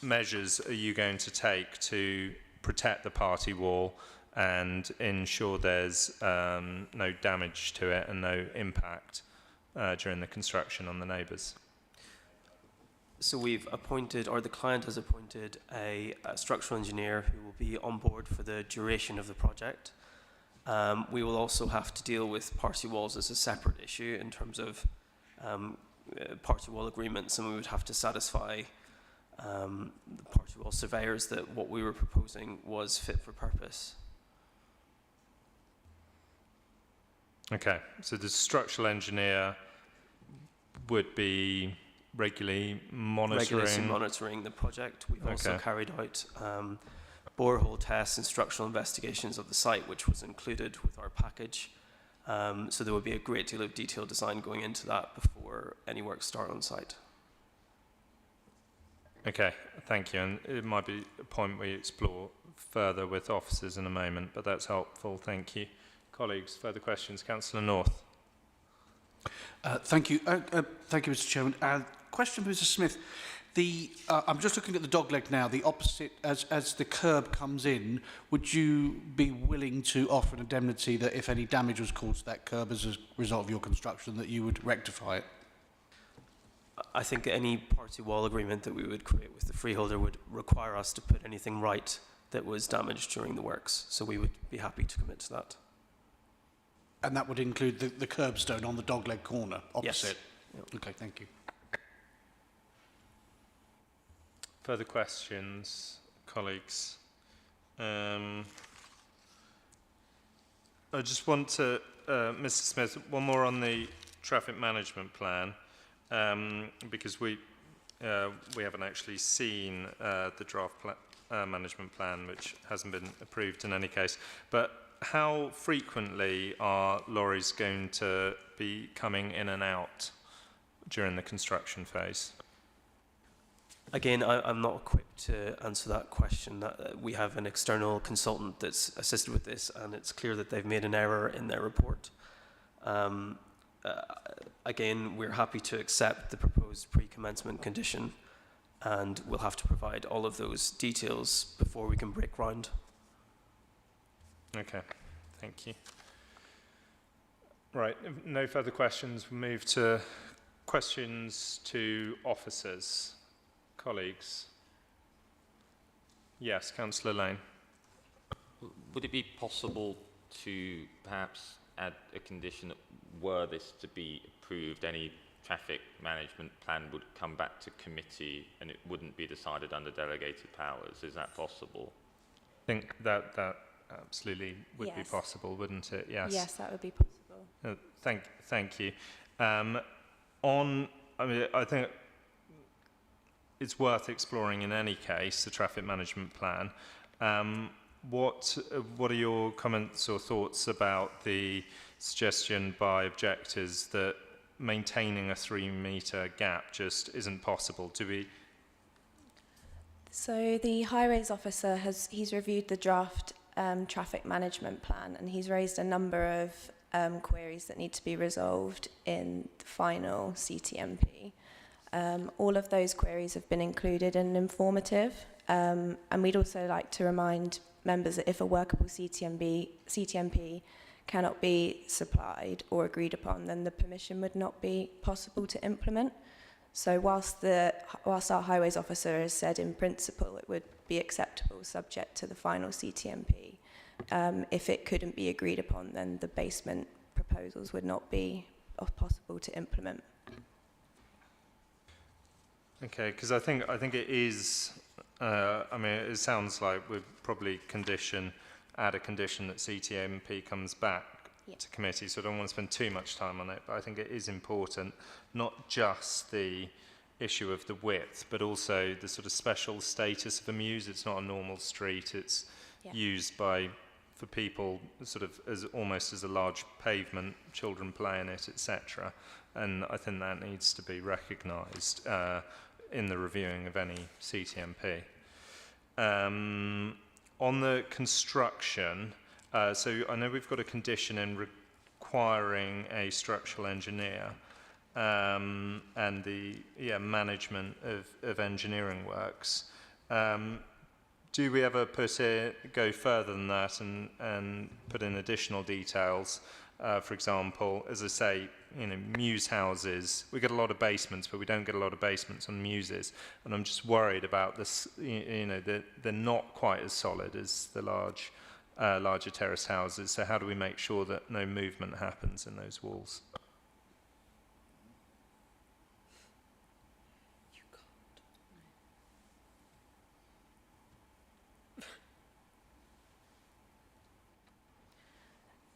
measures are you going to take to protect the party wall and ensure there's no damage to it and no impact during the construction on the neighbours? So we've appointed, or the client has appointed, a structural engineer who will be on board for the duration of the project. We will also have to deal with party walls as a separate issue in terms of party wall agreements, and we would have to satisfy the party wall surveyors that what we were proposing was fit for purpose. Okay, so the structural engineer would be regularly monitoring the project. We've also carried out borehole tests and structural investigations of the site, which was included with our package. So there would be a great deal of detailed design going into that before any work start on site. Okay, thank you. And it might be a point we explore further with officers in a moment, but that's helpful. Thank you. Colleagues, further questions? Councillor North. Thank you. Thank you, Mr. Chairman. Question for Mr. Smith. I'm just looking at the dogleg now. The opposite, as the curb comes in, would you be willing to offer an indemnity that if any damage was caused to that curb as a result of your construction, that you would rectify it? I think any party wall agreement that we would create with the freeholder would require us to put anything right that was damaged during the works. So we would be happy to commit to that. And that would include the curbstone on the dogleg corner opposite? Yes. Okay, thank you. Further questions, colleagues? I just want to, Mr. Smith, one more on the traffic management plan, because we haven't actually seen the draft management plan, which hasn't been approved in any case. But how frequently are lorries going to be coming in and out during the construction phase? Again, I'm not equipped to answer that question. We have an external consultant that's assisted with this, and it's clear that they've made an error in their report. Again, we're happy to accept the proposed pre-commencement condition, and we'll have to provide all of those details before we can break ground. Okay, thank you. Right, if no further questions. We'll move to questions to officers. Colleagues. Yes, Councillor Lane. Would it be possible to perhaps add a condition that were this to be approved, any traffic management plan would come back to committee and it wouldn't be decided under delegated powers? Is that possible? I think that absolutely would be Yes. possible, wouldn't it? Yes. Yes, that would be possible. Thank you. I think it's worth exploring in any case, the traffic management plan. What are your comments or thoughts about the suggestion by objectors that maintaining a 3-metre gap just isn't possible? So the highways officer he's reviewed the draft traffic management plan, and he's raised a number of queries that need to be resolved in the final CTMP. All of those queries have been included in informative, and we'd also like to remind members that if a workable CTMP cannot be supplied or agreed upon, then the permission would not be possible to implement. So whilst our highways officer has said in principle it would be acceptable subject to the final CTMP, if it couldn't be agreed upon, then the basement proposals would not be possible to implement. Okay, because I think it is. It sounds like we'd probably add a condition that CTMP comes back to committee. So I don't want to spend too much time on it, but I think it is important, not just the issue of the width, but also the sort of special status of a mews. It's not a normal street. It's used for people sort of almost as a large pavement. Children play in it, etc. And I think that needs to be recognised in the reviewing of any CTMP. On the construction, so I know we've got a condition in requiring a structural engineer and the management of engineering works. Do we ever go further than that and put in additional details? For example, as I say, mews houses, we get a lot of basements, but we don't get a lot of basements on mewses. And I'm just worried about this, they're not quite as solid as the larger terrace houses. So how do we make sure that no movement happens in those walls?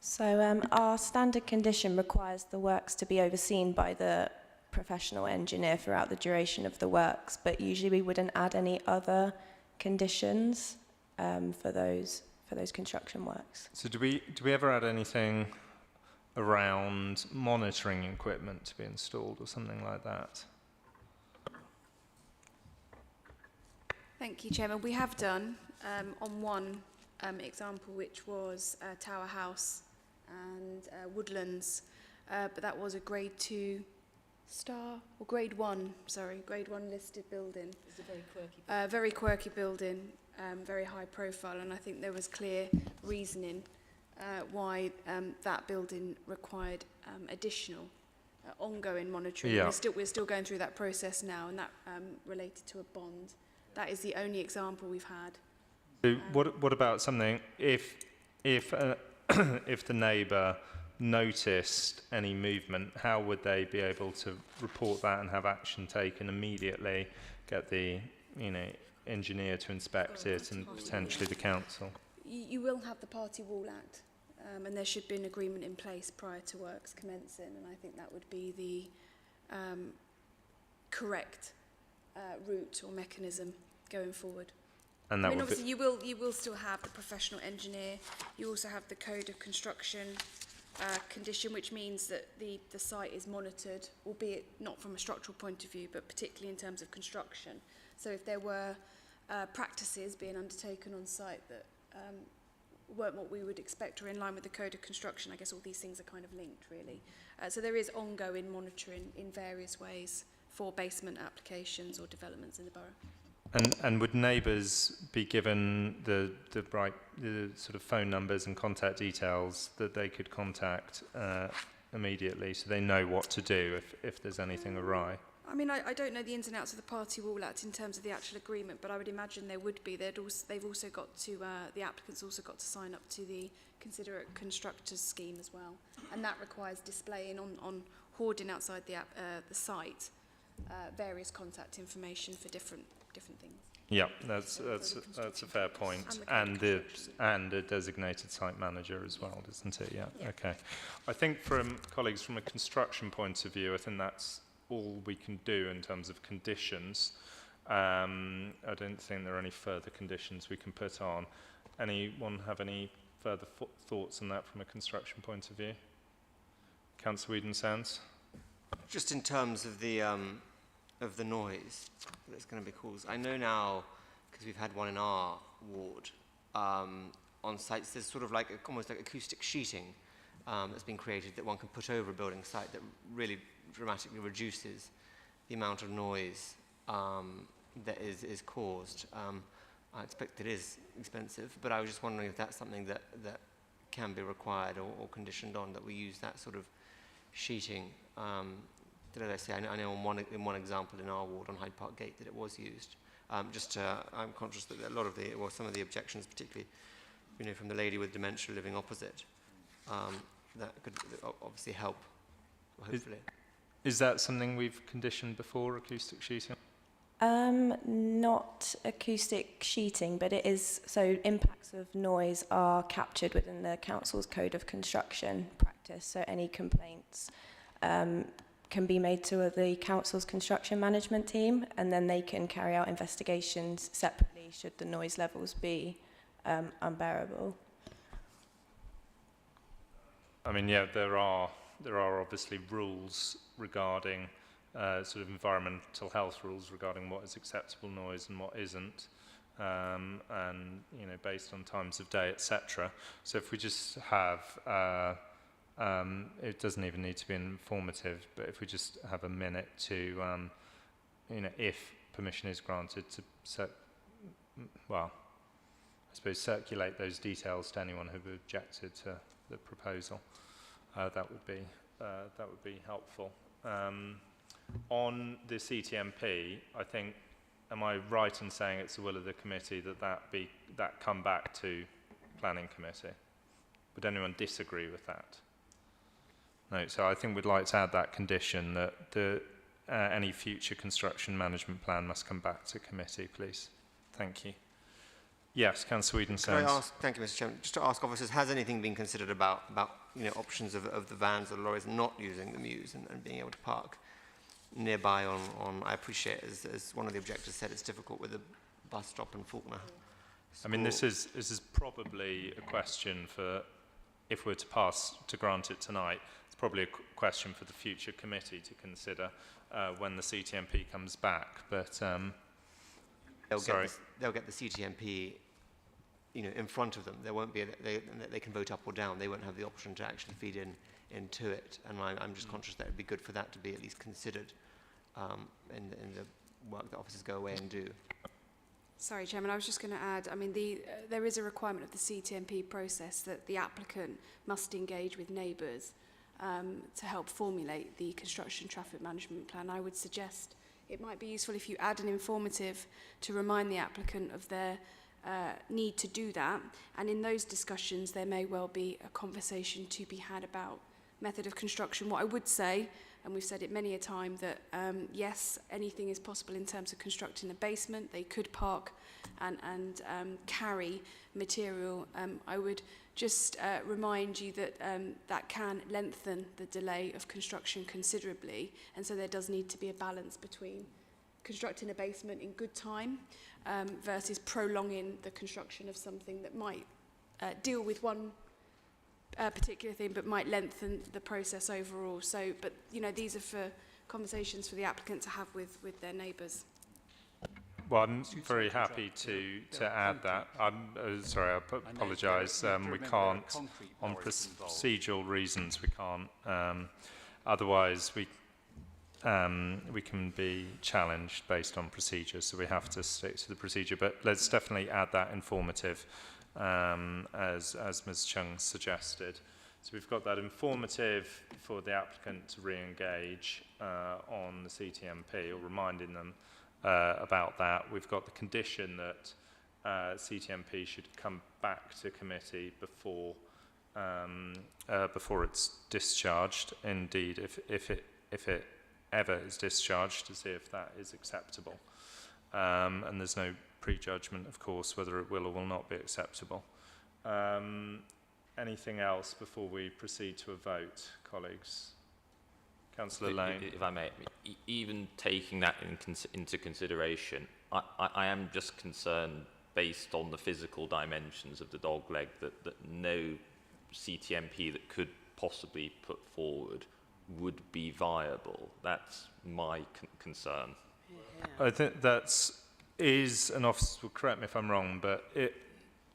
So our standard condition requires the works to be overseen by the professional engineer throughout the duration of the works, but usually we wouldn't add any other conditions for those construction works. So do we ever add anything around monitoring equipment to be installed or something like that? Thank you, Chairman. We have done on one example, which was Tower House and Woodlands, but that was a grade 2 star, or grade 1 listed building. It's a very quirky building, very high profile, and I think there was clear reasoning why that building required additional ongoing monitoring. Yeah. We're still going through that process now, and that related to a bond. That is the only example we've had. So what about something if the neighbour noticed any movement, how would they be able to report that and have action taken immediately, get the engineer to inspect it and potentially the council? You will have the Party Wall Act, and there should be an agreement in place prior to works commencing, and I think that would be the correct route or mechanism going forward. And that I mean, would be, obviously, you will still have the professional engineer. You also have the code of construction condition, which means that the site is monitored, albeit not from a structural point of view, but particularly in terms of construction. So if there were practices being undertaken on site that weren't what we would expect or in line with the code of construction, I guess all these things are kind of linked, really. So there is ongoing monitoring in various ways for basement applications or developments in the borough. and would neighbours be given the sort of phone numbers and contact details that they could contact immediately, so they know what to do if there's anything awry? I mean, I don't know the ins and outs of the Party Wall Act in terms of the actual agreement, but I would imagine there would be. They've also got to, the applicants also got to sign up to the Considerate Constructors scheme as well, and that requires displaying on hoarding outside the site various contact information for different things. Yeah, that's a fair point, and a designated site manager as well, isn't it? Yeah. Okay. I think from colleagues, from a construction point of view, I think that's all we can do in terms of conditions. I don't think there are any further conditions we can put on. Anyone have any further thoughts on that from a construction point of view? Councillor Whedon-Sands? Just in terms of the noise that's going to be caused, I know now, because we've had one in our ward, on sites, there's sort of like almost like acoustic sheeting that's been created that one can put over a building site that really dramatically reduces the amount of noise that is caused. I expect it is expensive, but I was just wondering if that's something that can be required or conditioned on, that we use that sort of sheeting. Did I say? I know in one example in our ward on Hyde Park Gate that it was used. I'm conscious that a lot of some of the objections, particularly, from the lady with dementia living opposite, that could obviously help, hopefully. Is that something we've conditioned before, acoustic sheeting? Not acoustic sheeting, but it is, so impacts of noise are captured within the council's code of construction practice, so any complaints can be made to the council's construction management team, and then they can carry out investigations separately should the noise levels be unbearable. I mean, yeah, there are obviously rules regarding sort of environmental health rules regarding what is acceptable noise and what isn't, and based on times of day, etc. So if we just have it doesn't even need to be informative, but if we just have a minute to, if permission is granted to circulate those details to anyone who objected to the proposal, that would be helpful. On the CTMP, I think, am I right in saying it's the will of the committee that come back to planning committee? Would anyone disagree with that? No, so I think we'd like to add that condition that any future construction management plan must come back to committee, please. Thank you. Yes, Councillor Whedon-Sands. Thank you, Mr. Chairman. Just to ask officers, has anything been considered about options of the vans or lorries not using the Mews and being able to park nearby on I appreciate, as one of the objectors said, it's difficult with a bus stop in Faulkner. I mean, this is probably a question for, if we're to grant it tonight, it's probably a question for the future committee to consider when the CTMP comes back. But they'll get the CTMP, in front of them. There won't be they can vote up or down. They won't have the option to actually feed into it. And I'm just conscious that it'd be good for that to be at least considered in the work that officers go away and do. Sorry, Chairman, I was just going to add, I mean, there is a requirement of the CTMP process that the applicant must engage with neighbours to help formulate the construction traffic management plan. I would suggest it might be useful if you add an informative to remind the applicant of their need to do that. And in those discussions, there may well be a conversation to be had about method of construction. What I would say, and we've said it many a time that yes, anything is possible in terms of constructing a basement. They could park and carry material. I would just remind you that that can lengthen the delay of construction considerably, and so there does need to be a balance between constructing a basement in good time versus prolonging the construction of something that might deal with one particular thing but might lengthen the process overall. So, but you know, these are for conversations for the applicant to have with their neighbours. Well, I'm very happy to add that. I'm sorry, I apologise. We can't, on procedural reasons, we can't. Otherwise, we can be challenged based on procedure, so we have to stick to the procedure. But let's definitely add that informative, as Ms. Chung suggested. So we've got that informative for the applicant to re-engage on the CTMP, or reminding them about that. We've got the condition that CTMP should come back to committee before it's discharged. Indeed, if it ever is discharged, to see if that is acceptable. And there's no prejudgment, of course, whether it will or will not be acceptable. Anything else before we proceed to a vote, colleagues? Councillor Lane. If I may, even taking that into consideration, I am just concerned, based on the physical dimensions of the dog leg, that no CTMP that could possibly put forward would be viable. That's my concern. I think is an officer will correct me if I'm wrong, but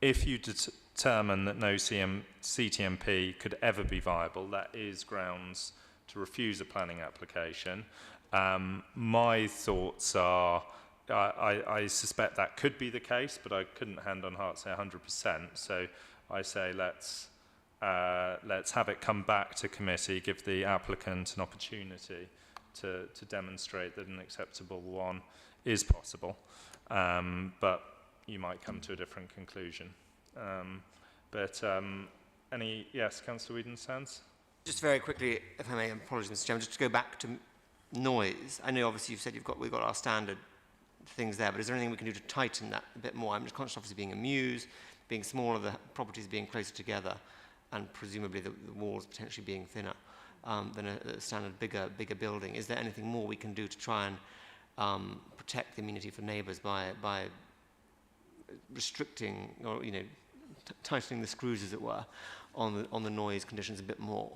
if you determine that no CTMP could ever be viable, that is grounds to refuse a planning application. My thoughts are, I suspect that could be the case, but I couldn't hand on heart say 100%. So I say let's have it come back to committee, give the applicant an opportunity to demonstrate that an acceptable one is possible. But you might come to a different conclusion. Yes, Councillor Whedon-Sands? Just very quickly, if I may, apologies, Mr. Chairman, just to go back to noise. I know obviously you've said we've got our standard things there, but is there anything we can do to tighten that a bit more? I'm just conscious, obviously, being a muse, being smaller, the properties being closer together, and presumably the walls potentially being thinner than a standard bigger building. Is there anything more we can do to try and protect the amenity for neighbours by restricting, or tightening the screws, as it were, on the noise conditions a bit more?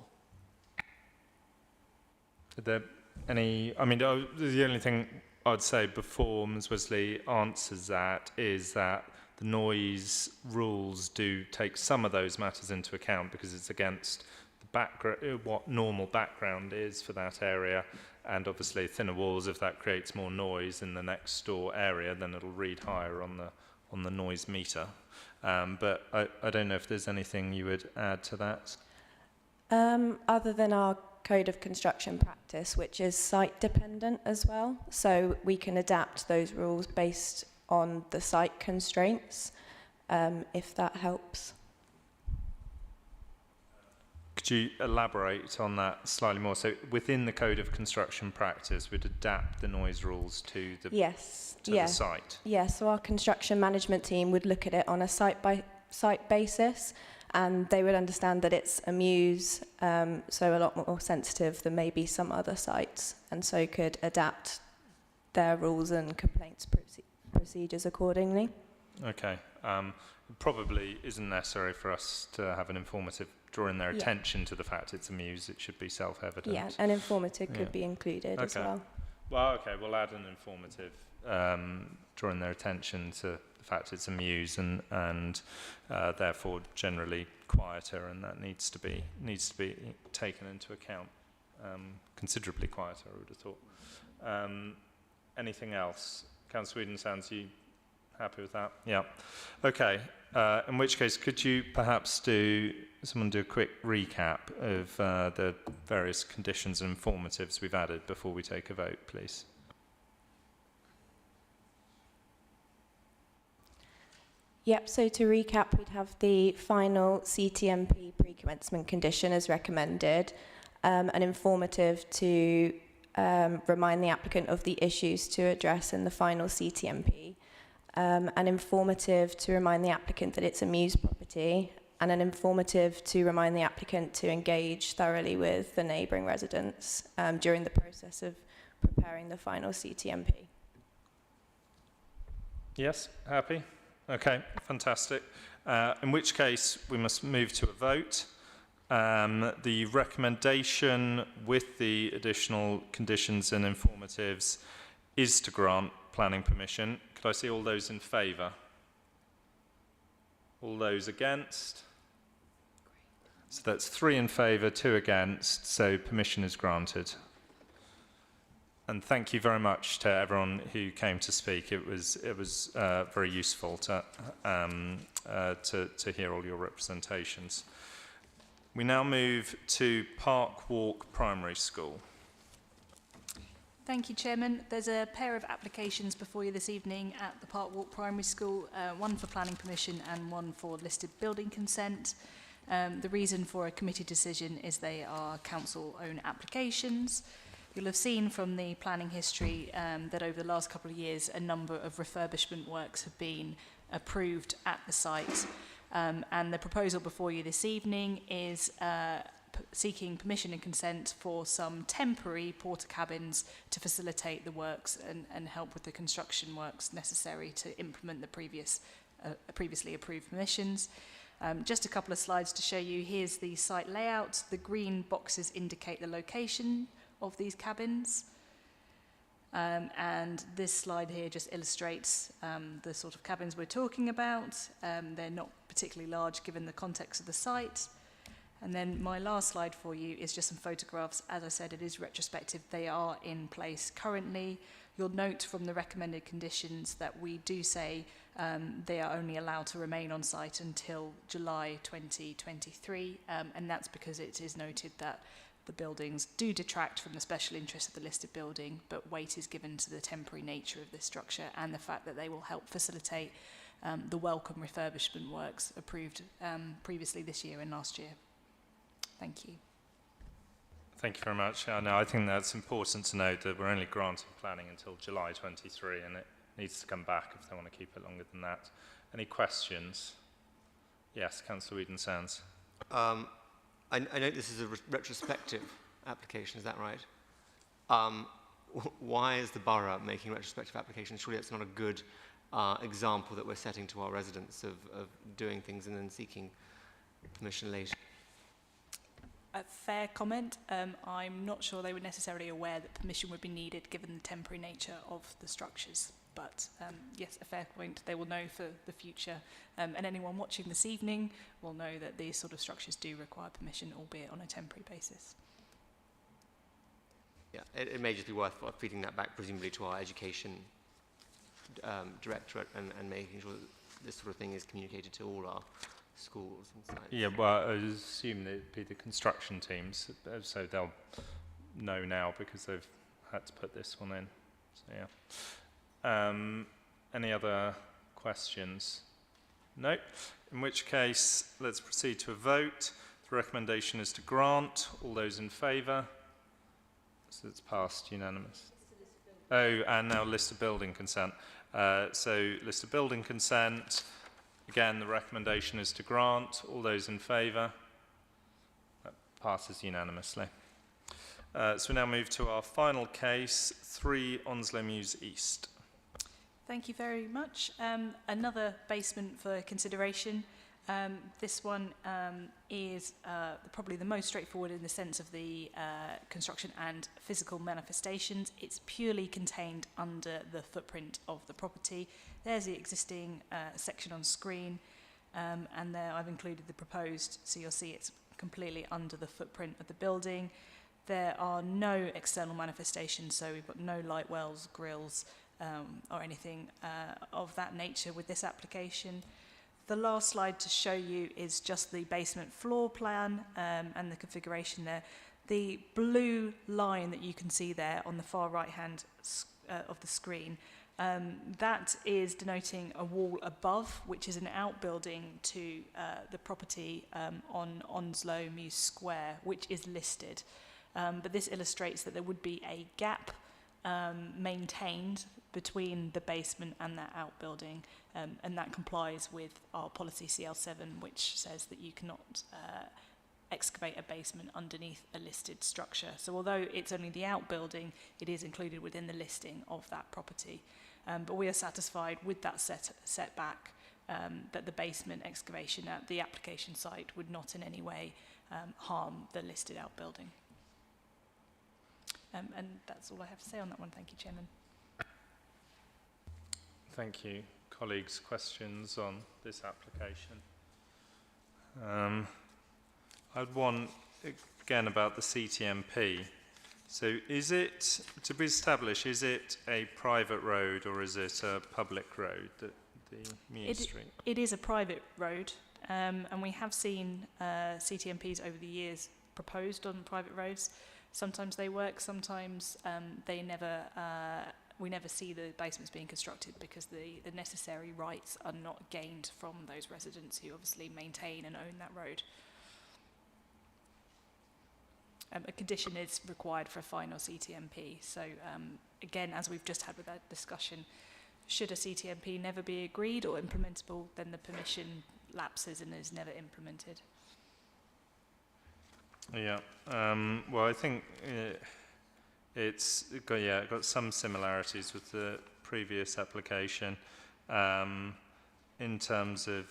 Are there any? I mean, the only thing I'd say before Ms. Wesley answers that is that the noise rules do take some of those matters into account, because it's against the background, what normal background is for that area, and obviously thinner walls, if that creates more noise in the next door area, then it'll read higher on the noise meter. But I don't know if there's anything you would add to that. Other than our code of construction practice, which is site dependent as well, so we can adapt those rules based on the site constraints, if that helps. Could you elaborate on that slightly more? So within the code of construction practice, we'd adapt the noise rules to the the site? Yes, so our construction management team would look at it on a site-by-site basis, and they would understand that it's a muse, so a lot more sensitive than maybe some other sites, and so could adapt their rules and complaints procedures accordingly. Okay. It probably isn't necessary for us to have an informative drawing their attention to the fact it's a muse. It should be self-evident. Yeah, an informative could be included as well. Well, okay, we'll add an informative drawing their attention to the fact it's a muse and therefore generally quieter, and that needs to be taken into account. Considerably quieter, I would have thought. Anything else? Councillor Whedon-Sands, you happy with that? Yeah. Okay. In which case, could you perhaps do a quick recap of the various conditions and informatives we've added before we take a vote, please? Yep, so to recap, we'd have the final CTMP pre-commencement condition as recommended. and informative to remind the applicant of the issues to address in the final CTMP, and informative to remind the applicant that it's a Muse property, and an informative to remind the applicant to engage thoroughly with the neighbouring residents during the process of preparing the final CTMP. Yes, happy? Okay, fantastic. In which case, we must move to a vote. The recommendation with the additional conditions and informatives is to grant planning permission. Could I see all those in favour? All those against? So that's 3 in favour, 2 against, so permission is granted. And thank you very much to everyone who came to speak. It was very useful to hear all your representations. We now move to Park Walk Primary School. Thank you, Chairman. There's a pair of applications before you this evening at the Park Walk Primary School, one for planning permission and one for listed building consent. The reason for a committee decision is they are council-owned applications. You'll have seen from the planning history that over the last couple of years, a number of refurbishment works have been approved at the site. And the proposal before you this evening is seeking permission and consent for some temporary porter cabins to facilitate the works and help with the construction works necessary to implement the previously approved permissions. Just a couple of slides to show you. Here's the site layout. The green boxes indicate the location of these cabins. And this slide here just illustrates the sort of cabins we're talking about. They're not particularly large given the context of the site. And then my last slide for you is just some photographs. As I said, it is retrospective. They are in place currently. You'll note from the recommended conditions that we do say they are only allowed to remain on site until July 2023, and that's because it is noted that the buildings do detract from the special interest of the listed building, but weight is given to the temporary nature of this structure and the fact that they will help facilitate the welcome refurbishment works approved previously this year and last year. Thank you. Thank you very much. No, I think that's important to note that we're only granting planning until July 23, and it needs to come back if they want to keep it longer than that. Any questions? Yes, Councillor Whedon-Sands. I note this is a retrospective application, is that right? Why is the borough making retrospective applications? Surely it's not a good example that we're setting to our residents of doing things and then seeking permission later. A fair comment. I'm not sure they were necessarily aware that permission would be needed given the temporary nature of the structures. But yes, a fair point. They will know for the future. And anyone watching this evening will know that these sort of structures do require permission, albeit on a temporary basis. Yeah, it may just be worth feeding that back, presumably, to our education directorate and making sure that this sort of thing is communicated to all our schools and sites. Yeah, well, I assume that it'd be the construction teams, so they'll know now because they've had to put this one in. So, yeah. Any other questions? No. In which case, let's proceed to a vote. The recommendation is to grant. All those in favour? So it's passed unanimous. Oh, and now list of building consent. So list of building consent. Again, the recommendation is to grant. All those in favour? That passes unanimously. So we now move to our final case, 3 Onslow Mews East. Thank you very much. Another basement for consideration. This one is probably the most straightforward in the sense of the construction and physical manifestations. It's purely contained under the footprint of the property. There's the existing section on screen, and there I've included the proposed, so you'll see it's completely under the footprint of the building. There are no external manifestations, so we've got no light wells, grills, or anything of that nature with this application. The last slide to show you is just the basement floor plan and the configuration there. The blue line that you can see there on the far right hand of the screen, that is denoting a wall above, which is an outbuilding to the property on Onslow Mews Square, which is listed. but this illustrates that there would be a gap maintained between the basement and that outbuilding, and that complies with our policy CL7, which says that you cannot excavate a basement underneath a listed structure. So although it's only the outbuilding, it is included within the listing of that property. But we are satisfied with that setback, that the basement excavation at the application site would not in any way harm the listed outbuilding. And that's all I have to say on that one. Thank you, Chairman. Thank you. Colleagues, questions on this application? I'd want, again, about the CTMP. So is it, to be established, is it a private road or is it a public road, the Muse Street? It is a private road, and we have seen CTMPs over the years proposed on private roads. Sometimes they work, sometimes they never. We never see the basements being constructed because the necessary rights are not gained from those residents who obviously maintain and own that road. A condition is required for a final CTMP. So again, as we've just had with that discussion, should a CTMP never be agreed or implementable, then the permission lapses and is never implemented. Yeah, well, I think it's got some similarities with the previous application in terms of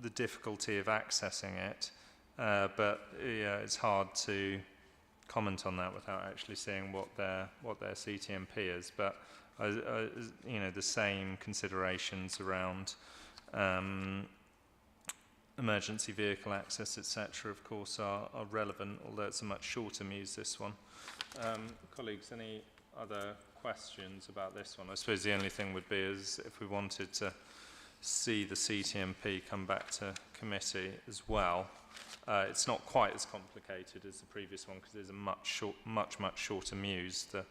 the difficulty of accessing it, but yeah, it's hard to comment on that without actually seeing what their CTMP is. But you know, the same considerations around emergency vehicle access, etc., of course, are relevant, although it's a much shorter Muse, this one. Colleagues, any other questions about this one? I suppose the only thing would be is if we wanted to see the CTMP come back to committee as well. It's not quite as complicated as the previous one because there's a much shorter Muse. The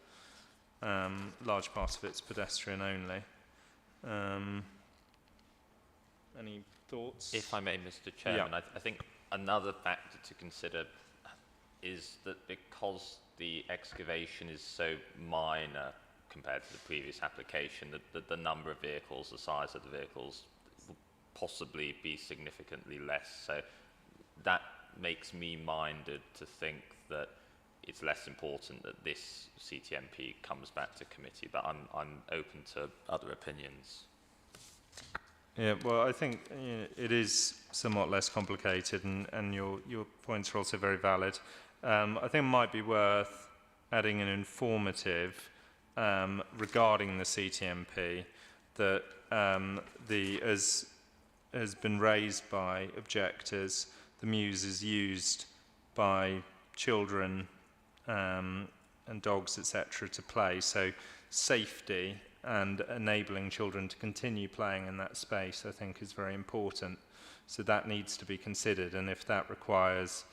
large part of it's pedestrian only. Any thoughts? If I may, Mr. Chairman, I think another factor to consider is that because the excavation is so minor compared to the previous application, that the number of vehicles, the size of the vehicles, will possibly be significantly less. So that makes me minded to think that it's less important that this CTMP comes back to committee, but I'm open to other opinions. Yeah, well, I think it is somewhat less complicated, and your points are also very valid. I think it might be worth adding an informative regarding the CTMP that as has been raised by objectors, the Muse is used by children and dogs, etc., to play. So safety and enabling children to continue playing in that space, I think, is very important. So that needs to be considered. And if that requires,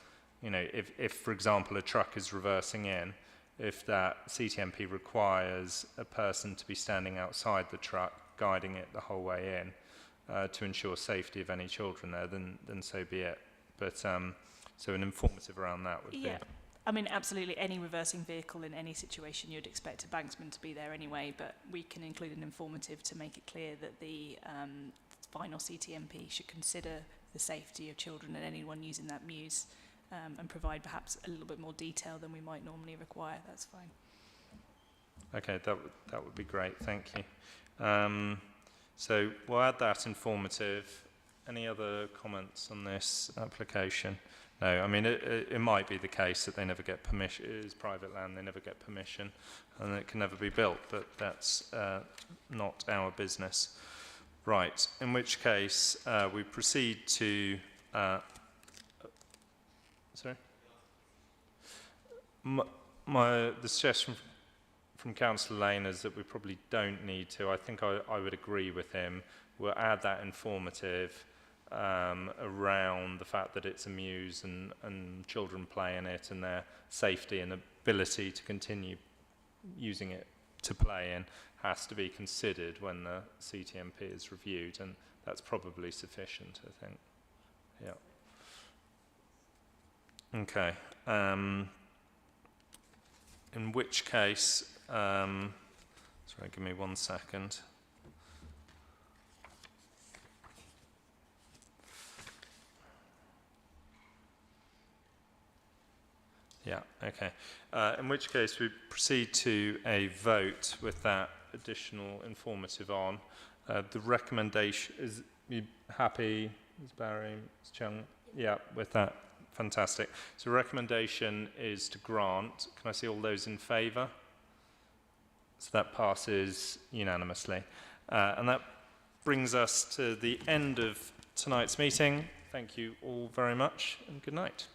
you know, if for example, a truck is reversing in, if that CTMP requires a person to be standing outside the truck, guiding it the whole way in to ensure safety of any children there, then so be it. But so an informative around that would be... I mean, absolutely any reversing vehicle in any situation, you'd expect a banksman to be there anyway, but we can include an informative to make it clear that the final CTMP should consider the safety of children and anyone using that Muse and provide perhaps a little bit more detail than we might normally require. That's fine. Okay, that would be great, thank you. So we'll add that informative. Any other comments on this application? No, I mean, it might be the case that they never get permission. It is private land, they never get permission, and it can never be built, but that's not our business. Right, in which case we proceed to... sorry? The suggestion from Councillor Lane is that we probably don't need to. I think I would agree with him. We'll add that informative around the fact that it's a Muse and children play in it and their safety and ability to continue using it to play in has to be considered when the CTMP is reviewed, and that's probably sufficient, I think. Yeah. Okay. In which case, sorry, give me 1 second. Yeah, okay. In which case, we proceed to a vote with that additional informative on. The recommendation, is you happy, Ms. Barry, Ms. Chung? Yeah, with that, fantastic. So recommendation is to grant. Can I see all those in favour? So that passes unanimously. And that brings us to the end of tonight's meeting. Thank you all very much and good night.